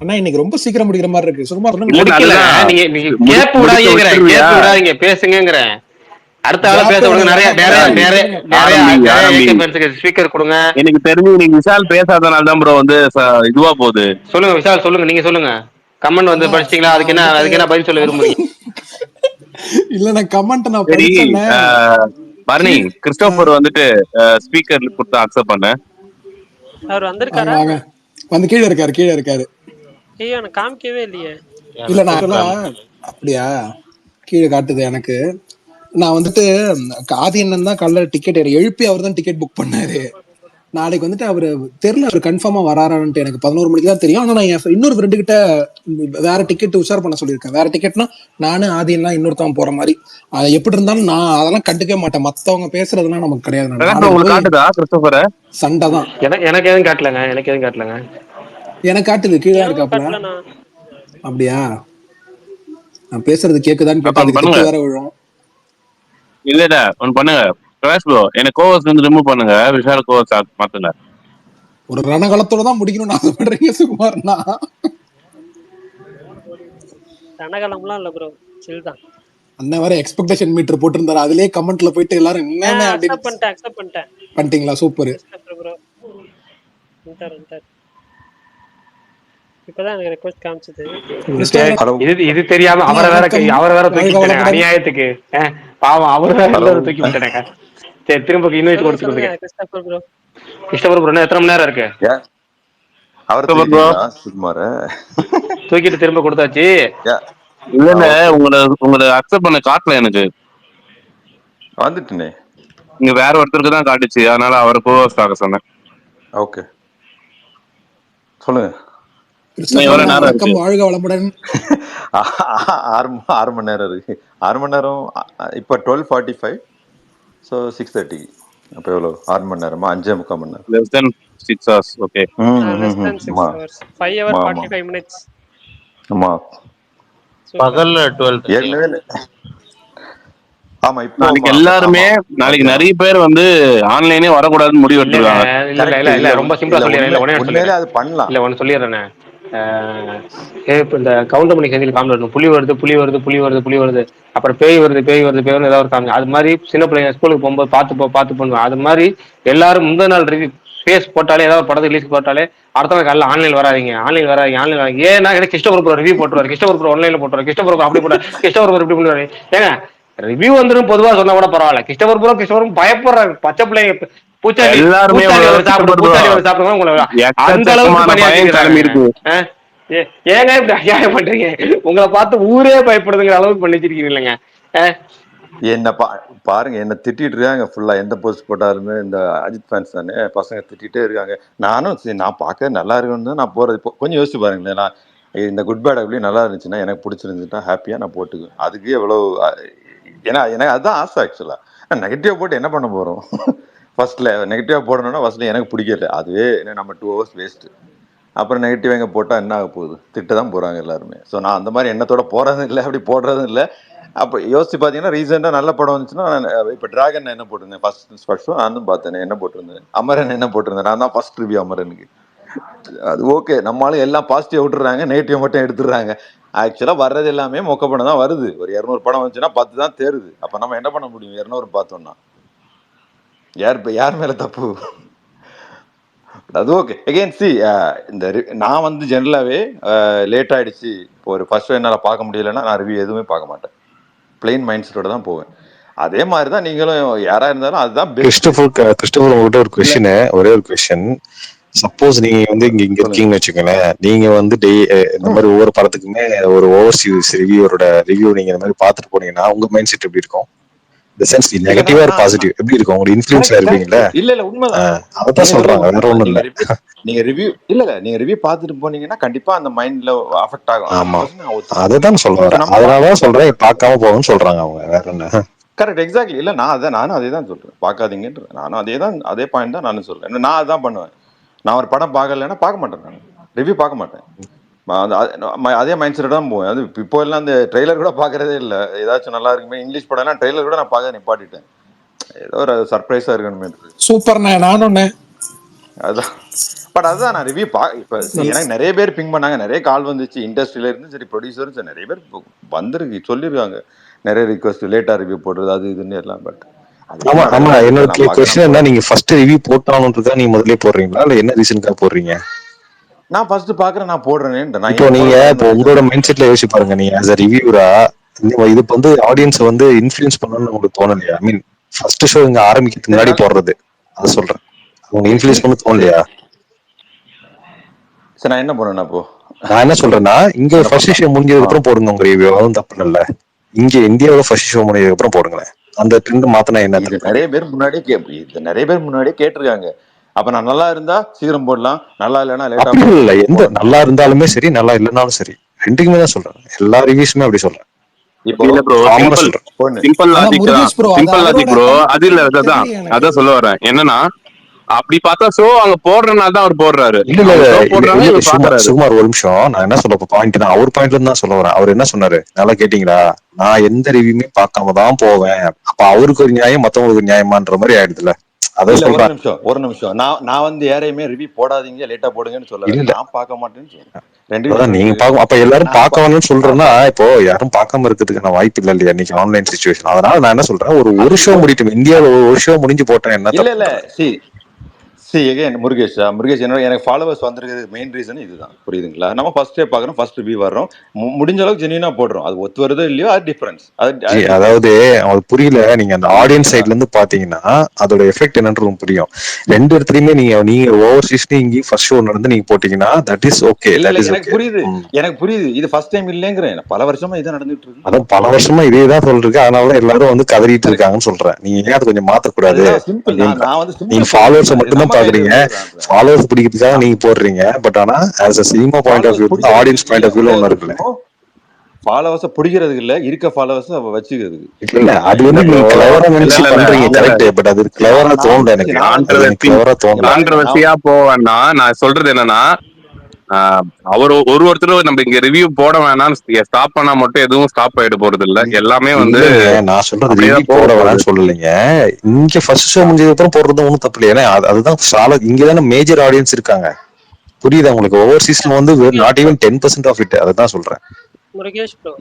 அண்ணா இன்னைக்கு ரொம்ப சீக்கிரம் முடிக்கிற மாதிரி இருக்கு. சுகுமார் நீங்க கேப் விடாதீங்க பேசுங்கிறேன். அடுத்த ஆள பேச விடுங்க. நிறைய ஸ்பீக்கர் கொடுங்க. எனக்கு தெரிஞ்சு நீங்க விஷால் பேசாதனால தான் ப்ரோ வந்து இதுவா போகுது. சொல்லுங்க விஷால் சொல்லுங்க. நீங்க சொல்லுங்க. கமெண்ட் வந்து படிச்சிட்டீங்களா? அதுக்கு என்ன பதில் சொல்ல விரும்புறீங்க? இல்ல நான் கமெண்ட் நான் படிச்சேன். பரணி கிறிஸ்டோபர் வந்துட்டு ஸ்பீக்கர் கொடுத்து அக்செப்ட் பண்ண. அவர் வந்திருக்காரா? வந்து கீழ இருக்காரு. ஐயோ எனக்கு காமிக்கவே இல்லையே. இல்ல நான் அப்படியா கீழே காட்டுது எனக்கு. நான் வந்துட்டு ஆதி அண்ணன் தான் காலைல டிக்கெட் எழுப்பி அவர் தான் டிக்கெட் புக் பண்ணாரு. நாளைக்கு வந்துட்டு அவரு தெரியல, அவர் கன்ஃபார்மா வராரான்ட்டு. எனக்கு 11 மணிக்கு தான் தெரியும். ஆனா நான் என் இன்னொரு ஃப்ரெண்டு கிட்ட வேற டிக்கெட் உஷார் பண்ண சொல்லியிருக்கேன். வேற டிக்கெட்னா நானு ஆதி எல்லாம் இன்னொருத்தவங்க போற மாதிரி. எப்படி இருந்தாலும் நான் அதெல்லாம் கண்டுக்கவே மாட்டேன். மத்தவங்க பேசுறதுலாம் நமக்கு கிடையாது. சண்டை தான். எனக்கு எதுவும் காட்டலங்க. எனக்கு காட்டுது கீழே இருக்காப்புல. அப்படியா? நான் பேசுறது கேக்குதான்னு கேட்டா வேற விழும். இல்லடா ஒன்னு பண்ணுங்க பிரகாஷ் ப்ரோ, எனக்கு கோவஸ் வந்து ரிமூவ் பண்ணுங்க. விஷால் கோவஸ் மாத்துங்க. ஒரு ரணகலத்தோட தான் முடிக்கணும்னு ஆசைப்படுறீங்க சுகுமார்னா? ரணகலம்லாம் இல்ல ப்ரோ, சில் தான். அண்ணன் வேற எக்ஸ்பெக்டேஷன் மீட்டர் போட்டிருந்தாரு. அதுலயே கமெண்ட்ல போயிட்டு எல்லாரும் என்னன்னு அக்செப்ட் பண்ணிட்டீங்களா? Super bro. இப்பதான் எனக்கு ரெக்வெஸ்ட் காமிச்சது. இது தெரியாம அவரை வேற தூக்கிட்டேன் அநியாயத்துக்கு. பாவம் அவரு வேற தூக்கி விட்டேன். சரி திரும்ப இன்வைட் கொடுத்துருங்க. கிறிஸ்டோபர் ப்ரோ எத்தனை மணி நேரம் இருக்கு? தூக்கிட்டு திரும்ப கொடுத்தாச்சு. இல்ல உங்களை அக்செப்ட் பண்ண காட்டல எனக்கு. வந்துட்டேனே. இங்க வேற ஒருத்தருக்கு தான் காட்டுச்சு, அதனால அவரை கோவஸ் ஆக சொன்னேன். ஓகே சொல்லுங்க. 6 மணி நேரம் இருக்கு. 6 மணி நேரம் இப்ப 12:45. ஸோ 6:30. அப்போ எவ்வளோ 6 மணி நேரமா? 5.25 மணி நேரம். less than 6 hours. Okay. 5 hours 45 minutes. ஆமா பகல்ல 12. ஆமா இப்போ நாளைக்கு ஆமா எல்லாருமே ஆமா நாளைக்கு மத்தியானம் நிறைய பேர் வந்து ஆன்லைனே வரக்கூடாதுன்னு முடிவு இல்லைங்க எடுத்துருக்காங்க. இல்ல கரெக்ட். இல்ல இல்ல இல்ல ரொம்ப சிம்பிளா இல்ல சொல்லிடுறேன். இல்ல ஒன்னே உண்மையிலே சொல்லிடுறேன். அது பண்ணலாம். இல்ல ஒன்று சொல்லிடுறேண்ணே. இப்போ இந்த கவுண்டமணி செந்தில் காமெடி இருக்கும், புலி வருது புலி வருது புலி வருது புலி வருது, அப்புறம் பேய் வருது பேய் வருது பேய் வருது ஏதாவது ஒரு காமெடி. அது மாதிரி சின்ன பிள்ளைங்க ஸ்கூலுக்கு போகும்போது பார்த்து பண்ணுவோம். அது மாதிரி எல்லாரும் முந்தின நாள் ரிவ்யூ ஃபேஸ் போட்டாலே, ஏதாவது ஒரு படத்துக்கு ரிலீஸ் போட்டாலே அடுத்த நாள் காலையில் ஆன்லைன் வராதீங்க ஆன்லைன் வராதீங்க ஆன்லைன் வராங்க. ஏன்னா எனக்கு கிருஷ்ணபுரம் ரிவ்யூ போட்டுருவாரு, கிருஷ்ணபுரம் ஆன்லைனில் போட்டுருவாரு, கிருஷ்ணபுரம் அப்படி போட்டார், கிருஷ்ணபுரம் இப்படி பண்ணுவாரு. ஏங்க ரிவ்யூ வந்துடும் பொதுவாக சொன்னா கூட பரவாயில்ல, கிருஷ்ணபுரம் பயப்படுறாங்க பச்சை பிள்ளைங்க. பூச்சாண்டி எல்லாருமே பூச்சாண்டி வந்து சாப்பிடும், பூச்சாண்டி வந்து சாப்பிடுங்க உங்களை அந்த அளவுக்கு எக்கச்சக்கமான பயம் கிளம்பி இருக்கு. ஏங்க இப்படி அநியாயம் பண்றீங்க? உங்களை பார்த்து ஊரே பயப்படுதுங்கிற அளவுக்கு பண்ணி வச்சிருக்கீங்க இல்லைங்க. என்ன பாருங்க, என்ன திட்டிட்டு இருக்காங்க ஃபுல்லா. எந்த போஸ்ட் போட்டாலுமே இந்த அஜித் ஃபேன்ஸ் தானே பசங்க திட்டிகிட்டே இருக்காங்க. நானும் சரி நான் பார்க்க நல்லா இருக்குன்னு தான் நான் போறது. இப்போ கொஞ்சம் யோசிச்சு பாருங்களேன், நான் இந்த குட் பேட் அப்படி நல்லா இருந்துச்சுன்னா, எனக்கு பிடிச்சிருந்துச்சுன்னா ஹாப்பியா நான் போட்டுக்குவேன். அதுக்கு எவ்வளோ ஏன்னா எனக்கு அதுதான் ஆசை. ஆக்சுவலா நெகட்டிவ் போட்டு என்ன பண்ண போறோம்? ஃபர்ஸ்ட்ல நெகட்டிவா போடணும்னா ஃபர்ஸ்ட்ல எனக்கு பிடிக்கல, அதுவே நம்ம 2 hours வேஸ்ட். அப்புறம் நெகட்டிவ் எங்கே போட்டால் என்ன ஆக போகுது? திட்ட தான் போகிறாங்க எல்லாருமே. ஸோ நான் அந்த மாதிரி எண்ணத்தோட போகிறதும் இல்லை, அப்படி போடுறதும் இல்லை. அப்போ யோசிச்சு பார்த்தீங்கன்னா ரீசெண்டாக நல்ல படம் வந்துச்சுன்னா, இப்போ டிராகன் என்ன போட்டிருந்தேன் ஃபர்ஸ்ட் ஷோ நானும் பார்த்தேன். என்ன போட்டிருந்தேன்? அமரன் என்ன போட்டிருந்தேன்? நான் தான் ஃபர்ஸ்ட் ரிவ்யூ அமரனுக்கு. அது ஓகே, நம்மளால எல்லாம் பாசிட்டிவ் விட்டுறாங்க, நெகட்டிவ் மட்டும் எடுத்துடுறாங்க. ஆக்சுவலாக வர்றது எல்லாமே மொக்க படம் தான் வருது. ஒரு 200 படம் வந்துச்சுன்னா 10 தான் தேருது. அப்போ நம்ம என்ன பண்ண முடியும்? 200 பார்த்தோம்னா யார் மேலே தப்பு? அது ஓகே. அகெயின் சி இந்த நான் வந்து ஜென்ரலாகவே லேட் ஆகிடுச்சு, இப்போ ஒரு ஃபர்ஸ்ட் ஷோ என்னால் பார்க்க முடியலைன்னா நான் ரிவ்யூ எதுவுமே பார்க்க மாட்டேன். பிளெயின் மைண்ட் செட்டோட தான் போவேன். அதே மாதிரி தான் நீங்களும் யாராக இருந்தாலும் அதுதான் கிறிஸ்டோபர் உங்கள்கிட்ட ஒரு கொஸ்டின், ஒரே ஒரு கொஸ்டின். சப்போஸ் நீங்க வந்து இங்க இருக்கீங்கன்னு வச்சுக்கோங்களேன், நீங்க வந்து இந்த மாதிரி ஒவ்வொரு படத்துக்குமே ஒரு ஓவர்சீஸ் ரிவ்யூரோட ரிவ்யூ நீங்க இந்த மாதிரி பார்த்துட்டு போனீங்கன்னா உங்க மைண்ட் செட் எப்படி இருக்கும்? இந்த சென்ஸ் நெகட்டிவா ஒரு பாசிட்டிவ் எப்படி இருக்கும்? உங்களுக்கு இன்ஃப்ளூயன்ஸ்ல இருப்பீங்கல்ல? இல்ல உண்மைதான். அதான் சொல்றாங்க, வேற ஒண்ணும் இல்ல. நீங்க ரிவ்யூ நீங்க ரிவ்யூ பார்த்துட்டு போனீங்கன்னா கண்டிப்பா அந்த மைண்ட்ல அஃபெக்ட் ஆகும். ஆமா, அதுதான் சொல்ல வரேன். அதனாலதான் சொல்றேன் பார்க்காம போகணும்னு சொல்றாங்க அவங்க, வேற என்ன. Correct, exactly. இல்ல நானும் அதே தான் சொல்றேன், பார்க்காதீங்கன்ற. நானும் அதே பாயிண்ட் தான் நானும் சொல்றேன். நான் அதான் பண்ணுவேன். நான் ஒரு படம் பார்க்கலன்னா பார்க்க மாட்டேன், நான் ரிவ்யூ பார்க்க மாட்டேன். அதே மைண்ட் செட் தான் போவேன். அது இப்போ எல்லாம் அந்த ட்ரெய்லர் கூட பார்க்கறதே இல்லை. ஏதாச்சும் நல்லா இருக்குமே இங்கிலீஷ் படம்னா ட்ரெய்லர் கூட நான் பார்க்க நிப்பாட்டிட்டேன். ஏதோ ஒரு சர்ப்ரைஸா இருக்கணுமே. சூப்பர்ண்ணே, நானும் அதான். பட் அதுதான் நான் ரிவ்யூ இப்போ எனக்கு நிறைய பேர் பிங் பண்ணாங்க, நிறைய கால் வந்துச்சு இண்டஸ்ட்ரியில இருந்து, சரி ப்ரொடியூசரும் சரி நிறைய பேர் வந்திருக்கு, சொல்லியிருக்காங்க நிறைய ரிக்வஸ்ட் லேட்டா ரிவ்யூ போடுறது அது இதுன்னு எல்லாம். பட் ஆமா ஆமா, என்னோட கொஸ்டின் என்ன, நீங்க ஃபர்ஸ்ட் ரிவ்யூ போட்டானுன்றதா நீங்க முதல்ல போடுறீங்களா இல்ல என்ன ரீசனுக்காக போடுறீங்க? நான் ஃபர்ஸ்ட் பாக்குறேன், நான் போடுறேன். இப்போ நீங்க இப்போ உங்களோட மைண்ட் செட்ல யோசிச்சு பாருங்க, நீங்க ஆஸ் அ ரிவ்யூரா இது வந்து ஆடியன்ஸ் வந்து இன்ஃப்ளூயன்ஸ் பண்ணணும்னு உங்களுக்கு தோணலையா? ஐ மீன் ஃபர்ஸ்ட் ஷோ இங்க ஆரம்பிக்கிறதுக்கு முன்னாடி போடுறது, அது சொல்றேன். அவங்க இன்ஃப்ளூயன்ஸ் பண்ண தோணலையா? சரி, நான் என்ன பண்ணேன் அப்போ? நான் என்ன சொல்றேன்னா, இங்க ஃபர்ஸ்ட் ஷோ முடிஞ்சதுக்கு அப்புறம் போடுங்க உங்க ரிவ்யூ, அதுவும் தப்பு இல்ல. இங்க இந்தியாவோட ஃபர்ஸ்ட் ஷோ முடிஞ்சதுக்கு அப்புறம் போடுங்களேன். அந்த ட்ரெண்ட் மாத்தினா என்ன? நிறைய பேர் முன்னாடியே கேட்டிருக்காங்க. அப்ப நான் நல்லா இருந்தா சீக்கிரம் போடலாம், நல்லா இல்லைன்னா லேட்டா போடலாம். இல்ல, எந்த நல்லா இருந்தாலுமே சரி நல்லா இல்லைனாலும் சரி, ரெண்டுக்குமே தான் சொல்றேன். எல்லா ரிவ்யூஸுமே அப்படி சொல்றேன். Simple logic bro. அது இல்ல, அதான் சொல்ல வரேன். என்னன்னா அப்படி பார்த்தா ஷோ அங்க போடுறதுனால தான் அவர் போடுறாரு. இல்ல சுமார் ஒரு நிமிஷம், நான் என்ன சொல்ல பாயிண்ட் தான் அவர் பாயிண்ட்ல இருந்து தான் சொல்ல வரேன். அவர் என்ன சொன்னாரு நல்லா கேட்டீங்களா? நான் எந்த ரிவ்யூமே பார்க்காம தான் போவேன். அப்ப அவருக்கு ஒரு நியாயம் மத்தவங்களுக்கு ஒரு நியாயமான்ற மாதிரி ஆயிடுதுல. ஒரு நிமிஷம் நான் வந்து யாரையுமே ரிவ்யூ போடாதீங்க லேட்டா போடுங்கன்னு சொல்லல, நான் பார்க்க மாட்டேன்னு சொல்றேன். நீங்க பாக்க அப்ப எல்லாரும் பார்க்க வேணும்னு சொல்றேன்னா, இப்போ யாரும் பார்க்காம இருக்கிறதுக்கான வாய்ப்பு இல்ல இல்லையா இன்னைக்கு ஆன்லைன் சிச்சுவேஷன். அதனால நான் என்ன சொல்றேன், ஒரு ஷோ முடிட்டும், இந்தியாவில ஒரு ஷோ முடிஞ்சு போட்டேன் என்ன? இல்ல முருகேஷ் எனக்கு ஃபாலோவர்ஸ் வந்திருக்கிறது மெயின் ரீசன் இதுதான், புரியுதுங்களா? நம்ம ஃபர்ஸ்ட் டே பாக்குறோம், ஃபர்ஸ்ட் ரிவ்யூ வர்றோம், முடிஞ்ச அளவுக்கு ஜென்யூனா போடுறோம். அது ஒத்து வருதோ இல்லையோ அது டிஃபரன்ஸ். அதாவது அவங்களுக்கு புரியல. நீங்க அந்த ஆடியன்ஸ் சைட்ல இருந்து பாத்தீங்கன்னா அதோட எஃபெக்ட் என்னன்னு புரியும். ரெண்டு இடத்துலயுமே நீங்க ஓவர்சீஸ் இங்க ஃபர்ஸ்ட் ஷோ நடந்து நீங்க போட்டீங்கன்னா தட் இஸ் ஓகே. எனக்கு புரியுது. இது ஃபர்ஸ்ட் டைம் இல்லங்கிறேன், பல வருஷமா இதான் நடந்துட்டு இருக்கு. அதான் பல வருஷமா இதே தான் சொல்லிருக்கு. அதனால எல்லாரும் வந்து கதறிட்டு இருக்காங்கன்னு சொல்றேன். நீங்க ஏன் அதை கொஞ்சம் மாத்தக்கூடாது? நீங்க ஃபாலோவர்ஸ் மட்டும் தான் பாக்குறீங்க, ஃபாலோவர்ஸ் பிடிக்கிறதுக்காக நீங்க போடுறீங்க. பட் ஆனா as a cinema point of view, audience point of வியூல ஒண்ணு இருக்குல்ல. ஃபாலோவர்ஸ் பிடிக்கிறதுக்கு இல்ல, இருக்க ஃபாலோவர்ஸ் வச்சுக்கிறதுக்கு இல்ல. அது வந்து நீங்க கிளவரா நினைச்சு பண்றீங்க, கரெக்ட். பட் அது கிளவரா தோணல எனக்கு. கான்ட்ரோவர்சியா போவேன்னா நான் சொல்றது என்னன்னா, அவர் ஒருத்தரும் நம்ம இங்க ரிவ்யூ போட வேணாம்னு ஸ்டாப் பண்ணா மட்டும் எதுவும் ஸ்டாப் ஆயிட போறது இல்ல. எல்லாமே வந்து இல்லைங்க, நான் சொல்றது ரிவ்யூ அப்படியேதான் போட போக போகுது. வேணாம்னு சொல்லலைங்க. இங்க ஃபர்ஸ்ட் ஷோ முடிஞ்சதுக்கு அப்புறம் போடுறது ஒன்றும் தப்பு இல்லை. ஏன்னா அதுதான் சாலட். இங்க தானே மேஜர் ஆடியன்ஸ் இருக்காங்க. புரியுதா உங்களுக்கு? ஓவர்சீஸ்ல வந்து நாட் ஈவன் 10% ஆஃப் இட். அதுதான் சொல்றேன். முருகேஷ் ப்ரோ,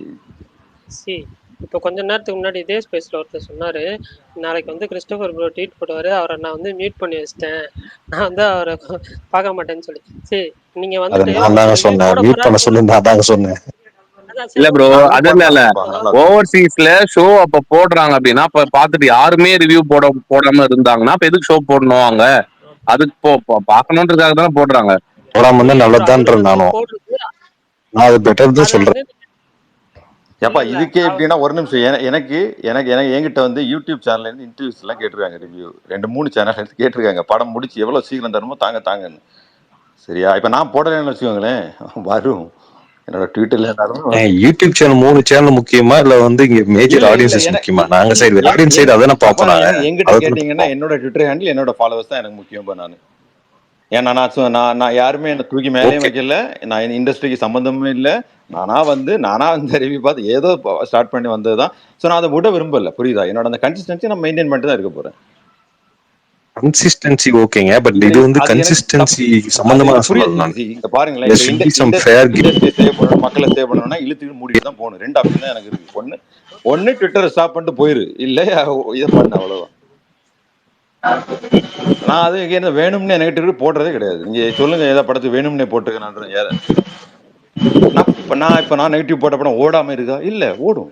சி இப்போ கொஞ்ச நேரத்துக்கு முன்னாடி இதே ஸ்பேஸ்ல ஒருத்தர் சொன்னாரு, நாளைக்கு வந்து கிறிஸ்டோபர் ப்ரோ ட்வீட் போடுவாரு, அவரை நான் வந்து மியூட் பண்ணி வச்சிட்டேன், நான் வந்து அவரை பார்க்க மாட்டேன்னு சொல்லி. சரி, நீங்க அது வந்துட்டு நான் தாங்க ரிவ்யூ சொன்னேன். போட மியூட் பண்ண போறாரு. சொல்லி நான் தாங்க சொன்னேன். இல்ல ப்ரோ, நானும் அது இல்ல பண்ணலாம்ப்பா. ஓவர்சீஸ்ல ஷோ அப்ப போடுறாங்க அப்படின்னா அப்ப பாத்துட்டு யாருமே ரிவ்யூ போடாம இருந்தாங்கன்னா அப்ப எதுக்கு ஷோ போடணும் அங்க? அதுக்கு பாக்கணுன்றதுக்காக தானே போடுறாங்க. போடாம இருந்தா இல்ல ப்ரோ, நல்லதுதான்ற அவரு வந்து நானும். போடுறது நான் அது பெட்டர் தான் அது சொல்றேன். வந்து ஏப்பா இல்ல இதுக்கே எப்படின்னா ஒரு நிமிஷம் எனக்கு எனக்கு எனக்கு என்கிட்ட வந்து யூடியூப் சேனல்ல இருந்து இன்டர்வியூஸ் எல்லாம் கேட்டிருக்காங்க. ரிவ்யூ 2-3 சேனல் எடுத்து கேட்டிருக்காங்க. படம் முடிச்சு எவ்வளவு சீக்கிரம் தருமோ தாங்கன்னு. சரியா? இப்ப நான் போடலன்னு வச்சுக்கோங்களேன், வரும். என்னோட ட்விட்டர்ல யூடியூப் சேனல் 3 சேனல் முக்கியமா இல்ல வந்து இங்க மேஜர் இல்ல ஆடியன்சஸ் முக்கியமா? நாங்க இல்ல சைடு ஆடியன்ஸ் சைடு அதானே அப்பா பார்ப்போம். நாங்க என்கிட்ட அதை கேட்டீங்கன்னா என்னோட ட்விட்டர் ஹேண்டில் என்னோட ஃபாலோவர்ஸ் தான் எனக்கு முக்கியம். நான் ஏன்னா நான் யாருமே என்ன தூக்கி மேலேயும் ஓகே. வைக்கல. நான் இண்டஸ்ட்ரிக்கு சம்பந்தமே இல்லை. நானா இந்த ரிவ்யூ பார்த்து ஏதோ ஸ்டார்ட் பண்ணி வந்ததுதான். ஸோ நான் அதை விட விரும்பல. புரியுதா? என்னோட அந்த கன்சிஸ்டன்சி நான் மெயின்டைன் பண்ணிட்டு தான் இருக்க போறேன். கன்சிஸ்டன்சி ஓகேங்க, பட் இது வந்து அது எனக்கு கன்சிஸ்டன்சி அது சம்பந்தமா எனக்கு சொல்லல. புரியுது. நான் இங்க பாருங்களேன், there இப்ப should be some fair game. இண்டஸ்ட்ரியை சேவ் பண்ணணும், மக்களை சேவ் பண்ணணும்னா இழுத்துட்டு மூடிட்டு தான் போகணும். 2 ஆப்ஷன் தான் எனக்கு இருக்கு. ஒன்னு ட்விட்டரை ஸ்டாப் பண்ணிட்டு போயிரு, இல்ல இதை பண்ண, அவ்வளவுதான். நான் அது என்ன வேணும்னு எனக்கு ட்விட்டர் போடுறதே கிடையாது. நீங்க சொல்லுங்க, ஏதாவது படத்துக்கு வேணும்னே போட்டுக்கணும். நான் நெகட்டிவ் போட்ட படம் ஓடாம இருக்கா? இல்ல, ஓடும்.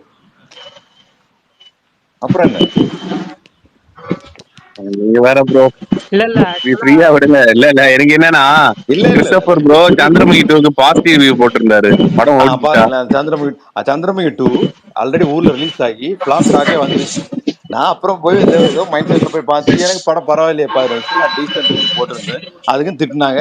அப்புறம் என்ன? நீங்க வேற ப்ரோ, இல்ல ஃப்ரீயா விடுங்க. இல்ல எனக்கு என்னன்னா, கிறிஸ்டோபர் ப்ரோ சந்திரமுகி 2க்கு பாசிட்டிவ் ரிவ்யூ போட்டிருந்தாரு. படம் ஓடிச்சா? பாருங்களேன், சந்திரமுகி 2 ஆல்ரெடி ஊர்ல ரிலீஸ் ஆகி பிளாப் டாக்கே வந்துருச்சு. நான் அப்புறம் போய் ஏதோ மைண்ட் செட்ல போய் பார்த்துட்டு எனக்கு படம் பரவாயில்லையப்பா இருந்துச்சு. நான் டீசென்ட் ரிவ்யூ போட்டிருந்தேன். அதுக்கும் திட்டினாங்க.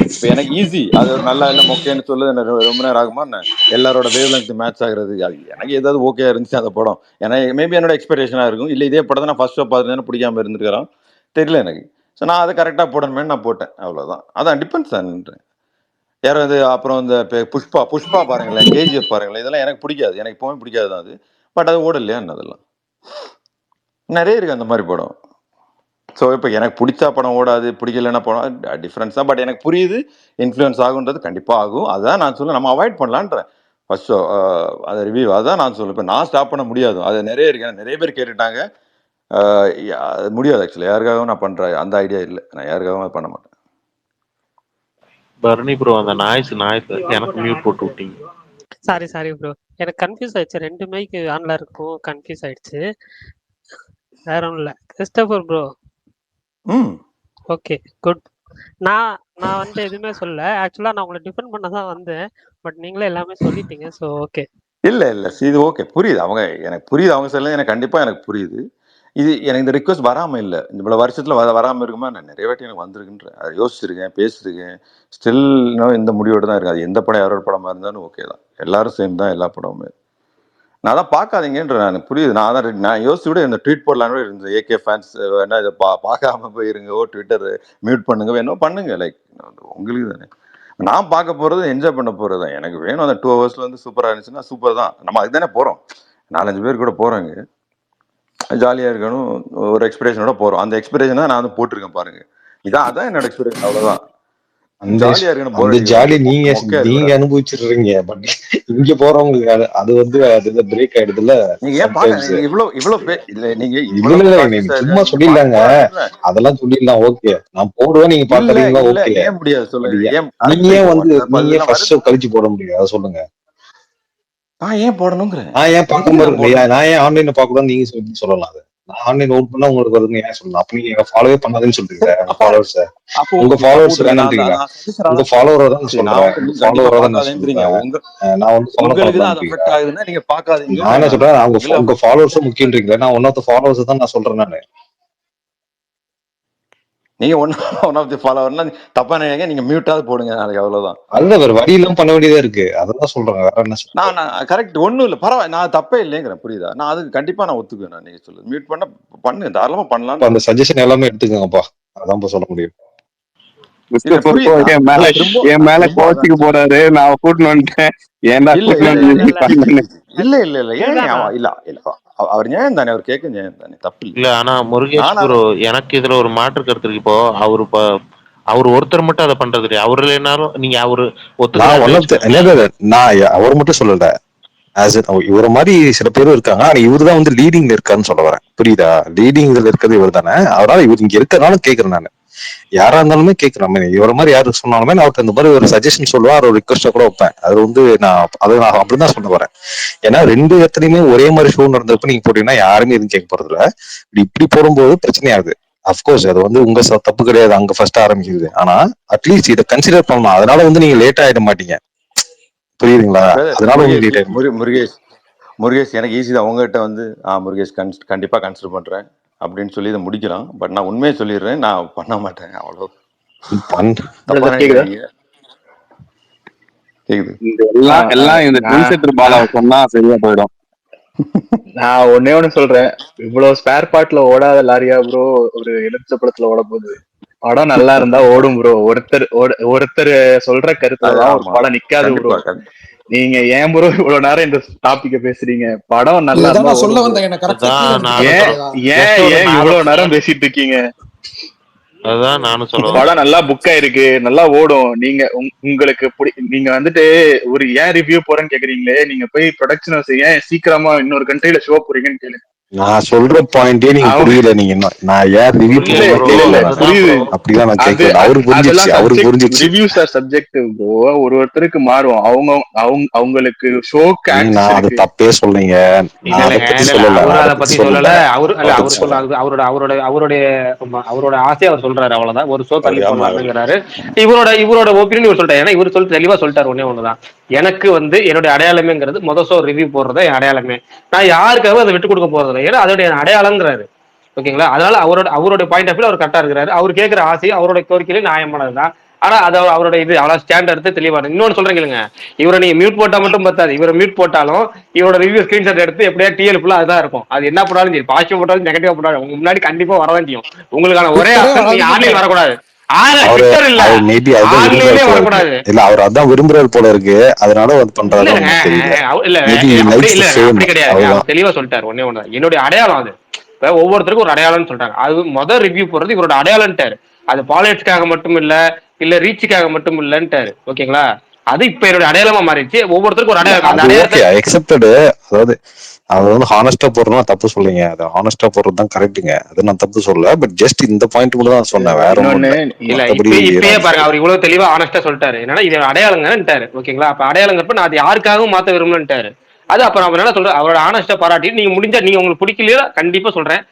இப்போ எனக்கு ஈஸி. அது ஒரு நல்லா இல்லை மொக்கேன்னு சொல்லுது. எனக்கு ரொம்ப நேரம் ஆகுமா என்ன? எல்லாரோட வேவ் லெங்த் மேட்ச் ஆகுறது. எனக்கு ஏதாவது ஓகே இருந்துச்சு அந்த படம். ஏன்னா மேபி என்னோட எக்ஸ்பெக்டேஷனா இருக்கும். இல்லை இதே படம் நான் ஃபர்ஸ்ட் ஷோ பார்த்துருந்தேன், பிடிக்காம இருந்திருக்கிறோம், தெரியல எனக்கு. ஸோ நான் அதை கரெக்டாக போடணுமேனு நான் போட்டேன். அவ்வளோதான். அதான் டிபெண்ட்ஸ் ஆன்றேன். யாரும் இது அப்புறம் இந்த புஷ்பா பாருங்களேன், கேஜிஎஃப் பாருங்களேன், இதெல்லாம் எனக்கு பிடிக்காது. எனக்கு இப்போவும் பிடிக்காது தான் அது. பட் அது ஓடலையா அதெல்லாம் நிறைய இருக்கு அந்த மாதிரி படம். ஸோ இப்போ எனக்கு பிடிச்சா படம் ஓடாது, பிடிக்கலன்னா படம் டிஃப்ரென்ஸ் தான். பட் எனக்கு புரியுது இன்ஃப்ளூயன்ஸ் ஆகுன்றது கண்டிப்பாக ஆகும். அதுதான் நான் சொல்ல நம்ம அவாய்ட் பண்ணலான்றேன். ஃபர்ஸ்ட் ஷோ அது ரிவ்யூ அதான் நான் சொல்லுவேன். இப்போ நான் ஸ்டாப் பண்ண முடியாது. அது நிறைய இருக்கு. நிறைய பேர் கேட்டுட்டாங்க. அது முடியாது ஆக்சுவலி. யாருக்காகவும் நான் பண்ணுறேன் அந்த ஐடியா இல்லை. நான் யாருக்காகவும் பண்ண மாட்டேன். பரணி ப்ரோ, அந்த நாய்ஸ் எனக்கு மியூட் போட்டு விட்டீங்க. சாரி ப்ரோ, எனக்கு கன்ஃபியூஸ் ஆயிடுச்சு. 2 மைக் ஆன்ல இருக்கும், கன்ஃபியூஸ் ஆயிடுச்சு. வேற ஒன்றும் இல்லை. Christopher bro, okay good. நான் வந்து எதுவுமே சொல்லல. ஆக்சுவலா நான் உங்களை டிஃபெண்ட் பண்ண தான் வந்தேன், பட் நீங்களே எல்லாமே சொல்லிட்டீங்க. So okay. இல்லை இது ஓகே, புரியுது. எனக்கு புரியுது. அவங்க சொல்ல எனக்கு கண்டிப்பாக எனக்கு புரியுது. இது எனக்கு இந்த ரிக்வஸ்ட் வராமல் இல்லை. இவ்வளோ வருஷத்தில் வராமல் இருக்குமா? நான் நிறைய வாட்டி எனக்கு வந்திருக்குன்ற அதை யோசிச்சிருக்கேன், பேசியிருக்கேன். ஸ்டில் இந்த முடிவோடு தான் இருக்கு. அது எந்த படம் யாரோட படமாக இருந்தாலும் ஓகே தான். எல்லாரும் சேம் தான் எல்லா படமுமே. நான் தான் பார்க்காதீங்கன்ற எனக்கு புரியுது. நான் யோசிச்சு விட இந்த ட்வீட் போடலான்னு இருந்தது. ஏகே ஃபேன்ஸ் வேணா இதை பார்க்காம போயிருங்க, ட்விட்டர் மியூட் பண்ணுங்க, வேணும் பண்ணுங்க. லைக் உங்களுக்கு தானே. நான் பார்க்க போறது என்ஜாய் பண்ண போறது தான். எனக்கு வேணும் அந்த 2 ஹவர்ஸ்ல வந்து சூப்பராக இருந்துச்சுன்னா சூப்பர் தான். நம்ம அதுக்கு தானே போகிறோம். 4-5 பேர் கூட போகிறோங்க, ஜாலியாக இருக்கணும், ஒரு எக்ஸ்பிரேஷனோட போகிறோம். அந்த எக்ஸ்பிரேஷன் தான் நான் வந்து போட்டிருக்கேன் பாருங்க. அதான் என்னோட எக்ஸ்பீரியன்ஸ். அவ்வளோதான். ஜாலியா இருக்கணும், போர் அந்த ஜாலி அடிக்கக்கூடாது, நீங்க அனுபவிச்சிடுறீங்க. பட் இங்க போறவங்களுக்கு அது வந்து அது பிரேக் ஆயிடுதுல. நீங்க ஏன் பாக்க இவ்வளவு இல்ல, நீங்க இல்ல சும்மா சொல்லிடலாங்க. அதெல்லாம் சொல்லிடலாம். ஓகே, நான் போடுவேன், நீங்க பாக்குறீங்களா? ஓகே. ஏன் முடியாது சொல்லுங்க. நீங்க ஏன் வந்து நீங்க ஃபர்ஸ்ட் ஷோ கழிச்சு போட முடியாது? அதை சொல்லுங்க. நான் ஏன் போடணுங்கிறேன். நான் ஏன் பார்க்க முடியும்? நான் ஏன் ஆன்லைன்ல பார்க்கக்கூடாதுன்னு நீங்க சொல்லலாம். அது நான் ஆன்லைன் நோட் பண்ணா உங்களுக்கு வருதுன்னு ஏன் சொல்லலாம்? அப்ப நீங்க ஃபாலோவே பண்ணாதுன்னு சொல்றீங்க. ஃபாலோவர்ஸ் உங்க ஃபாலோவர்ஸ் வேணும்ன்றீங்க. உங்க ஃபாலோவரா தான் நான் சொல்றேன். ஃபாலோவரா தான் நான் சொல்றேன். நான் வந்து ஃபாலோ பண்ணலாம். நீங்க பாக்காதீங்க. நான் என்ன சொல்றேன், உங்க ஃபாலோவர்ஸ் முக்கியன்றீங்களா? நான் ஒன் ஆஃப் தி ஃபாலோவர்ஸ் தான் நான் சொல்றேன். நானு நீங்க ஒன் ஆஃப் தி ஃபாலோவர்னா தப்பா நினைக்க, நீங்க மியூட்டாவது போடுங்க நாளைக்கு, அவ்வளவுதான். அதுதான் வேற வழி எல்லாம் பண்ண வேண்டியதா இருக்கு. அதான் சொல்றேன். வேற என்ன நான் கரெக்ட், ஒண்ணும் இல்ல, பரவாயில்ல, நான் தப்பே இல்லைங்கிறேன். புரியுதா? நான் அதுக்கு கண்டிப்பா நான் ஒத்துக்குவேன். நான் நீங்க சொல்லுது மியூட் பண்ண பண்ணுங்க, தாராளமா பண்ணலாம். அந்த சஜஷன் எல்லாமே எடுத்துக்கோங்கப்பா. அதான் சொல்ல முடியும். மிஸ்டர் இல்ல பொறுப்போ புரியுது. என் மேல என் மேல திரும்ப அதான் கோச்சிக்கு போறாரு. நான் கூட்டின்னு வந்துட்டேன். ஏன்டா இல்ல கூட்டின்னு இல்ல வந்து இல்ல இப்படி பண்ணேன்னு. இல்ல ஏன் இதுதான் நான் இல்ல இல்ல அவர் நியாயம் தானே, அவர் கேட்க நியாயம் தானே, தப்பு இல்ல இல்ல. ஆனா முருகேஷ் நானா ப்ரோ, எனக்கு இதுல ஒரு மாற்று கருத்து இருக்கு. இப்போ அவர் ஒருத்தர் மட்டும் அதை பண்றது இல்லையா? அவரு இல்லைனாலும் நீங்க அவரு நான் ஒத்துக்கலான்னு ஒன் ஆஃப் த வச்சுக்கோங்களேன். நான் அவர் மட்டும் சொல்லல. இவர மாதிரி சில பேரும் இருக்காங்க. ஆனா இவரு தான் வந்து லீடிங்ல இருக்காருன்னு சொல்ல வரேன். புரியுதா? லீடிங்ல இருக்கிறது இவர் தானே. அதனால இவர் இங்க இருக்கிறனால கேக்குறேன் நான். யாரா இருந்தாலுமே கேட்கிறேன். இவர மாதிரி யாரு சொன்னாலுமே நான் அவருக்கு இந்த மாதிரி ஒரு சஜஷன் சொல்லுவேன், ஒரு ரிக்வஸ்ட கூட வைப்பேன். அது வந்து நான் அப்படிதான் சொல்ல வரேன். ஏன்னா 2 இடத்துலயுமே ஒரே மாதிரி ஷோ நடந்தப்ப நீங்க போட்டீங்கன்னா யாருமே எதுவும் கேட்க போறது இல்ல. இப்படி போடும்போது பிரச்சனையாகுது. அப்கோர்ஸ் அது வந்து உங்க தப்பு கிடையாது, அங்க ஃபர்ஸ்ட் ஆரம்பிக்குது. ஆனா அட்லீஸ்ட் இதை கன்சிடர் பண்ணலாம். அதனால வந்து நீங்க லேட் ஆயிட மாட்டீங்க. புரியுதுங்களா? அதனால உங்களுக்கு லேட் ஆயிடும். முருகேஷ் எனக்கு ஈஸி தான். உங்ககிட்ட வந்து முருகேஷ் கண்டிப்பா கன்சிடர் பண்றேன் அப்படின்னு சொல்லி இதை முடிக்கலாம். பட் நான் உண்மையை சொல்லிடுறேன், நான் பண்ண மாட்டேன். அவ்வளோ தப்பா நினைக்காதீங்க. கேக்குது. இந்த எல்லாம் இந்த ட்வின்செட்டர் பாலாவை சொன்னா சரியா போயிடும். நான் ஒன்னே ஒண்ணு சொல்றேன். இவ்வளவு ஸ்பேர் பார்ட்ல ஓடாத லாரியா ப்ரோ ஒரு எலுமிச்சை படத்துல ஓட போகுது? படம் நல்லா இருந்தா ஓடும் ப்ரோ. ஒருத்தர் சொல்ற கருத்துலதான் ஒரு படம் நிக்காது ப்ரோ. நீங்க ஏன் ப்ரோ இவ்வளவு நேரம் இந்த டாபிக்க பேசுறீங்க? படம் நல்லா இதுதான் இருந்தா நான் சொல்ல ஓடும் bro. வந்தேன். என்ன கரெக்டா ஏன் இவ்வளவு நேரம் பேசிட்டு இருக்கீங்க? அதுதான் நானும் சொல்ல படம் நல்லா புக் ஆயிருக்கு, நல்லா ஓடும். நீங்க உங்களுக்கு நீங்க வந்துட்டு ஒரு ஏன் ரிவ்யூ போறேன்னு கேக்குறீங்களே, நீங்க போய் ப்ரொடக்ஷன் ஹவுஸ் ஏன் சீக்கிரமா இன்னொரு கண்ட்ரில ஷோ போறீங்கன்னு கேளுங்க. நான் சொல்ற பாயிண்டே நீங்க புரியல. நீங்க நான் ஏன் ரிவ்யூ புரியுது. அப்படிலாம் நான் கேட்கல. அவரு புரிஞ்சிச்சு. அவரு புரிஞ்சிச்சு. Reviews are subjective bro. ஒருத்தருக்கு மாறும். அவங்களுக்கு ஷோக்கு நான் ஆக்சஸ் அது இருக்கு. தப்பே சொல்றீங்க. நான் அதை பத்தி சொல்லல. அதை பத்தி சொல்லல. அவரோட ஆசையை அவர் சொல்றாரு, அவ்வளவுதான். ஒரு ஷோ தள்ளி போடலாம்ங்கிறாரு. இவரோட ஒப்பீனியன் இவர் சொல்றாரு. ஏன்னா இவர் தெளிவா சொல்லிட்டாரு ஒன்னே ஒண்ணுதான். எனக்கு வந்து என்னுடைய அடையாளமேங்கிறது முதல் ஷோ ரிவ்யூ போடுறத என் அடையாளமே. நான் யாருக்காக அதை விட்டு கொடுக்க போறது இல்லை. ஏன்னா அதோட அடையாளங்கிறாரு. ஓகேங்களா? அதனால அவரோட பாயிண்ட் ஆஃப் வியூ அவர் கரெக்டா இருக்கிறாரு. அவர் கேட்கிற ஆசை அவரோட கோரிக்கையில நியாயமானதுதான். ஆனா அது அவரோட இது அவ்வளவு ஸ்டாண்ட் எடுத்து தெளிவான. இன்னொன்னு சொல்றீங்க, இவரை நீங்க மியூட் போட்டா மட்டும் பத்தாது. இவரை மியூட் போட்டாலும் இவரோட ரிவ்யூ ஸ்கிரீன்ஷாட் எடுத்து எப்படியா டிஎல் ஃபுல்லா அதுதான் இருக்கும். அது என்ன போட்டாலும் சரி, பாசிட்டிவ் போட்டாலும் நெகட்டிவ் போட்டாலும் உங்க முன்னாடி கண்டிப்பா வரதான் செய்யும். உங்களுக்கான ஒரே ஆப்ஷன் நீங்க ஆன்லைன் வரக்கூடாது. அவர் அதான் விரும்புறாரு போல இருக்கு. அதனால பண்றாரு. அப்படி கிடையாது. தெளிவா சொல்லிட்டாரு ஒன்னே ஒண்ணு. என்னுடைய அடையாளம் அது. ஒவ்வொருத்தருக்கும் ஒரு அடையாளம்னு சொல்றாங்க. அது முதல் ரிவ்யூ போடுறது இவரோட அடையாளம்ட்டாரு. அது பாலிடிக்ஸ்க்காக மட்டும் இல்ல ரீச்சுக்காக மட்டும் இல்லன்ட்டாரு. ஓகேங்களா? அது இப்ப என்னோட அடையாளமா மாறிடுச்சு. ஒவ்வொருத்தருக்கும் ஒரு அடையாளம். அந்த அடையாளத்தை அதாவது அது வந்து ஹானஸ்டா போடுறதுனா தப்பு சொல்றீங்க. அது ஹானஸ்டா போடுறதுதான் கரெக்ட்டுங்க. அது நான் தப்பு சொல்லல. பட் ஜஸ்ட் இந்த பாயிண்ட் மட்டும் தான் சொன்னேன். வேற ஒண்ணு இல்ல. இப்பயே பாருங்க, அவர் இவ்வளவு தெளிவா ஹானஸ்டா சொல்லிட்டாரு. என்னன்னா இது அடையாளங்கன்ட்டாரு. ஓகேங்களா? அப்ப அடையாளங்கிறப்ப நான் அது யாருக்காகவும் மாத்த விரும்பலன்ட்டாரு. அது அப்புறம் அவர் என்ன சொல்ற, அவரோட ஆனஸ்டா பாராட்டி நீங்க முடிஞ்சா நீங்க உங்களுக்கு பிடிக்கலையோ கண்டிப்பா சொல்றேன்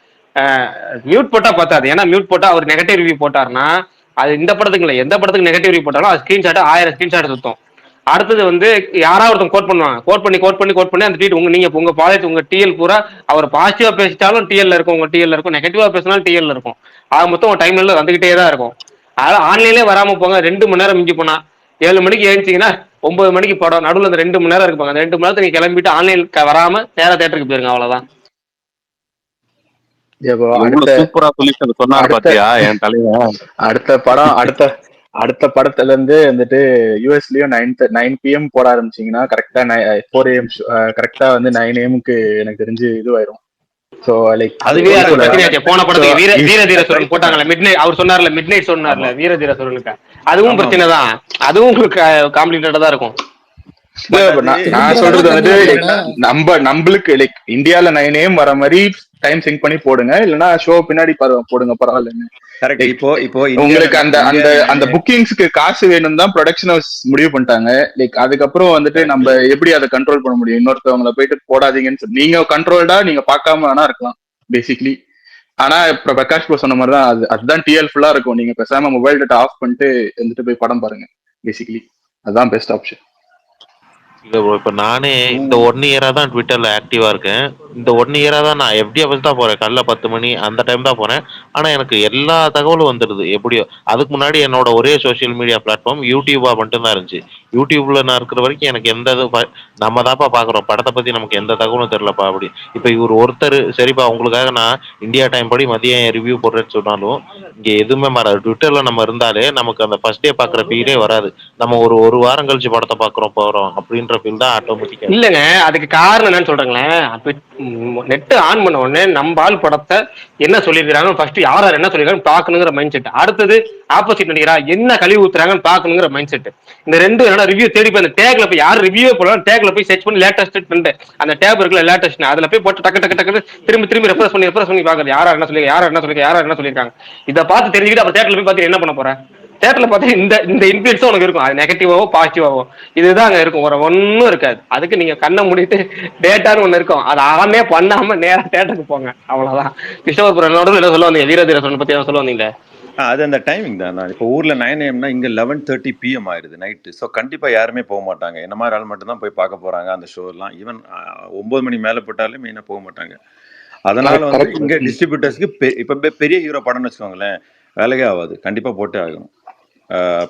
மியூட் போட்டா பார்த்தாது. ஏன்னா மியூட் போட்டா அவர் நெகட்டிவ் ரிவ்யூ போட்டாருன்னா அது இந்த படத்துக்கு இல்லை, எந்த படத்துக்கு நெகட்டிவ் ரிவ்யூ போட்டாலும் அது ஸ்கிரீன்ஷாட் 1000 ஸ்கிரீன்ஷாட் சுத்தம். அடுத்தது வந்து யாராவது ஒருத்தன் கோட் பண்ணுவாங்க. கோட் பண்ணி அந்த ட்வீட் நீங்க உங்க பாலிசி உங்க டிஎல் பூரா அவர் பாசிட்டிவா பேசிட்டாலும் டிஎல்ல இருக்கும், உங்க டிஎல்ல இருக்கும். நெகட்டிவா பேசினாலும் டிஎல்ல இருக்கும். அது மொத்தம் உங்க டைம்ல வந்துகிட்டே தான் இருக்கும். அதனால ஆன்லைன்லேயே வராம போங்க. 2 மணி நேரம் மிஞ்சி போனா 7 மணிக்கு ஏஞ்சிங்கன்னா 9 மணிக்கு படம். நடுவில் அந்த 2 மணி நேரம் இருப்பாங்க. அந்த 2 மணி நேரத்தை நீங்க கிளம்பிட்டு ஆன்லைன் வராம நேரா தேட்டருக்கு போயிருங்க. அவ்வளவுதான். சூப்பரா சொல்யூஷன் சொன்னாரு பாத்தியா என் தலைவன். அடுத்த படத்துல இருந்து வந்துட்டு யூஎஸ்லயும் 9 PM போட ஆரம்பிச்சீங்கன்னா கரெக்டா 4 AM கரெக்டா வந்து 9 AM எனக்கு தெரிஞ்சு இதுவாயிரும். சோ லைக் அதுவே பிரச்சனையாச்சு. போன படத்துக்கு வீரதீரசுரன் போட்டாங்கல்ல, மிட்நைட். அவர் சொன்னார்ல மிட்நைட் சொன்னார்ல வீரதீரசுரனுக்கு. அதுவும் பிரச்சனை தான். அதுவும் உங்களுக்கு காம்ப்ளிகேட்டடா தான் இருக்கும். நான் சொல்றது வந்துட்டு நம்மளுக்கு லைக் இந்தியால 9 AM வர மாதிரி டைம் சிங்க் பண்ணி போடுங்க. இல்லன்னா ஷோ பின்னாடி போடுங்க, பரவாயில்ல. இப்போ உங்களுக்கு அந்த புக்கிங்ஸ்க்கு காசு வேணும் தான் ப்ரொடக்ஷன் ஹவுஸ் முடிவு பண்ணிட்டாங்க. லைக் அதுக்கப்புறம் வந்துட்டு நம்ம எப்படி அதை கண்ட்ரோல் பண்ண முடியும்? இன்னொருத்தவங்களை போயிட்டு போடாதீங்கன்னு சொல்லி நீங்க கண்ட்ரோல்டா நீங்க பார்க்காம வேணா இருக்கலாம் பேசிக்லி. ஆனா இப்ப பிரகாஷ் ப்ரோ சொன்ன மாதிரி தான் அதுதான் டிஎல் ஃபுல்லா இருக்கும். நீங்க பேசாம மொபைல் டேட்டா ஆஃப் பண்ணிட்டு வந்துட்டு போய் படம் பாருங்க. பேசிக்லி அதுதான் பெஸ்ட் ஆப்ஷன். இல்ல ப்ரோ, இப்ப நானே இந்த 1 இயரா தான் ட்விட்டர்ல ஆக்டிவா இருக்கேன். இந்த 1 இயரா தான் நான் எஃப்டியை வச்சு தான் போறேன். காலைல 10 மணி அந்த டைம் தான் போறேன். ஆனா எனக்கு எல்லா தகவலும் வந்துடுது எப்படியோ. அதுக்கு முன்னாடி என்னோட ஒரே சோஷியல் மீடியா பிளாட்ஃபார்ம் யூடியூபா மட்டும்தான் இருந்துச்சு. யூடியூப்ல நான் இருக்கிற வரைக்கும் எனக்கு எந்த இது நம்ம தான்ப்பா பாக்குறோம், படத்தை பத்தி நமக்கு எந்த தகவலும் தெரியலப்பா அப்படி. இப்ப இவர் ஒருத்தர் சரிப்பா உங்களுக்காக நான் இந்தியா டைம் படி மதியம் ரிவ்யூ போடுறேன்னு சொன்னாலும் இங்க எதுவுமே மாறாது. ட்விட்டர்ல நம்ம இருந்தாலே நமக்கு அந்த ஃபர்ஸ்ட் டே பாக்குற ஃபீலே வராது. நம்ம ஒரு வாரம் கழிச்சு படத்தை பாக்குறோம் போறோம் அப்படின்ற ஃபீல் தான் ஆட்டோமேட்டிக்கா. இல்லங்க, அதுக்கு காரணம் என்னன்னு சொல்றேங்களேன். நெட் ஆன் பண்ண உடனே நம்ம ஆள் படத்தை என்ன சொல்லியிருக்காங்க ஃபர்ஸ்ட், யார் யார் என்ன சொல்லியிருக்காங்க பாக்கணுங்கிற மைண்ட் செட். அடுத்தது ஆப்போசிட் நடிகரா என்ன கழிவு ஊத்துறாங்கன்னு பாக்கணுங்கிற மைண்ட் செட். இந்த ரெண்டு என்னடா ரிவ்யூ தேடி போய் அந்த டேக்ல போய் யார் ரிவ்யூ போடலாம் டேக்ல போய் சர்ச் பண்ணி லேட்டஸ்ட் ட்ரெண்ட் அந்த டேப் இருக்குல்ல லேட்டஸ்ட், அதுல போய் போட்டு டக்கு டக்கு டக்கு திரும்பி ரெஃப்ரெஷ் பண்ணி பாக்குறது யாரா என்ன சொல்லி யாரா என்ன சொல்லியிருக்காங்க. இதை பார்த்து தெரிஞ்சுக்கிட்டு அப்புறம் தேட்டர்ல போய் பார்த்து என்ன பண்ண போறேன். தேட்டர்ல பார்த்தா இந்த இன்ஃபுளுன்ஸும் உனக்கு இருக்கும், அது நெகட்டிவாவோ பாசிட்டிவாவோ இதுதான் அங்க இருக்கும், ஒரு ஒன்றும் இருக்காது. அதுக்கு நீங்க கண்ணை மூடிட்டு டேட்டான்னு ஒண்ணு இருக்கும், அதை ஆனே பண்ணாம நேரா தேட்டருக்கு போங்க, அவ்வளவுதான். கிருஷ்ணபுரம் என்ன சொல்ல வந்தீங்க, வீரதீரன் பத்தி சொல்ல வந்தீங்க. அது அந்த டைமிங் தான். நான் இப்போ ஊர்ல 9 AM இங்க 11:30 PM ஆயிடுது நைட்டு. ஸோ கண்டிப்பா யாருமே போக மாட்டாங்க. என்ன மாதிரி ஆள் மட்டும் தான் போய் பார்க்க போறாங்க அந்த ஷோ எல்லாம். ஈவன் 9 மணி மேல போட்டாலே மெயினா போக மாட்டாங்க. அதனால வந்து இங்க டிஸ்ட்ரிபியூட்டர்ஸ்க்கு இப்ப பெரிய ஹீரோ படம்னு வச்சுக்கோங்களேன், வேலையே ஆகாது, கண்டிப்பா போட்டே ஆகணும்.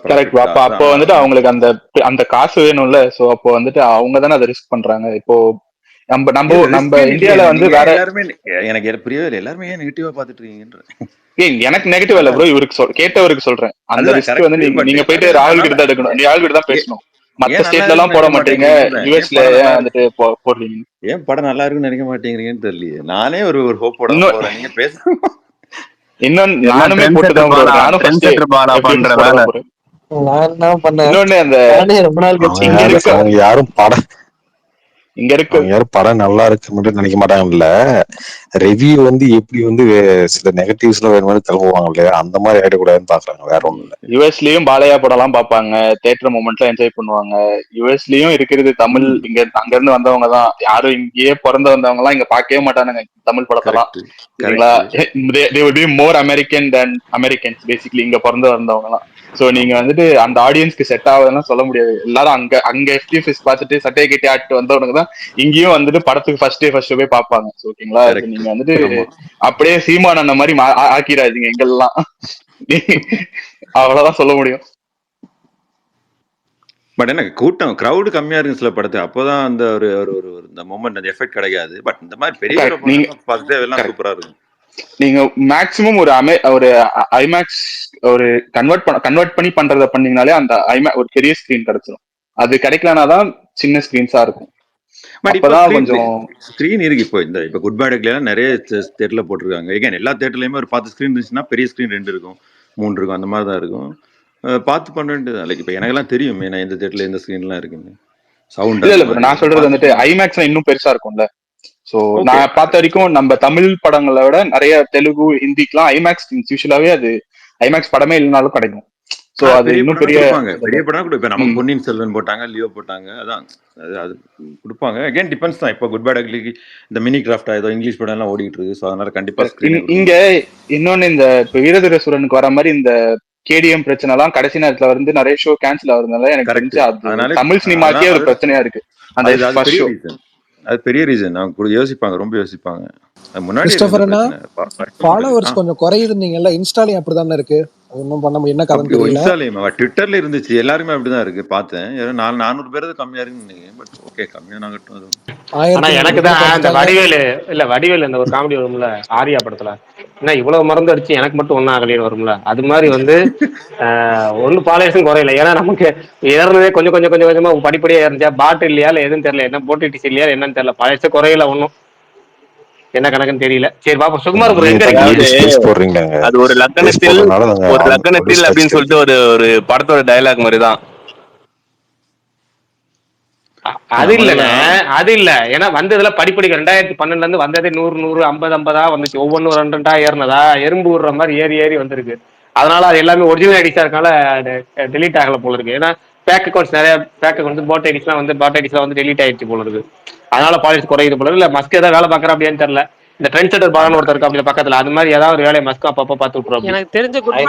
கரெக்ட். அப்போ வந்துட்டு அவங்களுக்கு அந்த காசு வேணும்ல. சோ அப்போ வந்துட்டு அவங்க தானே அதை ரிஸ்க் பண்றாங்க. இப்போ நம்ம இந்தியால வந்து வேற எல்லாருமே எனக்கு புரியவே இல்லை, எல்லாருமே ஏன் நெகட்டிவா பாத்துட்டு இருக்கீங்கன்ற. எனக்கு நெகட்டிவ் இல்ல ப்ரோ, இவருக்கு கேட்டவருக்கு சொல்றேன். அந்த ரிஸ்க் வந்து நீங்க போயிட்டு ராகுல் கிட்ட தான் எடுக்கணும், ராகுல் கிட்ட தான் பேசணும். மத்த ஸ்டேட்ல எல்லாம் போட மாட்டீங்க, யுஎஸ்ல வந்துட்டு போடுறீங்க. ஏன் படம் நல்லா இருக்குன்னு நினைக்க மாட்டேங்கிறீங்கன்னு தெரியல. நானே ஒரு ஹோப்போட போறேன், நீங்க பேசணும். இன்னும் நானுமே போட்டுதான் ப்ரோ, நானும் ஃபர்ஸ்ட் பண்ற வேலை. நான் என்ன பண்ணேன், இன்னொன்னு அந்த ரொம்ப நாள் கழிச்சு அவங்க யாரும் படம் நல்லா இருக்கு மட்டும் நினைக்க மாட்டாங்கல்ல, ரிவ்யூ வந்து எப்படி வந்து சில நெகட்டிவ்ஸ்ல வேற மாதிரி கிளம்புவாங்க இல்லையா, அந்த மாதிரி ஆயிடக்கூடாதுன்னு பாக்குறாங்க, வேற ஒண்ணும் இல்ல. யுஎஸ்லயும் பாலையா படம்லாம் பாப்பாங்க, தியேட்டர் மூமெண்ட்லாம் என்ஜாய் பண்ணுவாங்க. யுஎஸ்லயும் இருக்கிறது தமிழ், அங்க இருந்து வந்தவங்க தான், யாரும் இங்கேயே பிறந்து வந்தவங்க எல்லாம் இங்க பாக்கவே மாட்டானுங்க தமிழ் படத்தெல்லாம். சரிங்களா, they will be more American than Americans basically, இங்க பிறந்து வந்தவங்க எல்லாம். சோ நீங்க வந்துட்டு அந்த ஆடியன்ஸ்க்கு செட் ஆகுதுன்னா சொல்ல முடியாது. எல்லாரும் அங்க எஃப்டிஎஃப்எஸ் பார்த்துட்டு சட்டையை கட்டி ஆட்டு வந்தவனுக்கு தான் இங்கேயும் வந்துட்டு படத்துக்கு ஃபர்ஸ்ட் போய் பார்ப்பாங்க. ஓகேங்களா, நீங்க வந்துட்டு அப்படியே சீமான் அந்த மாதிரி ஆக்கிடாதீங்க எங்கெல்லாம். அவ்வளவுதான் சொல்ல முடியும். பட் என்ன கூட்டம் கிரௌடு கம்மியா இருக்கு சில படத்தை, அப்போதான் அந்த ஒரு இந்த மொமெண்ட் அந்த எஃபெக்ட் கிடைக்காது. பட் இந்த மாதிரி பெரிய ஃபர்ஸ்ட் டே எல்லாம் சூப்பரா இருக்கும். நீங்க மேக்சிமம் ஒரு ஐமேக்ஸ் ஒரு கன்வெர்ட் பண்ணி பண்றத பண்ணீங்கனாலே அந்த ஒரு பெரிய ஸ்கிரீன் கிடைச்சிடும். அது கிடைக்கலனாதான் சின்ன ஸ்கிரீன்ஸா இருக்கும். கொஞ்சம் ஸ்கிரீன் இருக்கு. இப்போ குட் பேட் எல்லாம் நிறைய தியேட்டர்ல போட்டிருக்காங்க. எகைன் எல்லா தியேட்டர்லயுமே ஒரு 10 ஸ்கிரீன் இருந்துச்சுன்னா பெரிய ஸ்கிரீன் 2 இருக்கும் 3 இருக்கும், அந்த மாதிரி தான் இருக்கும். பார்த்து பண்ண வேண்டியது. லைக் இப்போ எனக்கெல்லாம் தெரியும் ஏன்னா இந்த தியேட்டர்ல எந்த ஸ்கிரீன்லாம் இருக்குன்னு. சவுண்ட் இல்ல நான் சொல்றது வந்துட்டு ஐமேக்ஸ் இன்னும் பெருசா இருக்கும்ல. சோ நான் பார்த்த வரைக்கும் நம்ம தமிழ் படங்களை விட நிறைய தெலுங்கு ஹிந்திக்கெல்லாம் ஐமேக்ஸ் யூசுவலாவே அது ஐமேக்ஸ் படமே இல்லைனாலும் கிடைக்கும். சோ அது இன்னும் பெரிய படம் கூட. இப்ப நமக்கு பொன்னியின் செல்வன் போட்டாங்க, லியோ போட்டாங்க, அதான் அது கொடுப்பாங்க. அகைன் டிபெண்ட்ஸ் தான். இப்போ குட் பேட் அக்லிக்கு இந்த மினி கிராஃப்ட் ஏதோ இங்கிலீஷ் படம் எல்லாம் ஓடிட்டு இருக்கு. ஸோ அதனால கண்டிப்பா இங்க இன்னொன்னு இந்த வீரதீரசுரனுக்கு வர மாதிரி இந்த கேடிஎம் பிரச்சனை எல்லாம் கடைசி நேரத்துல வந்து நிறைய ஷோ கேன்சல் ஆகுறதுனால எனக்கு தெரிஞ்சு தமிழ் சினிமாக்கே ஒரு பிரச்சனையா இருக்கு. அது பெரிய ரீசன். அவங்க யோசிப்பாங்க, ரொம்ப யோசிப்பாங்க. முன்னாடி ஃபாலோவர்ஸ் கொஞ்சம் குறையுதுன்னீங்கல்ல, இன்ஸ்டாலயும் அப்படிதானே இருக்கு. ஒன்னும் பண்ண முடியும், என்ன கதை தெரியல. ட்விட்டர்ல இருந்துச்சு, எல்லாருமே அப்படிதான் இருக்கு. பார்த்தேன் 400 பேர் கம்மியா இருக்குன்னு. பட் ஓகே, கம்மியா நாகட்டும். ஆனா எனக்கு தான் இந்த வடிவேலு இந்த ஒரு காமெடி வரும்ல ஆரியா படத்துல, என்ன இவ்வளவு மருந்து அடிச்சு எனக்கு மட்டும் ஒன்னும் ஆகலையே வரும்ல, அது மாதிரி வந்து ஒன்னும் பாலேஷன் குறையில. ஏன்னா நமக்கு ஏறினதே கொஞ்சம் கொஞ்சமா படிப்படியா ஏறிச்சா, பாட்டு இல்லையா இல்ல எதுவும் தெரியல, என்ன போட்டு இல்லையா என்னன்னு தெரியல, பாலேஷன் குறையில ஒன்னும் என்ன கணக்குன்னு தெரியல. சரி பாப்பா சுகுமார் அது ஒரு லக்கணத்தில் அப்படின்னு சொல்லிட்டு ஒரு படத்தோட டயலாக் மாதிரிதான். அது இல்லங்க, அது இல்ல. ஏன்னா வந்ததுல படிப்படிக்க 2012 இருந்து வந்ததே 100 50 வந்துச்சு. ஒவ்வொன்றும் 2 ஏறினதா எறும்பு விடுற மாதிரி ஏறி வந்திருக்கு. அதனால அது எல்லாமே ஒரிஜினல் ஐடிஸா இருக்கனால டெலீட் ஆகல போல இருக்கு. ஏன்னா பேக் அக்கௌண்ட்ஸ் நிறைய பேக் அக்கௌண்ட்ஸ் பாட் ஐடிஸ்லாம் வந்து டெலீட் ஆயிடுச்சு போல இருக்கு. அதனால பாலிசி குறையுது போல. இல்ல மஸ்க் ஏதாவது வேலை பாக்குறா அப்படின்னு தெரியல. இந்த ட்ரெண்ட் செட்டர் பாலன் ஒருத்தர் இருக்கு அப்படி பக்கத்துல, அது மாதிரி ஏதாவது ஒரு வேலையை மஸ்க் அப்பப்ப பார்த்து விட்டுருவோம். எனக்கு தெரிஞ்ச குட்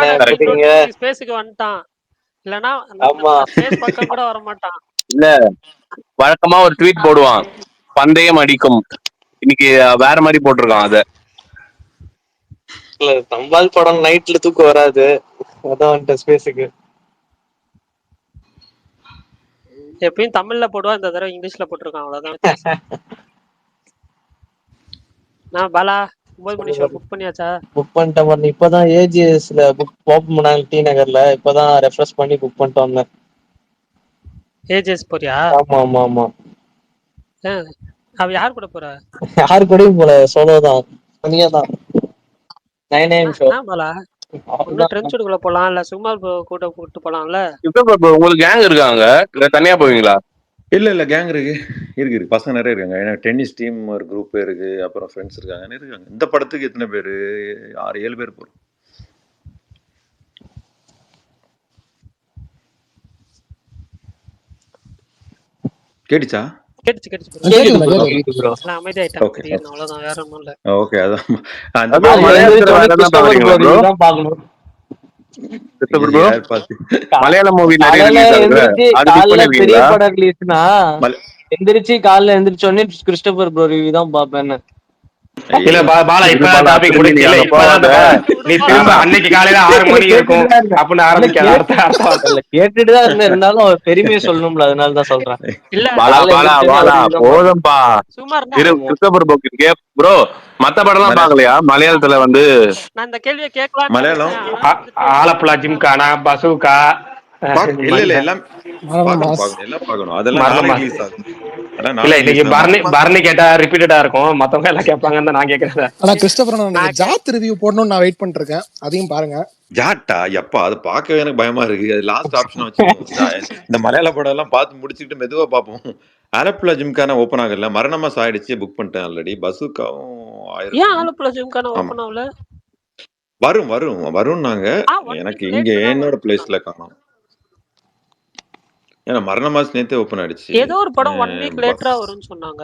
ஸ்பேஸ்க்கு வந்துட்டான், இல்லனா ஸ்பேஸ் பக்கம் கூட வர மாட்டான். இல்ல வழக்கமா ஒரு ட்வீட் போடுவான், பந்தயம் அடிக்கும் இன்னைக்கு வேற மாதிரி போட்டிருக்கான் அத. இல்ல தம்பால் படம் நைட்ல தூக்கம் வராது, அதான் வந்துட்டு ஸ்பேஸுக்கு. எப்பயும் தமிழ்ல போடுவா, இந்த தடவை இங்கிலீஷ்ல போட்டிருக்கான், அவ்வளவுதான் வித்தியாசம். நான் பாலா 9 மணி ஷோ புக் பண்ணியாச்சா? புக் பண்ணிட்டேன் பாருங்க. இப்பதான் ஏஜிஎஸ்ல புக் ஓப்பன் பண்ணாங்க டி நகர்ல. இப்பதான் ரெஃப்ரெஷ் பண்ணி புக் பண்ணிட்டு வந்தேன். ஏஜிஎஸ் போறியா? ஆமா ஆமா ஆமா. அவ யார் கூட போற? யாரு கூடயும் போல, சோலோ தான், தனியா தான். 9 AM ஷோ. பாலா ஒண்ணு ட்ரெண்ட் ஷூட்டுக்குள்ள போலாம், இல்ல சும்மா கூட கூட்டு போலாம்ல. உங்களுக்கு கேங் இருக்காங்க, இல்ல தனியா போவீங்களா? இல்ல கேங் இருக்கு பசங்க நிறைய இருக்காங்க. ஏன்னா டென்னிஸ் டீம் ஒரு குரூப் இருக்கு, அப்புறம் ஃப்ரெண்ட்ஸ் இருக்காங்க இருக்காங்க. இந்த படத்துக்கு எத்தனை பேரு? 6-7 பேர் போறோம். கேட்டுச்சு அமைதியாயிட்டேன். அவ்வளவுதான், வேற ஒண்ணும் இல்ல. ஓகே, அதான் மலையாள மூவி பெரிய படம் ரிலீஸ்னா எந்திரிச்சு காலைல எந்திரிச்சோடனே கிறிஸ்டோபர் ப்ரோ ரிவ்யூ தான் பாப்பேன். இல்ல பாலா, இப்பதான் டாபிக் முடிச்சு. இல்ல இப்பதான் நீ திரும்ப அன்னைக்கு காலையில 6 மணி இருக்கும் அப்படின்னு ஆரம்பிக்கல. கேட்டுட்டுதான் இருந்தாலும் பெருமையை சொல்லணும்ல, அதனாலதான் சொல்றேன். போதும்பா. கிறிஸ்டோபர் ப்ரோ மத்த படம் எல்லாம் பாக்கலையா? மலையாளத்துல வந்து நான் இந்த கேள்வியை கேட்கலாம். மலையாளம் ஆலப்புழா ஜிம்கானா, பசுகா, இல்ல எல்லாம் பார்க்கணும். அதெல்லாம் இல்ல இன்னைக்கு பரணி கேட்டா ரிப்பீட்டடா இருக்கும், மத்தவங்க எல்லாம் கேட்பாங்கன்னு நான் கேக்குறேன். ஆனா கிறிஸ்டோபர் ஜாத் ரிவ்யூ போடணும்னு நான் வெயிட் பண்ணிட்டு இருக்கேன், அதையும் பாருங்க. ஜாட்டா எப்பா, அது பார்க்கவே எனக்கு பயமா இருக்கு. அது லாஸ்ட் ஆப்ஷன் வச்சுக்கோங்க. இந்த மலையாள படம் எல்லாம் பார்த்து முடிச்சுக்கிட்டு மெதுவா பார்ப்போம். ஆலப்புழா ஜிம்கான ஓப்பன் ஆகல, மரணமாஸ் ஆயிடுச்சு, புக் பண்ணிட்டேன் ஆல்ரெடி. பசுக்காவும் ஏன் ஆலப்புழா ஜிம்கான ஓப்பன் ஆகல? வரும் நாங்க. எனக்கு இங்க என்னோட பிளேஸ்ல காணோம். ஏன்னா மரணமாஸ் நேத்தே ஓப்பன் ஆயிடுச்சு. ஏதோ ஒரு படம் 1 வீக் லேட்டரா வரும்னு சொன்னாங்க.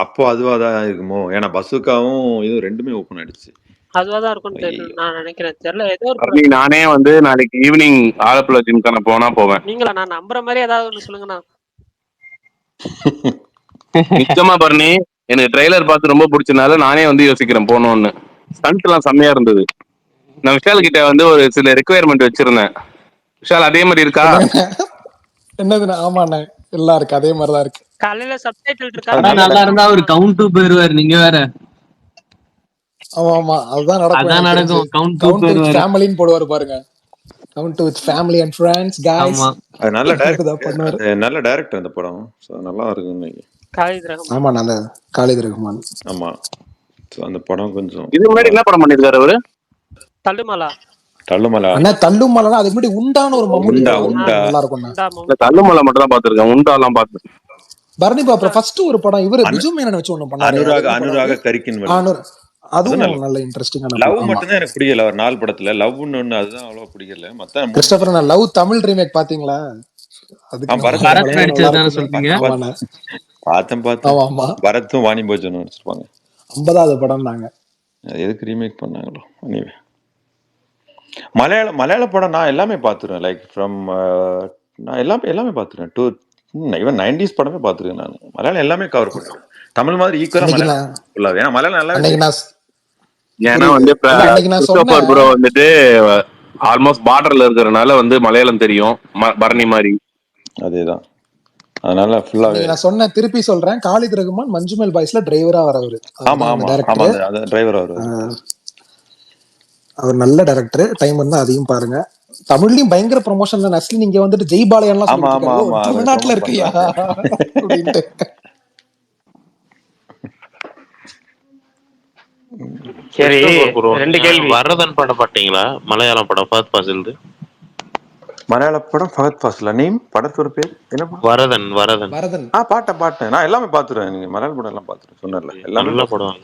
அப்போ அதுவாதான் இருக்குமோ? ஏன்னா பசுக்காவும் இது ரெண்டுமே ஓப்பன் ஆயிடுச்சு. அதுவாதான் இருக்கும்னு நான் நினைக்கிறேன். தெரியல, ஏதோ ஒரு நானே வந்து நாளைக்கு ஈவினிங் ஆலப்புழா ஜிம்கான போவேன். நீங்களா? நான் நம்புற மாதிரி ஏதாவது ஒண்ணு சொல்லுங்கண்ணா. நிச்சயமா பரணி, எனக்கு ட்ரெய்லர் பார்த்து ரொம்ப பிடிச்சனால நானே வந்து யோசிக்கிறேன் போகணும்னு. ஸ்டண்ட் எல்லாம் செம்மையா இருந்தது. நான் விஷால் கிட்ட வந்து ஒரு சில ரெக்குயர்மெண்ட் வச்சிருந்தேன். விஷால் அதே மாதிரி இருக்கா? என்னதுண்ணா? ஆமாண்ணே, எல்லாம் இருக்கு, அதே மாதிரிதான் இருக்கு. காலையில சப்டைட்டில் இருக்கா? நல்லா இருந்தா ஒரு கவுண்ட் 2 போயிருவாரு. நீங்க வேற. ஆமா அதுதான் நடக்கும். கவுண்ட் வித் ஃபேமிலின்னு போடுவாரு பாருங்க. Count with family and friends guys. அது நல்ல டைரக்டர் அந்த படம். சோ நல்லா இருக்குன்னு. காலித் ரஹ்மான். ஆமா, நல்ல காலித் ரஹ்மான். ஆமா, சோ அந்த படம் கொஞ்சம். இது முன்னாடி என்ன படம் பண்ணிருக்காரு அவரு? தள்ளுமலா. அண்ணா தள்ளுமலா அதுக்கு முன்னாடி உண்டான ஒரு மம்முட்டி நல்லா இருக்கும்ண்ணா. தள்ளுமலா மட்டும் தான் பாத்துருக்கேன், உண்டாலாம் பாத்து. பரணி பாப்பா ஃபர்ஸ்ட் ஒரு படம் இவரு பிஜு மேனன் வச்சு ஒன்னு பண்ணாரு, அனுராக கரிக்கின். அதுவும் நல்ல இன்ட்ரெஸ்டிங்கான. லவ் மட்டும் தான் எனக்கு பிடிக்கல. ஒரு 4 படத்துல லவ்னு ஒன்னு, அதுதான் அவ்வளவு பிடிக்கல. மத்த கிறிஸ்டோபர், நான் லவ் தமிழ் ரீமேக் பாத்தீங்களா? அதுக்கு பரத் நடிச்சதுதானே சொல்றீங்க? பார்த்தேன். ஆமா, பரத்தும் வாணி போஜனும் நடிச்சிருப்பாங்க. 50வது படம் தாங்க. எதுக்கு ரீமேக் பண்ணாங்களோ? எனிவே மலையாள படம் நான் எல்லாமே பாத்துருவேன். லைக் ஃப்ரம் நான் எல்லாமே பாத்துருவேன். ஈவன் 90s படமே பாத்துருக்கேன் நான். மலையாளம் எல்லாமே கவர் பண்ணுவேன். தமிழ் மாதிரி ஈக்குவலா மலையாளம். ஏன்னா மலையாளம் நல்லா. ஏன்னா வந்து கிறிஸ்டோபர் ப்ரோ வந்துட்டு ஆல்மோஸ்ட் பார்டர்ல இருக்கிறதுனால வந்து மலையாளம் தெரியும் பரணி மாதிரி. அதேதான், அதனால ஃபுல்லா நான் சொன்ன திருப்பி சொல்றேன். காலித் ரஹ்மான் மஞ்சுமெல் பாய்ஸ்ல டிரைவரா வரவரு. ஆமா டிரைவரா வரவர். அவர் நல்ல டைரக்டர். டைம் இருந்தா அதையும் பாருங்க. தமிழ்லயும் பயங்கர ப்ரமோஷன் தான். நஸ்லின் இங்க வந்துட்டு ஜெய் பாலையன்லாம் சொல்லிட்டு தமிழ்நாட்டுல இருக்கியா அப்படின்ட்டு. சரி, 2 கேள்வி. வரதன் படம் பாத்தீங்களா? மலையாளம் படம் ஃபஹத் ஃபாசில். மலையாள படம் ஃபஹத் ஃபாசில். நேம் படத்தோட பேர் என்ன? வரதன். பாட்டேன். நான் எல்லாமே பாத்துருவேன். நீங்க மலையாள படம் எல்லாம் பாத்துருவேன் சொன்னல. எல்லாமே நல்ல படம்.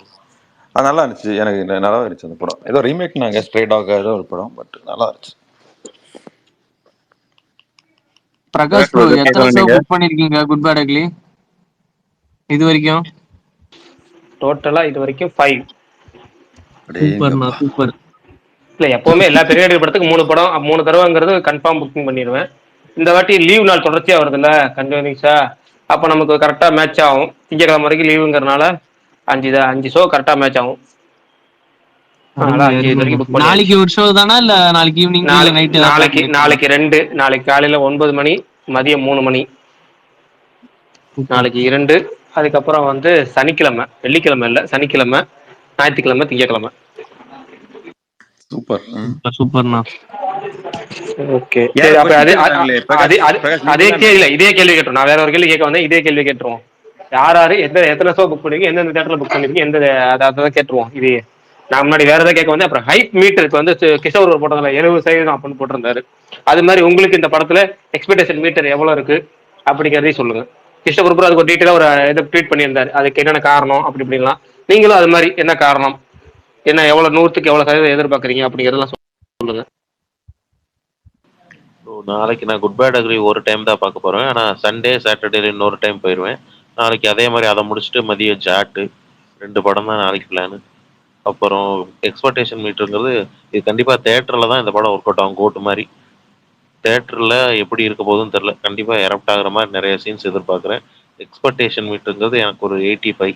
அது நல்லா இருந்துச்சு. எனக்கு நல்லா இருந்துச்சு அந்த படம். ஏதோ ரீமேக் நாங்க ஸ்ட்ரே டாக் ஏதோ ஒரு படம், பட் நல்லா இருந்துச்சு. பிரகாஷ் ப்ரோ, எத்தனை ஷோ புக் பண்ணிருக்கீங்க குட் பேட் அக்லி இது வரைக்கும்? டோட்டலா இது வரைக்கும் 5. சூப்பர். இல்ல எப்பவுமே எல்லா பெரிய படத்துக்கு 3 படம் 3 தடவைங்கிறது கன்ஃபார்ம் புக்கிங் பண்ணிடுவேன். இந்த வாட்டி லீவ் நாள் தொடர்ச்சியா வருதுல்ல கண்டினியூஸா, அப்ப நமக்கு கரெக்டா மேட்ச் ஆகும். திங்கக்கிழமை வரைக்கும் லீவுங்கிறதுனால 5 ஷோ கரெக்டா மேட்ச் ஆகும். அதனால 5 இது வரைக்கும் புக் பண்ணியாச்சு. நாளைக்கு ஒரு ஷோ தானா இல்ல நாளைக்கு ஈவினிங் இல்ல நைட்? நாளைக்கு 2, நாளைக்கு காலையில 9 மணி, மதியம் 3 மணி. நாளைக்கு 2. அதுக்கப்புறம் வந்து சனிக்கிழமை, வெள்ளிக்கிழமை இல்ல, சனிக்கிழமை, ஞாயிற்றுக்கிழமை, திங்கக்கிழமை. சூப்பர். சூப்பர்ண்ணா. ஓகே, சரி. அப்ப அதே கேள்வி கேட்டுரும். நான் வேற ஒரு கேள்வி கேட்க வந்தேன், இதே கேள்வி கேட்டுருவோம். யார் யாரு எத்தனை ஷோ புக் பண்ணிருக்கீங்க, எந்தெந்த தியேட்டர்ல புக் பண்ணிருக்கீங்க, அதான் கேட்டுருவோம். இது நான் முன்னாடி வேற ஏதாவது கேட்க வந்தேன். அப்புறம் ஹைப் மீட்டருக்கு வந்து கிஷோர் போட்டதுல 70% அப்படின்னு போட்டிருந்தாரு. அது மாதிரி உங்களுக்கு இந்த படத்துல எக்ஸ்பெக்டேஷன் மீட்டர் எவ்வளவு இருக்கு அப்படிங்கிறதையும் சொல்லுங்க. கிஷோர் அதுக்கு ஒரு டீட்டெயிலா ஒரு இது ட்வீட் பண்ணியிருந்தாரு, அதுக்கு என்னென்ன காரணம் அப்படி இப்படின்லாம். நீங்களும் அது மாதிரி என்ன காரணம், என்ன எவ்வளவு 100க்கு எவ்வளவு சதவீதம் எதிர்பார்க்குறீங்க அப்படிங்கிறதெல்லாம் சொல்லுங்க. நாளைக்கு நான் குட் பேட் அக்ரி ஒரு டைம் தான் பார்க்க போறேன். ஆனா சண்டே சாட்டர்டேல இன்னொரு டைம் போயிடுவேன். நாளைக்கு அதே மாதிரி அதை முடிச்சுட்டு மதியம் ஜாட்டு 2 படம் தான் நாளைக்கு பிளானு. அப்புறம் எக்ஸ்பெக்டேஷன் மீட்டருங்கிறது இது கண்டிப்பா தேட்டர்ல தான் இந்த படம் ஒர்க் அவுட் ஆகும். கோட்டு மாதிரி தேட்டர்ல எப்படி இருக்க போகுதுன்னு தெரியல. கண்டிப்பா எரப்ட் ஆகுற மாதிரி நிறைய சீன்ஸ் எதிர்பார்க்குறேன். எக்ஸ்பெக்டேஷன் மீட்டருங்கிறது எனக்கு ஒரு 85.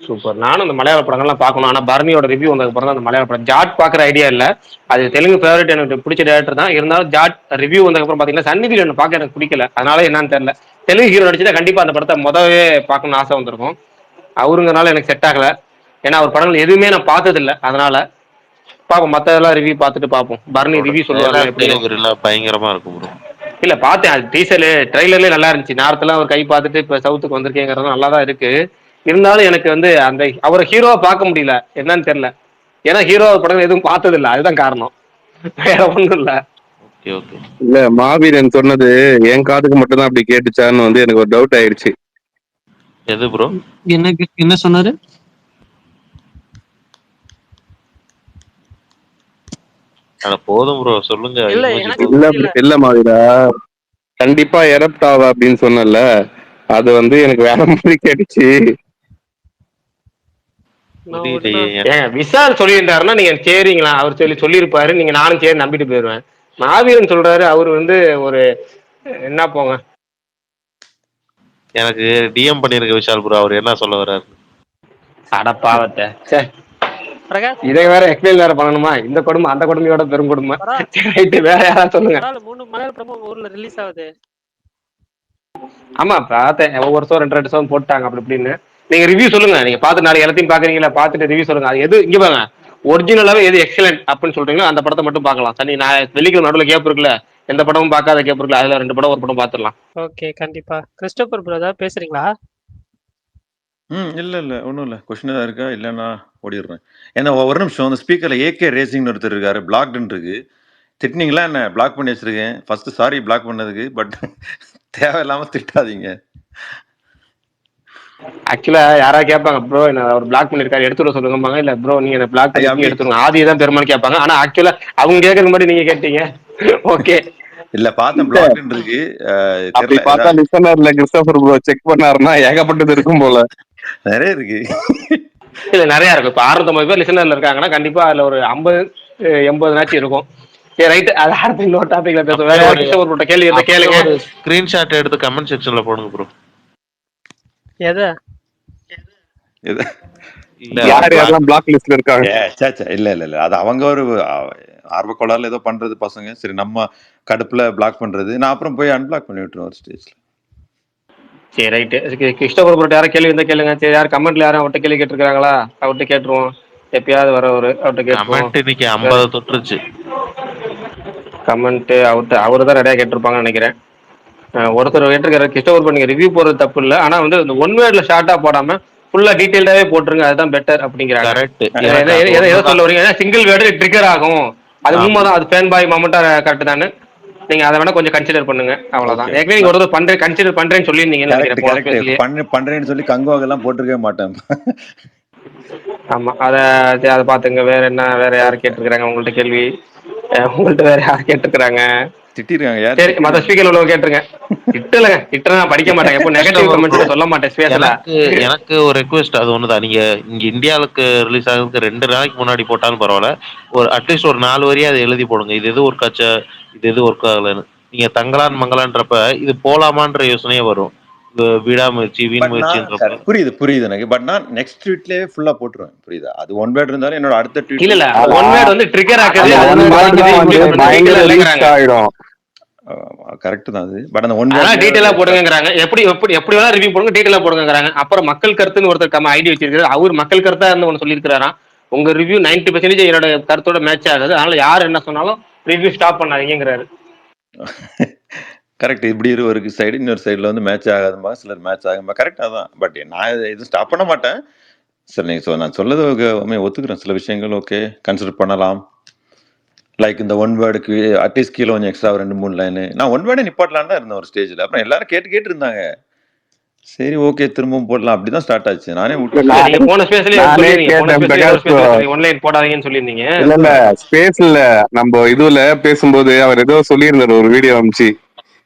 சூப்பர். நானும் இந்த மலையாள படங்கள்லாம் பார்க்கணும். ஆனால் பரணியோட ரிவ்யூ வந்ததுக்கு அப்புறம் தான் அந்த மலையாள படம் ஜாட் பார்க்குற ஐடியா இல்லை. அது தெலுங்கு ஃபேவரட், எனக்கு பிடிச்ச டேரக்டர் தான். இருந்தாலும் ஜாட் ரிவ்யூ வந்ததுக்கப்புறம் பார்த்தீங்கன்னா சன்னிதியில் என்ன பார்க்க எனக்கு பிடிக்கல. அதனால என்னன்னு தெரியல. தெலுங்கு ஹீரோ நடிச்சுட்டா கண்டிப்பாக அந்த படத்தை முதவே பார்க்கணும்னு ஆசை வந்திருக்கும். அவருங்கனால எனக்கு செட் ஆகலை. ஏன்னா அவர் படங்கள் எதுவுமே நான் பார்த்ததில்லை. அதனால பார்ப்போம், மற்றதெல்லாம் ரிவ்யூ பார்த்துட்டு பார்ப்போம். பரணி ரிவ்யூ சொல்லுவாங்க எப்படி. பயங்கரமா இருக்கும் ப்ரோ. இல்லை பார்த்தேன், அது டீசரு ட்ரெய்லர்லேயே நல்லா இருந்துச்சு. நார்த்தெல்லாம் ஒரு கை பார்த்துட்டு இப்போ சவுத்துக்கு வந்திருக்கேங்கிறது நல்லா தான் இருக்கு. இருந்தாலும் எனக்கு வந்து அந்த அவரை ஹீரோவா பார்க்க முடியல, என்னன்னு தெரியல. ஏன்னா ஹீரோ படம் எதுவும் பார்த்தது இல்ல, அதுதான் காரணம், வேற ஒண்ணும் இல்ல. இல்ல மாவீரன் சொன்னது என் காதுக்கு மட்டும் தான் அப்படி கேட்டுச்சான்னு வந்து எனக்கு ஒரு டவுட் ஆயிடுச்சு. எது ப்ரோ? என்ன சொன்னாரு? போதும் ப்ரோ சொல்லுங்க. இல்ல மாவீரா, கண்டிப்பா எரப்ட் ஆவா அப்படின்னு சொன்னல, அது வந்து எனக்கு வேற மாதிரி கேட்டுச்சு. விஷால் சொல்லியிருந்தாருன்னா நீங்க சரிங்களா, அவர் சொல்லியிருப்பாரு, நீங்க நானும் சரி நம்பிட்டு போயிருவேன். மாவீரன் சொல்றாரு, அவரு வந்து ஒரு என்ன போங்க. எனக்கு டிஎம் பண்ணிருக்க விஷால் ப்ரோ, அவர் என்ன சொல்ல வர்றாரு? அடப்பாவத்தை, இதை வேற எக்ஸ்பிளைன் வேற பண்ணணுமா? இந்த கொடுமை அந்த கொடுமையோட பெரும் கொடுமை. வேற யாராவது சொல்லுங்க. 3 மலையாள படம் ஊர்ல ரிலீஸ் ஆகுது. ஆமா பார்த்தேன், ஒவ்வொரு ஷோ 2 ஷோ போட்டாங்க அப்படி இப்படின்னு. நீங்க ரிவ்யூ சொல்லுங்க, நீங்க பார்த்து நாளைக்கு எல்லாத்தையும் பாக்குறீங்களா, பார்த்துட்டு ரிவ்யூ சொல்லுங்க. அது எது இங்க பாருங்க, ஒரிஜினலாவே எது எக்ஸலென்ட் அப்படின்னு சொல்றீங்களோ அந்த படத்தை மட்டும் பார்க்கலாம். சரி, நான் வெள்ளிக்கிழமை நடுவில் கேப் இருக்குல்ல, எந்த படமும் பார்க்காத கேப் இருக்குல்ல, அதுல 2 படம் ஒரு படம் பார்த்துடலாம். ஓகே, கண்டிப்பா. கிறிஸ்டோபர் பிரதர் பேசுறீங்களா? இல்ல ஒன்றும் இல்லை. கொஸ்டின் தான் இருக்கா? இல்லைன்னா ஓடிடுறேன். ஏன்னா ஒரு நிமிஷம், அந்த ஸ்பீக்கர்ல ஏகே ரேசிங்னு ஒருத்தர் இருக்காரு, பிளாக்டுன்னு இருக்கு. திட்டினீங்களா என்ன? பிளாக் பண்ணி வச்சிருக்கேன். ஃபர்ஸ்ட் சாரி பிளாக் பண்ணதுக்கு, பட் தேவையில்லாம திட்டாதீங்க. ஆக்சுவலா யாராவது கேட்பாங்க, ப்ரோ என்ன அவர் பிளாக் பண்ணிருக்காரு எடுத்துட சொல்லுங்க. இல்ல ப்ரோ நீங்க என்ன பிளாக் பண்ணி எடுத்துருங்க, ஆதியை தான் பெருமாள் கேட்பாங்க. ஆனா ஆக்சுவலா அவங்க கேட்கறது மாதிரி நீங்க கேட்டீங்க. ஓகே, இல்ல பார்த்தேன் பிளாக்னு இருக்கு. அப்படி பார்த்தா லிசனர்ல கிறிஸ்டோபர் ப்ரோ செக் பண்ணாருன்னா ஏகப்பட்டது இருக்கும் போல. நிறைய இருக்கு. இல்ல நிறைய இருக்கு. இப்ப 690 பேர் லிசனர்ல இருக்காங்கன்னா கண்டிப்பா அதுல ஒரு 50-80 இருக்கும். சரி ரைட், அது அடுத்து இன்னொரு டாபிக்ல பேசுவோம். வேற கிறிஸ்டோபர் கேள்வி இருந்தா கேளுங்க. ஸ்கிரீன்ஷாட் எடுத்து கமெண்ட் செக்ஷன்ல போடுங்க ப்ரோ. எது யார் யாரெல்லாம் பிளாக் லிஸ்ட்ல இருக்காங்க? இல்ல அது அவங்க ஒரு ஆர்வக்கோளாறுல ஏதோ பண்றது பசங்க. சரி, நம்ம கடுப்புல பிளாக் பண்றது, நான் அப்புறம் போய் அன்பிளாக் பண்ணி விட்டுருவேன் ஒரு ஸ்டேஜ்ல. சரி ரைட்டு, கிறிஸ்டோபர் போட்டு யாரும் கேள்வி இருந்தா கேளுங்க. சரி, யார் கமெண்ட்ல யாரும் அவர்கிட்ட கேள்வி கேட்டிருக்காங்களா? அவர்கிட்ட கேட்டுருவோம். எப்பயாவது வரவரு அவர்கிட்ட கேட்டுருவோம். இன்னைக்கு 50 தொட்டுருச்சு கமெண்ட். அவரு தான் நிறைய கேட்டிருப்பாங்கன்னு நினைக்கிறேன். ஒருத்தர் கேட்டிருக்காரு, கிறிஸ்டோபர் பண்ணி ரிவ்யூ போடுறது தப்பு இல்லை, ஆனா வந்து இந்த ஒன் வேர்ட்ல ஷார்ட்டா போடாம ஃபுல்லா டீடைல்டாவே போட்டுருங்க, அதுதான் பெட்டர் அப்படிங்கிறாங்க. ஏதோ சொல்ல வரீங்க, சிங்கிள் வேர்டு ட்ரிகர் ஆகும். அது உண்மைதான், அது ஃபேன் பாய் மொமெண்டா கரெக்ட் தானே. நீங்க அதை வேணா கொஞ்சம் கன்சிடர் பண்ணுங்க, அவ்வளவுதான். ஏற்கனவே நீங்க ஒரு பண்றேன் கன்சிடர் பண்றேன்னு சொல்லியிருந்தீங்க. பண்றேன்னு சொல்லி கங்குவாக எல்லாம் போட்டிருக்கவே மாட்டேன். ஆமா, அதை பாத்துங்க. வேற என்ன, வேற யாரு கேட்டிருக்காங்க உங்கள்ட்ட கேள்வி? உங்கள்ட்ட வேற யாரு கேட்டிருக்காங்க? திட்டிருக்காங்க. சரி, மத்த ஸ்பீக்கர் உள்ளவங்க கேட்டுருங்க. திட்டலங்க, திட்ட நான் படிக்க மாட்டேன். எப்போ நெகட்டிவ் கமெண்ட்ஸ் சொல்ல மாட்டேன் ஸ்பேஸ்ல. எனக்கு ஒரு ரெக்வெஸ்ட், அது ஒண்ணுதான். நீங்க இங்க இந்தியாவுக்கு ரிலீஸ் ஆகிறதுக்கு 2 நாளைக்கு முன்னாடி போட்டாலும் பரவாயில்ல, ஒரு அட்லீஸ்ட் ஒரு 4 வரியா அதை எழுதி போடுங்க. இது எது ஒர்க் ஆகலன்னு. நீங்க தங்கலான் மங்கலான்றப்ப இது போலாமான்ற யோசனையே வரும். விடாமுயற்சி வீண் பட் நான் முயற்சின்ற புரியுது எனக்கு. பட் நான் நெக்ஸ்ட் ட்வீட்லயே ஃபுல்லா போட்டுருவேன். புரியுதா? அது ஒன் வேர்ட் இருந்தாலும் என்னோட அடுத்த இல்ல ட்வீட் இல்ல வந்து ஒன் வேர்ட் வந்து ட்ரிகர் ஆக்குது, அந்த அது ஒன் வந்து வேர்ட் பாக்குது தான் வந்து இங்கிலீஷ் வந்து பயங்கர டீட்டெயிலா ரீச் இல்லைங்கிறாங்க. ஆயிடும். கரெக்ட் தான் அது. பட் அந்த ஒன் அதனால வேர்ட்லயே டீட்டெயிலா போடுங்கிறாங்க. எப்படி எப்படி எப்படி வேணா ரிவ்யூ போடுங்க, டீட்டெயிலா போடுங்கிறாங்க. அப்புறம் மக்கள் கருத்துன்னு ஒருத்தர் ஐடி வச்சிருக்காரு, அவர் மக்கள் கருத்தா இருந்து ஒன்று சொல்லியிருக்கிறாராம். உங்க ரிவ்யூ 90% என்னோட கருத்தோட மேட்ச் ஆகுது, அதனால யார் என்ன சொன்னாலும் ரிவ்யூ ஸ்டாப் பண்ணாதீங்கிறாரு. கரெக்ட். இப்படி ஒரு சைடு, இன்னொரு சைடுல வந்து மேட்ச் ஆகாதுமா, சிலர் மேட்ச் ஆகுமா. கரெக்டா தான். பட் நான் இது ஸ்டாப் பண்ண மாட்டேன். சரி, நீங்க நான் சொல்லது ஒத்துக்கிறேன். சில விஷயங்கள் ஓகே கன்சிடர் பண்ணலாம். லைக் இந்த ஒன் வேர்டுக்கு அட்லீஸ்ட் கீழே கொஞ்சம் எக்ஸ்ட்ரா 2-3 லைனு. நான் ஒன் வேர்டை நிப்பாட்டலான்னு தான் இருந்தேன் ஒரு ஸ்டேஜில். அப்புறம் எல்லாரும் கேட்டு இருந்தாங்க. சரி ஓகே திரும்பவும் போடலாம், அப்படிதான் ஸ்டார்ட் ஆச்சு. நானே நீங்க போன ஸ்பேஸ்லயே நானே சொல்லிருந்தீங்க, போன கேட்டேன் ஸ்பேஸ்லயே ஒரு பிரகாஷ் ப்ரோ. ஸ்பேஸ்ல ஒன்லைன் போடாதீங்கன்னு சொல்லியிருந்தீங்க. இல்ல ஸ்பேஸ்ல நம்ம இதுல பேசும்போது அவர் ஏதோ சொல்லியிருந்தாரு, ஒரு வீடியோ அனுப்பிச்சு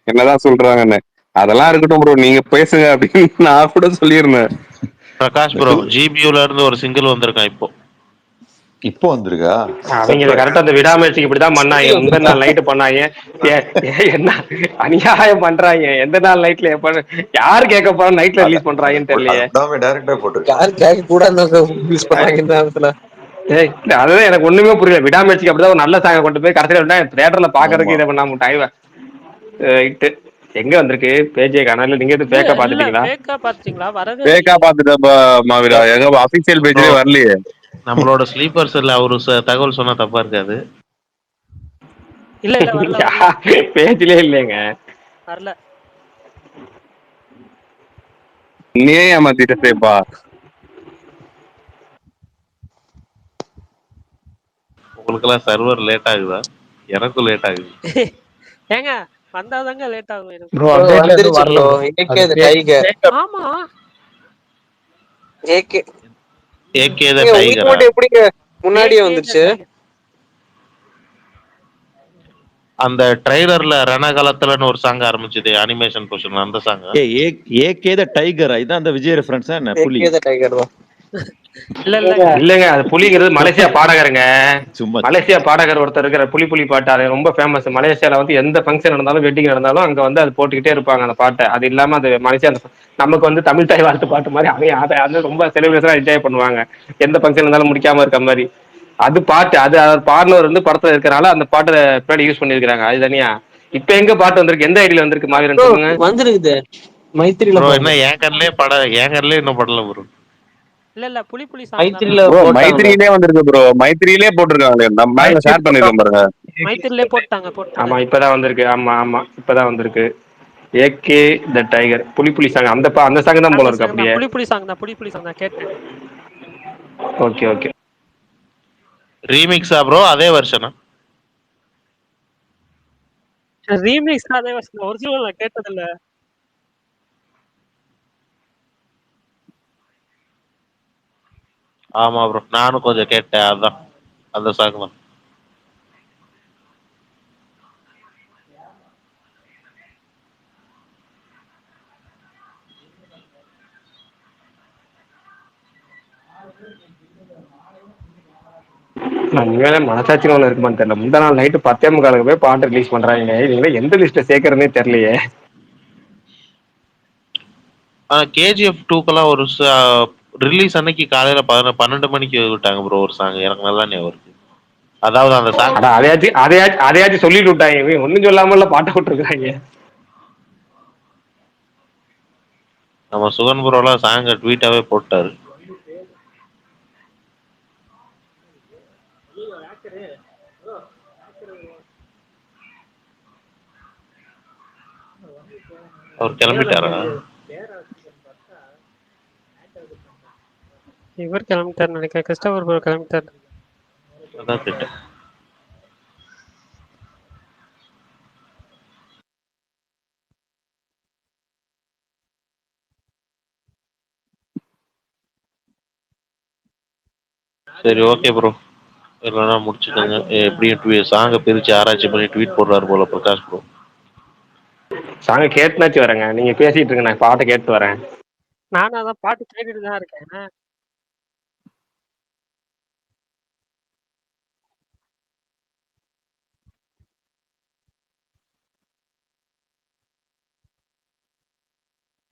என்னதான் சொல்றாங்கன்னு. அதெல்லாம் இருக்கட்டும் ப்ரோ, நீங்க பேசுங்க அப்படின்னு நான் கூட சொல்லியிருந்தேன். பிரகாஷ் ப்ரோ, ஜிபியூல இருந்து ஒரு சிங்கிள் வந்திருக்கான் இப்போ வந்திருக்கா? அவங்க கரெக்டா அந்த விடாமுயற்சிக்கு இப்படிதான் பண்ணாங்க. முந்தின நாள் நைட்டு பண்ணாங்க. என்ன அநியாயம் பண்றாங்க. எந்த நாள் நைட்ல யாரு கேட்க போறா நைட்ல ரிலீஸ் பண்றாங்கன்னு தெரியலையே. டைரக்டா போட்டு யாரு கேட்க கூடாது யூஸ் பண்றாங்க இந்த நேரத்துல. அதுதான் எனக்கு ஒண்ணுமே புரியல. விடாமுயற்சிக்கு அப்படிதான் ஒரு நல்ல சாங்க கொண்டு போய் கடைசியில தியேட்டர்ல பாக்குறதுக்கு இதை பண்ணாம டைவ எங்க வந்திருக்கு பேஜே காணல. நீங்க எதுவும் பேக்கா இல்ல பாத்துட்டீங்களா? பேக்கா பாத்துட்டீங்களா? வரவே பேக்கா இல்லையே. பாத்துட்டப்ப மாவீரா, எங்க அபிஷியல் பேஜ்லயே வரலையே. நம்மளோட ஸ்லீப்பர்ஸ்ல அவரு தகவல் சொன்னா தப்பா இருக்காது. இல்ல இல்ல வரல வரல பேஜ்லயே இல்லைங்க. வரல. நீ ஏமாத்திட்ட சேப்பா. உங்களுக்கெல்லாம் சர்வர் லேட் ஆகுதா? எனக்கும் லேட் ஆகுது. ஏங்க வந்தாதாங்க லேட் ஆகும் எனக்கு. ப்ரோ அப்டேட்ல எதுவும் வந்துருச்சு வரல ப்ரோ. ப்ரோ. ஏகே அது த டைகர். ஆமா ஏகே ஏகே த உங்களுக்கு டைகரா? மட்டும் எப்படிங்க முன்னாடியே ஏகே த வந்துருச்சு? டைகர். அந்த ட்ரைலர்ல ரணகாலத்துலன்னு ஒரு சாங் ஆரம்பிச்சது அனிமேஷன் போர்ஷன், அந்த சாங். ஏகே த டைகரா? இதான் அந்த விஜய் ரெஃபரன்ஸா என்ன? புலி ஏகே த டைகர் தான். இல்ல இல்லங்க இல்லங்க, அது புலிங்கிறது மலேசியா பாடகருங்க. சும்மா மலேசியா பாடகர் ஒருத்தர் இருக்கிற புலி பாட்டு, அது ரொம்ப ஃபேமஸ். மலேசியால வந்து எந்த ஃபங்க்ஷன் நடந்தாலும், வெட்டிங் நடந்தாலும் அங்க வந்து அது போட்டுக்கிட்டே இருப்பாங்க அந்த பாட்டை. அது இல்லாம அது மலேசியா நமக்கு வந்து தமிழ் தாய் வாழ்த்து பாட்டு மாதிரி அவங்க அதை வந்து ரொம்ப செலிபிரேஷனா என்ஜாய் பண்ணுவாங்க. எந்த ஃபங்க்ஷன் இருந்தாலும் முடிக்காம இருக்க மாதிரி. அது பாட்டு, அது பாடினவர் வந்து படத்துல இருக்கிறனால அந்த பாட்டை பின்னாடி யூஸ் பண்ணிருக்காங்க. அது தனியா. இப்ப எங்க பாட்டு வந்திருக்கு? எந்த ஐடியில வந்திருக்கு மாவீரன் சொல்லுங்க. வந்துருக்குது மைத்திரில ப்ரோ என்ன போடுங்க. என் கண்ணிலே என் கண்ணிலே இன்னும் படல ப்ரோ. இல்ல இல்ல புலி சாங் தானே மைத்திரில அது. ப்ரோ போட்டாங்க. மைத்திரியிலே வந்திருக்கு ப்ரோ. மைத்திரியிலே போட்டிருக்காங்க. நம்ம மேல ஷேர் பண்ணிருக்கேன் பாருங்க. மைத்திரிலே போட்டாங்க ஆமா போட்டாங்க. இப்பதான் வந்திருக்கு. ஆமா ஆமா இப்பதான் வந்திருக்கு. ஏகே த டைகர் புலி சாங். அந்த சாங் தான் போல அந்த இருக்கு சாங் தான் அப்படியே. புலி சாங் தான் கேட்டேன். Okay okay. ரீமிக்ஸா ப்ரோ? அதே வெர்ஷனா? ரீமிக்ஸ் அதே வருஷம், ஒரிஜினல் நான் கேட்டது இல்ல. ஆமா ப்ரோ, நானும் கொஞ்சம் கேட்டேன். அதான் அந்த சாங் தான். உண்மையிலே மனசாட்சின்னு ஒண்ணு இருக்குமான்னு தெரியல. முந்தா நாள் நைட்டு 10:45 போய் பாட்டு ரிலீஸ் பண்றாங்க. இவங்க எந்த லிஸ்ட்ல சேர்க்கறதுனே தெரியலையே. கேஜிஎஃப் 2க்கெல்லாம் ஒரு ரிலீஸ் அன்னைக்கு காலையில 12 மணிக்கு விட்டாங்க ப்ரோ ஒரு சாங். எனக்கு நல்லா ஞாபகம் இருக்கு. அதாவது அந்த சாங் அதையாச்சும் சொல்லிட்டு விட்டாங்க. ஒன்னும் சொல்லாமல பாட்டை விட்டுருக்காங்க. நம்ம சுகன் ப்ரோலாம் சாங்க ட்வீட்டாவே போட்டாரு. அவர் கிளம்பிட்டாரா? இவர் கிளம்பிட்டார் நினைக்கிறேன். கிறிஸ்டோபர் ப்ரோ கிளம்பிட்டார். அதான் கேட்டேன். சரி ஓகே ப்ரோ, இல்லைன்னா முடிச்சுக்கோங்க. எப்படியும் சாங்கை பிரிச்சு ஆராய்ச்சி பண்ணி ட்வீட் போடுறாரு போல பிரகாஷ் ப்ரோ. சாங்க கேட்டுனாச்சு வரேங்க. நீங்க பேசிட்டு இருங்க, நான் பாட்டை கேட்டு வரேன். நானும் அதான் பாட்டு கேட்டுட்டு தான் இருக்கேன்.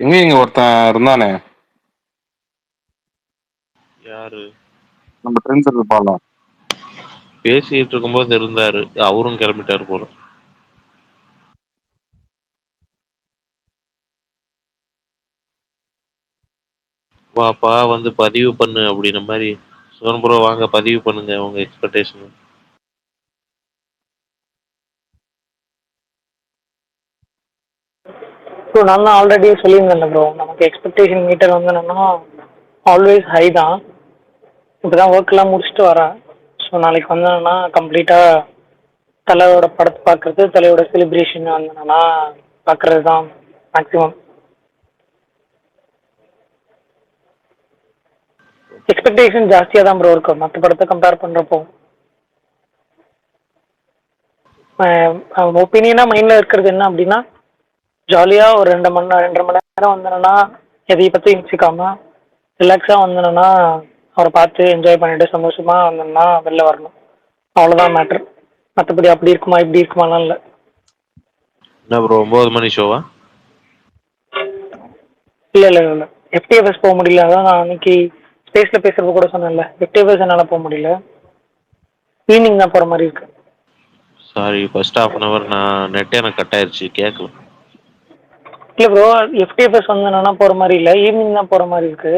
இங்க ஒருத்தன் இருந்தானே, யாரு நம்ம ட்ரெண்ட்ஸ் இருப்பான்ல. பேசிட்டு இருக்கும்போது இருந்தாரு, அவரும் கிளம்பிட்டாரு போல. வாப்பா வந்து பதிவு பண்ணு அப்படின்ற மாதிரி. சோன் ப்ரோ வாங்க பதிவு பண்ணுங்க உங்க எக்ஸ்பெக்டேஷன். ஸோ நான் தான் ஆல்ரெடி சொல்லியிருந்தேன் ப்ரோ, நமக்கு எக்ஸ்பெக்டேஷன் மீட்டர் வந்து என்னன்னா ஆல்வேஸ் ஹை தான். இப்போதான் ஒர்க்லாம் முடிச்சுட்டு வரேன். ஸோ நாளைக்கு வந்து என்னன்னா கம்ப்ளீட்டாக தலையோட படத்தை பார்க்கறது, தலையோட செலிப்ரேஷன் வந்து என்னன்னா பார்க்கறது தான் மேக்ஸிமம். எக்ஸ்பெக்டேஷன் ஜாஸ்தியாக தான் ப்ரோ இருக்கும் மற்ற படத்தை கம்பேர் பண்ணுறப்போ. ஒப்பீனியனாக மைண்டில் இருக்கிறது என்ன அப்படின்னா, ஜாலியாக ஒரு 2 மணி நேரம் வந்தேன்னா எதையை பற்றி யோசிக்காம ரிலாக்ஸாக வந்தேன்னா அவரை பார்த்து என்ஜாய் பண்ணிட்டு சந்தோஷமாக வந்தோம்னா வெளில வரணும். அவ்வளோதான் மேட்ரு. மற்றபடி அப்படி இருக்குமா இப்படி இருக்குமாலாம் இல்லை. என்ன ப்ரோ 9 மணி ஷோவா? இல்லை எஃப்டிஎஃப்எஸ் போக முடியல. அதான் நான் அன்னைக்கு ஸ்பேஸில் பேசுகிறப்ப கூட சொன்னேன்ல, எஃப்டிஎஃப்எஸ் என்னால் போக முடியல. ஈவினிங் தான் போகிற மாதிரி இருக்கு. Sorry, first half an hour நான் நெட் எனக்கு கட் ஆயிடுச்சு, கேட்கல. இல்லை ப்ரோ, எஃப்டிஎஃப்எஸ் வந்து என்னன்னா போகிற மாதிரி இல்லை, ஈவினிங் தான் போகிற மாதிரி இருக்கு.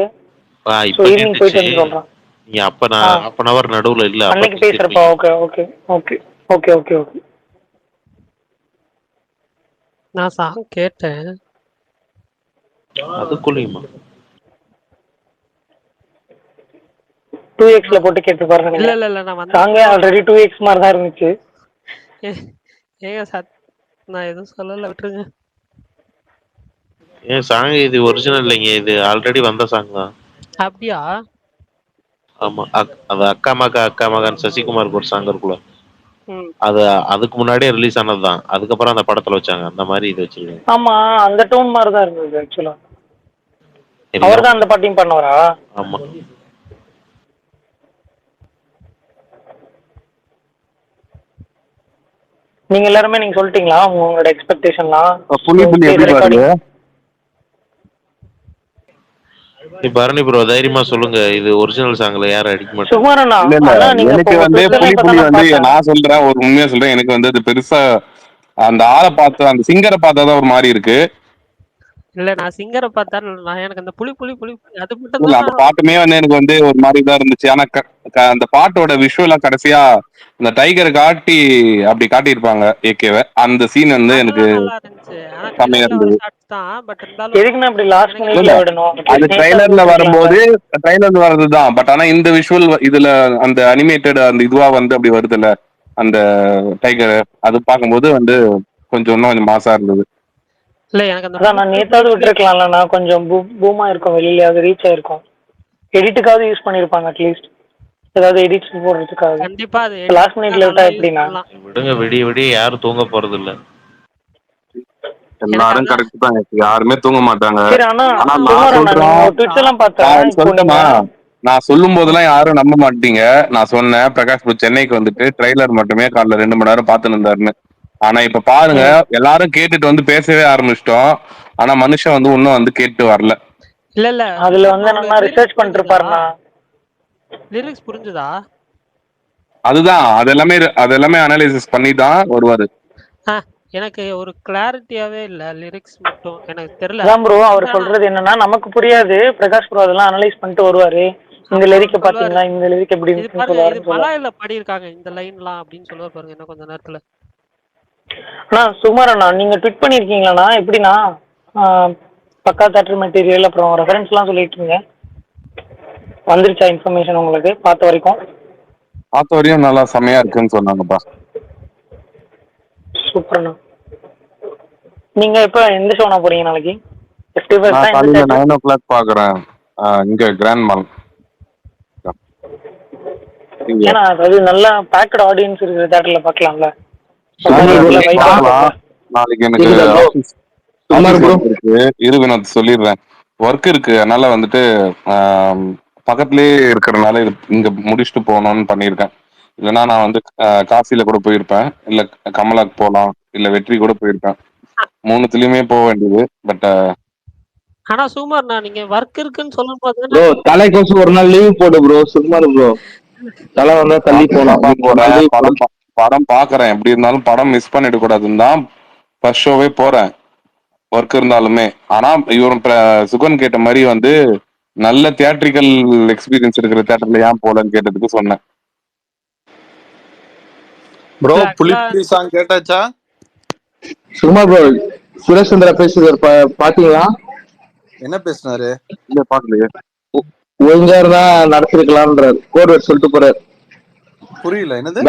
இப்போ ஈவினிங் போயிட்டு வந்து சொல்கிறேன். நீங்க அப்ப நான் ஹாஃப் அன் அவர் நடுவுல இல்ல அன்னைக்கு பேசுகிறப்பா. Okay okay okay okay okay okay. நான் சாங் கேட்டேன். அதுக்குள்ளேயுமா 2x போட்டு கேட்டு பாருங்க. இல்ல நான் வந்து சாங்கே ஆல்ரெடி 2x மாதிரி தான் இருந்துச்சு. ஏங்க நான் எதுவும் சொல்லல, விட்டுருங்க. ஏன் சாங் இது ஒரிஜினல் இல்லைங்க, இது ஆல்ரெடி வந்த சாங் தான். அப்படியா? ஆமா, அது அக்கா மகான்னு சசிகுமாருக்கு ஒரு சாங் இருக்குல்ல, அது அதுக்கு முன்னாடியே ரிலீஸ் ஆனது தான். அதுக்கப்புறம் அந்த படத்துல வச்சாங்க, அந்த மாதிரி இது வச்சிருக்காங்க. ஆமா, அந்த டோன் மாதிரி தான் இருந்தது ஆக்சுவலா. அவர் தான் அந்த பாட்டையும் பண்ணவரா? ஆமா. நீங்க எல்லாருமே நீங்க சொல்லிட்டீங்களா உங்களோட எக்ஸ்பெக்டேஷன்லாம்? பரணி ப்ரோ தைரியமா சொல்லுங்க, இது ஒரிஜினல் சாங்ல யாரும் அடிக்க மாட்டாங்க. சுகுமாரண்ணா, எனக்கு வந்து புலி வந்து நான் சொல்றேன், ஒரு உண்மையா சொல்றேன், எனக்கு வந்து அது பெருசா அந்த ஆளை பார்த்து அந்த சிங்கரை பார்த்தாதான் ஒரு மாதிரி இருக்கு. இல்ல நான் சிங்கரை பார்த்தா எனக்கு அந்த புலி அது மட்டும் இல்ல, அந்த பாட்டுமே வந்து எனக்கு வந்து ஒரு மாதிரி தான் இருந்துச்சு. ஆனா அந்த பாட்டோட விஷுவலா கடைசியா அந்த டைகரை காட்டி அப்படி காட்டியிருப்பாங்க ஏகேவை. அந்த சீன் வந்து எனக்கு செமையா இருந்தது. அது ட்ரைலர்ல வரும்போது ட்ரைலர்ல வர்றதுதான். பட் ஆனா இந்த விஷுவல் இதுல அந்த அனிமேட்டட் அந்த இதுவா வந்து அப்படி வருதுல்ல அந்த டைகர், அது பார்க்கும்போது வந்து கொஞ்சம் மாசா இருந்தது. இல்ல எனக்கு அந்த நான் நேத்தாவது விட்டுருக்கலாம்ல, நான் கொஞ்சம் பூமா இருக்கும் வெளியில, அது ரீச் ஆயிருக்கும். எடிட்டுக்காவது யூஸ் பண்ணிருப்பாங்க அட்லீஸ்ட், ஏதாவது எடிட்ஸ் போடுறதுக்காக. கண்டிப்பா அது லாஸ்ட் மினிட்ல விட்டா எப்படின்னா விடுங்க, விடிய யாரும் தூங்க போறது இல்ல. எல்லாரும் கரெக்ட் தான், யாருமே தூங்க மாட்டாங்க. நான் சொல்லும் போதெல்லாம் யாரும் நம்ப மாட்டீங்க. நான் சொன்னேன் பிரகாஷ் சென்னைக்கு வந்துட்டு ட்ரெய்லர் மட்டுமே காலைல 2 மணி நேரம் பார்த்து இருந்தாருன்னு. ஆனா இப்ப பாருங்க, எல்லாரும் கேட்டுட்டு வந்து பேசவே ஆரம்பிச்சிட்டோம். ஆனா மனுஷன் வந்து இன்னும் வந்து கேட்டு வரல. இல்ல அதுல வந்து நம்ம ரிசர்ச் பண்ணிட்டு இருப்பாருனா லிரிக்ஸ் புரிஞ்சுதா? அதுதான், அதெல்லாமே அனலைசிஸ் பண்ணி தான் வருவாரு. எனக்கு ஒரு கிளாரிட்டியாவே இல்ல, லிரிக்ஸ் மட்டும் எனக்கு தெரியல. அதான் ப்ரோ அவர் சொல்றது என்னன்னா, நமக்கு புரியாது, பிரகாஷ் ப்ரோ அதெல்லாம் அனலைஸ் பண்ணிட்டு வருவாரு. இந்த லிரிக்க பாத்தீங்களா, இந்த லிரிக் எப்படி இருக்குன்னு சொல்லுவாரு. இது மலையாள பாடி இருக்காங்க இந்த லைன்லாம் அப்படின்னு சொல்லுவார் பாருங்க இன்னும் கொஞ்ச நேரத்துல. அண்ணா சுகுமாரண்ணா, நீங்க ட்வீட் பண்ணிருக்கீங்களாண்ணா? எப்படின்னா பக்கா தேட்டர் மெட்டீரியல் அப்புறம் ரெஃபரன்ஸ்லாம் சொல்லிட்டு இருங்க. வந்துருச்சா இன்ஃபர்மேஷன் உங்களுக்கு? பார்த்த வரையும் நல்லா செமையா இருக்குன்னு சொன்னாங்கப்பா. சூப்பர்ண்ணா. நீங்க இப்ப எந்த ஷோனா போறீங்க நாளைக்கு? நான் காலையில 9 o'clock பாக்குறேன் இங்க கிராண்ட் மால். ஏன்னா அது நல்லா பேக்டு ஆடியன்ஸ் இருக்கிற தியேட்டர்ல பார்க்கலாம்ல. நாளைக்கு எனக்கு இரு வினோத் சொல்லிடுறேன், ஒர்க் இருக்கு. அதனால வந்துட்டு பக்கத்துலயே இருக்கிறதுனால இங்க முடிச்சுட்டு போகணும்னு பண்ணியிருக்கேன். இல்லைன்னா நான் வந்து காசில கூட போயிருப்பேன், இல்ல கமலாக்கு போகலாம், இல்ல வெற்றி கூட போயிருப்பேன். 3த்துலயுமே போக வேண்டியது. பட் ஆனா சுகுமார் நான் நீங்க ஒர்க் இருக்குன்னு சொல்லும் போது ப்ரோ தலைக்கோசம் ஒரு நாள் லீவ் போடு ப்ரோ. சுகுமார் ப்ரோ தலை வந்தா தள்ளி போனோம். பாப்பா நீங்க ஒரு போறேன் நாள் லீவ் போடு. படம் பாக்குறேன். எப்படி இருந்தாலும் படம் மிஸ் பண்ணிட கூடாதுன்னு தான் ஃபர்ஸ்ட் ஷோவே போறேன், ஒர்க் இருந்தாலுமே. ஆனா இவரும் சுகன் கேட்ட மாதிரி வந்து நல்ல தியேட்ரிக்கல் எக்ஸ்பீரியன்ஸ் இருக்கிற தியேட்டர்ல ஏன் போலன்னு கேட்டதுக்கு சொன்னேன். ப்ரோ புலி புலி சாங் கேட்டாச்சா? சுகுமார் ப்ரோ சுரேஷ் சந்திரா பேசுறாரு பாத்தீங்களா? என்ன பேசினாரு? இல்ல பாக்கலையே. ஒழுங்கா இருந்தா நடத்திருக்கலாம்ன்றாரு. கோட் வேர்ட் சொல்லிட்டு போறாரு. புரியல என்னது?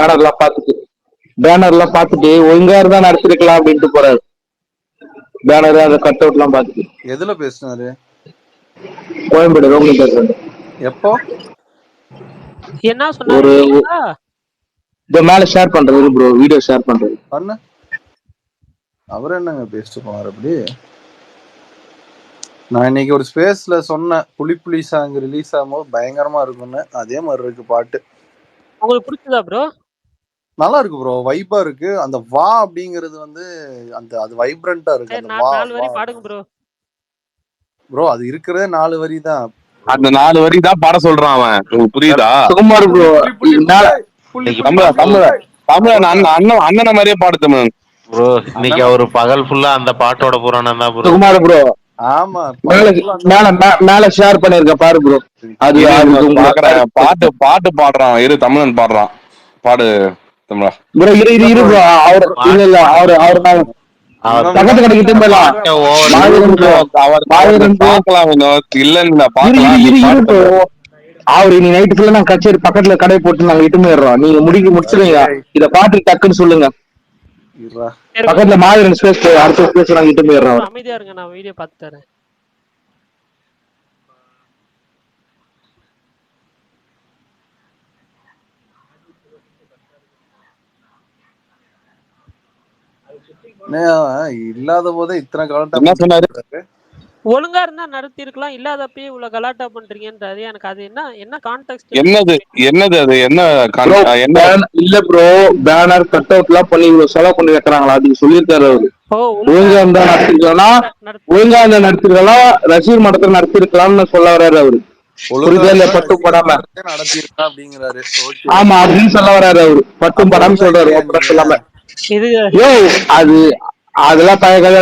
பேனர்லாம் பார்த்துட்டு ஒழுங்கா இருந்தா நடத்திருக்கலாம் அப்படின்ட்டு போறாரு. பேனர் அந்த கட் அவுட் எல்லாம் பார்த்துட்டு. எதுல பேசினாரு? கோயம்பேடு ரோமிங் பேசுறாரு. எப்போ? என்ன சொன்னாரு? ஒரு இந்த மேல ஷேர் பண்றது ப்ரோ, வீடியோ ஷேர் பண்றது. பண்ணு. அவர் என்னங்க பேசிட்டு போனாரு அப்படி? நான் இன்னைக்கு ஒரு ஸ்பேஸ்ல சொன்னேன் புலி புலி சாங் ரிலீஸ் ஆகும்போது பயங்கரமா இருக்கும்னு. அதே மாதிரி இருக்கு பாட்டு. உங்களுக்கு பிடிச்சதா ப்ரோ? நல்லா இருக்கு ப்ரோ, வைபா இருக்கு. அந்த வா அப்படிங்கிறது வந்து அந்த அது வைப்ரண்டா இருக்கு. அந்த வா 4 வரி பாடுங்க ப்ரோ. ப்ரோ அது இருக்கிறதே 4 வரி தான். அந்த 4 வரி தான் பாட சொல்றான் அவன். உங்களுக்கு புரியுதா? சுகுமார் ப்ரோ அண்ணன மாதிரியே பாடு தமிழன் ப்ரோ. இன்னைக்கு அவரு பகல் ஃபுல்லா அந்த பாட்டோட புராணம் தான் ப்ரோ. சுகுமார் ப்ரோ ஆமா மேல ஷேர் பண்ணிருக்க பாரு ப்ரோ. அது பாட்டு பாடுறான். இரு தமிழன் பாடுறான். பாடு தமிழா ப்ரோ. இரு ப்ரோ. அவர் இல்ல அவரு பக்கத்து கடைக்கிட்ட போயிடலாம். அவரு இன்னைக்கு நைட்டு ஃபுல்லா நான் கச்சேரி பக்கத்துல கடை போட்டு நாங்க இட்டு போயிடுறோம். நீங்க முடிச்சிருங்க. இத பாட்டு டக்குன்னு சொல்லுங்க. பக்கத்துல மாவீரன் ஸ்பேஸ் அடுத்த ஸ்பேஸ் நாங்க இட்டு போயிடுறோம். அமைதியா இருங்க, நான் வீடியோ பார்த்து தரேன். இல்லாத போதே இத்தனை கலாட்டா என்ன சொன்னாரு? ஒழுங்கா இருந்தா நடத்தி இருக்கலாம், இல்லாதப்பயே இவ்வளவு கலாட்டா பண்றீங்கன்றது எனக்கு அது என்ன கான்டெக்ஸ்ட்? என்னது அது என்ன இல்ல ப்ரோ, பேனர் கட் அவுட் எல்லாம் பண்ணி இவ்வளவு செலவு பண்ணி வைக்கிறாங்களா? அதுக்கு சொல்லியிருக்காரு அவரு. ஒழுங்கா இருந்தா நடத்திருக்கலாம், ஒழுங்கா இருந்தா நடத்திருக்கலாம், ரசிகர் மட்டத்தை நடத்திருக்கலாம்னு சொல்ல வர்றாரு அவரு. பட்டும் படாம அப்படிங்கிறாரு. ஆமா அப்படின்னு சொல்ல வர்றாரு அவரு. பட்டும் படாம சொல்றாரு. அது அதெல்லாம் பழைய கதை.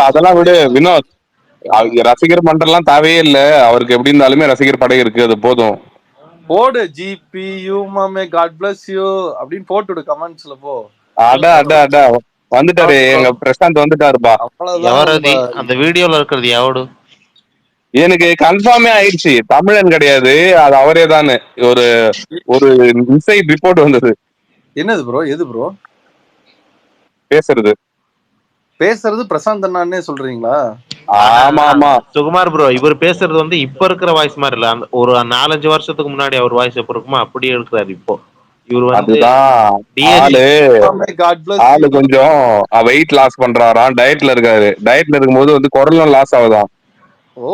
அதெல்லாம் விடு வினோத். ரசிகர் மன்றம்லாம் தேவையே இல்ல அவருக்கு. எப்படி இருந்தாலுமே ரசிகர் படை இருக்கு, அது போதும். போடு ஜிபி யூ மாமே காட் பிளஸ் யூ அப்படின்னு போட்டுடு கமெண்ட்ஸ்ல போ. அட வந்துட்டாரு எங்க பிரசாந்த் வந்துட்டாருப்பா. அந்த வீடியோல இருக்கிறது எவடு? எனக்கு கன்ஃபார்மே ஆயிடுச்சு, தமிழன் கிடையாது, அது அவரே தானே. ஒரு இன்சைட் ரிப்போர்ட் வந்தது. என்னது ப்ரோ? எது ப்ரோ பேசுறது? பிரசாந்த் அண்ணானே சொல்றீங்களா? ஆமா ஆமா சுகுமார் ப்ரோ. இவர் பேசுறது வந்து இப்ப இருக்கிற வாய்ஸ் மாதிரி இல்ல. ஒரு 4-5 வருஷத்துக்கு முன்னாடி அவர் வாய்ஸ் எப்படி இருக்குமோ அப்படியே இருக்கிறாரு இப்போ. இவர் வந்து ஆளு கொஞ்சம் வெயிட் லாஸ் பண்றாராம், டயட்ல இருக்காரு. டயட்ல இருக்கும்போது வந்து குரலும் லாஸ் ஆகுதான். ஓ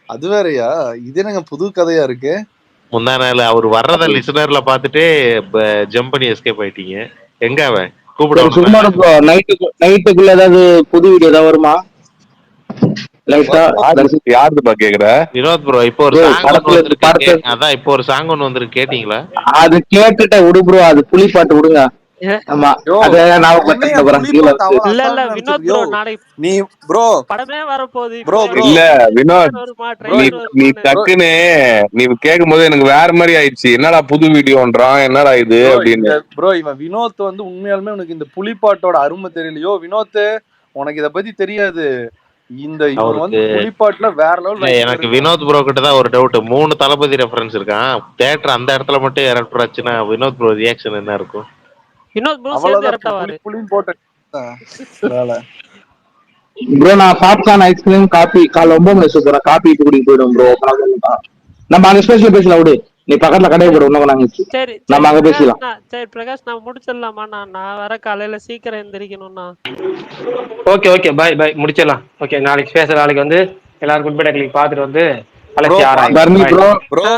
அது வேறயா? இது என்னங்க புது கதையா இருக்கு. முந்தா நாள் அவர் வர்றத லிசனர்ல பாத்துட்டு ஜம்ப் பண்ணி எஸ்கேப் ஆயிட்டீங்க. எங்க அவன் கூப்பிடுவாங்க? நைட்டுக்குள்ள ஏதாவது புது வீடியோ ஏதாவது வருமா? யாருப்பா கேக்குற? வினோத் ப்ரோ. இப்போ ஒரு சாங் ஒன்னு வந்திருக்கு, கேட்டீங்களா? அது கேட்டுட்ட விடு ப்ரோ. அது புலி பாட்டு விடுங்க. ஆமா நீ ப்ரோ படமே வரப்போகுது இல்ல வினோத். நீ டக்குன்னு நீ கேட்கும் போது எனக்கு வேற மாதிரி ஆயிடுச்சு. என்னடா புது வீடியோன்றான், என்னடா இது அப்படின்னு. ப்ரோ இவன் வினோத் வந்து உண்மையாலுமே உனக்கு இந்த புலிப்பாட்டோட அருமை தெரியலையோ? வினோத் உனக்கு இத பத்தி தெரியாது. இந்த இவன் வந்து புலிப்பாட்டுல வேற லெவல். எனக்கு வினோத் ப்ரோ கிட்ட தான் ஒரு டவுட். 3 தளபதி ரெஃபரன்ஸ் இருக்கான். தியேட்டர் அந்த இடத்துல மட்டும் எரப்ட் ஆச்சுன்னா வினோத் ப்ரோ ரியாக்ஷன் என்ன இருக்கும்? ப்ரோ நான் பாப்கார்ன் ஐஸ்கிரீம் காபி காலைல 9 மணி சூப்பரா காபி குடிக்க போயிடும் ப்ரோ. நம்ம அங்க ஸ்பேஸ்ல பேசலாம் விடு. நீ பக்கத்துல கடையை போடு. நம்ம அங்க பேசலாம். சரி பிரகாஷ், நான் முடிச்சிடலாமா? நான் வர காலையில சீக்கிரம் எந்திரிக்கணும்னா. ஓகே பாய் முடிச்சிடலாம். ஓகே நாளைக்கு ஸ்பேஷல். நாளைக்கு வந்து எல்லாரும் குட் பை டெக்லிக் பார்த்துட்டு வந்து பர்னி ப்ரோ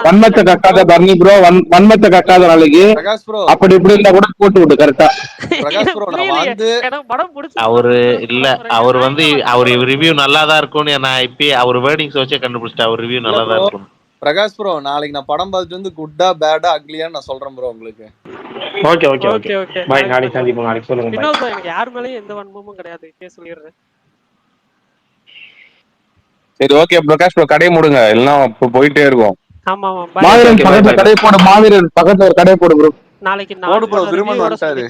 வன்மத்தை கக்காத பர்னி ப்ரோ வன்மத்தை கக்காத நாளைக்கு பிரகாஷ் ப்ரோ அப்படி இப்படி இருந்தா கூட போட்டு விடு கரெக்டா. பிரகாஷ் ப்ரோ நான் வந்து அவரு இல்ல அவர் வந்து அவர் ரிவ்யூ நல்லா தான் இருக்கும்னு நான் இப்பயே அவர் வேர்டிங்ஸ் வச்சே கண்டுபிடிச்சிட்டேன். அவர் ரிவ்யூ நல்லா தான் இருக்கும். பிரகாஷ் ப்ரோ நாளைக்கு நான் படம் பார்த்துட்டு வந்து குட்டா பேடா அக்லியான்னு நான் சொல்றேன் ப்ரோ உங்களுக்கு. Okay okay okay okay bye. நாளைக்கு சந்திப்போம். நாளைக்கு சொல்லுங்க. வினோத் ப்ரோ எனக்கு யார் மேலயும் எந்த வன்மமும் கிடையாது, இப்பயே சொல்லிடுறேன். சரி ஓகே பிரகாஷ் ப்ரோ கடையை மூடுங்க எல்லாம் போயிட்டே இருக்கும். ஆமா ஆமா மாவீரன் பக்கத்துல கடை போடு, மாவீரன் பக்கத்துல ஒரு கடை போடு ப்ரோ. நாளைக்கு போடு ப்ரோ, விரும்பன் வந்துட்டாரு.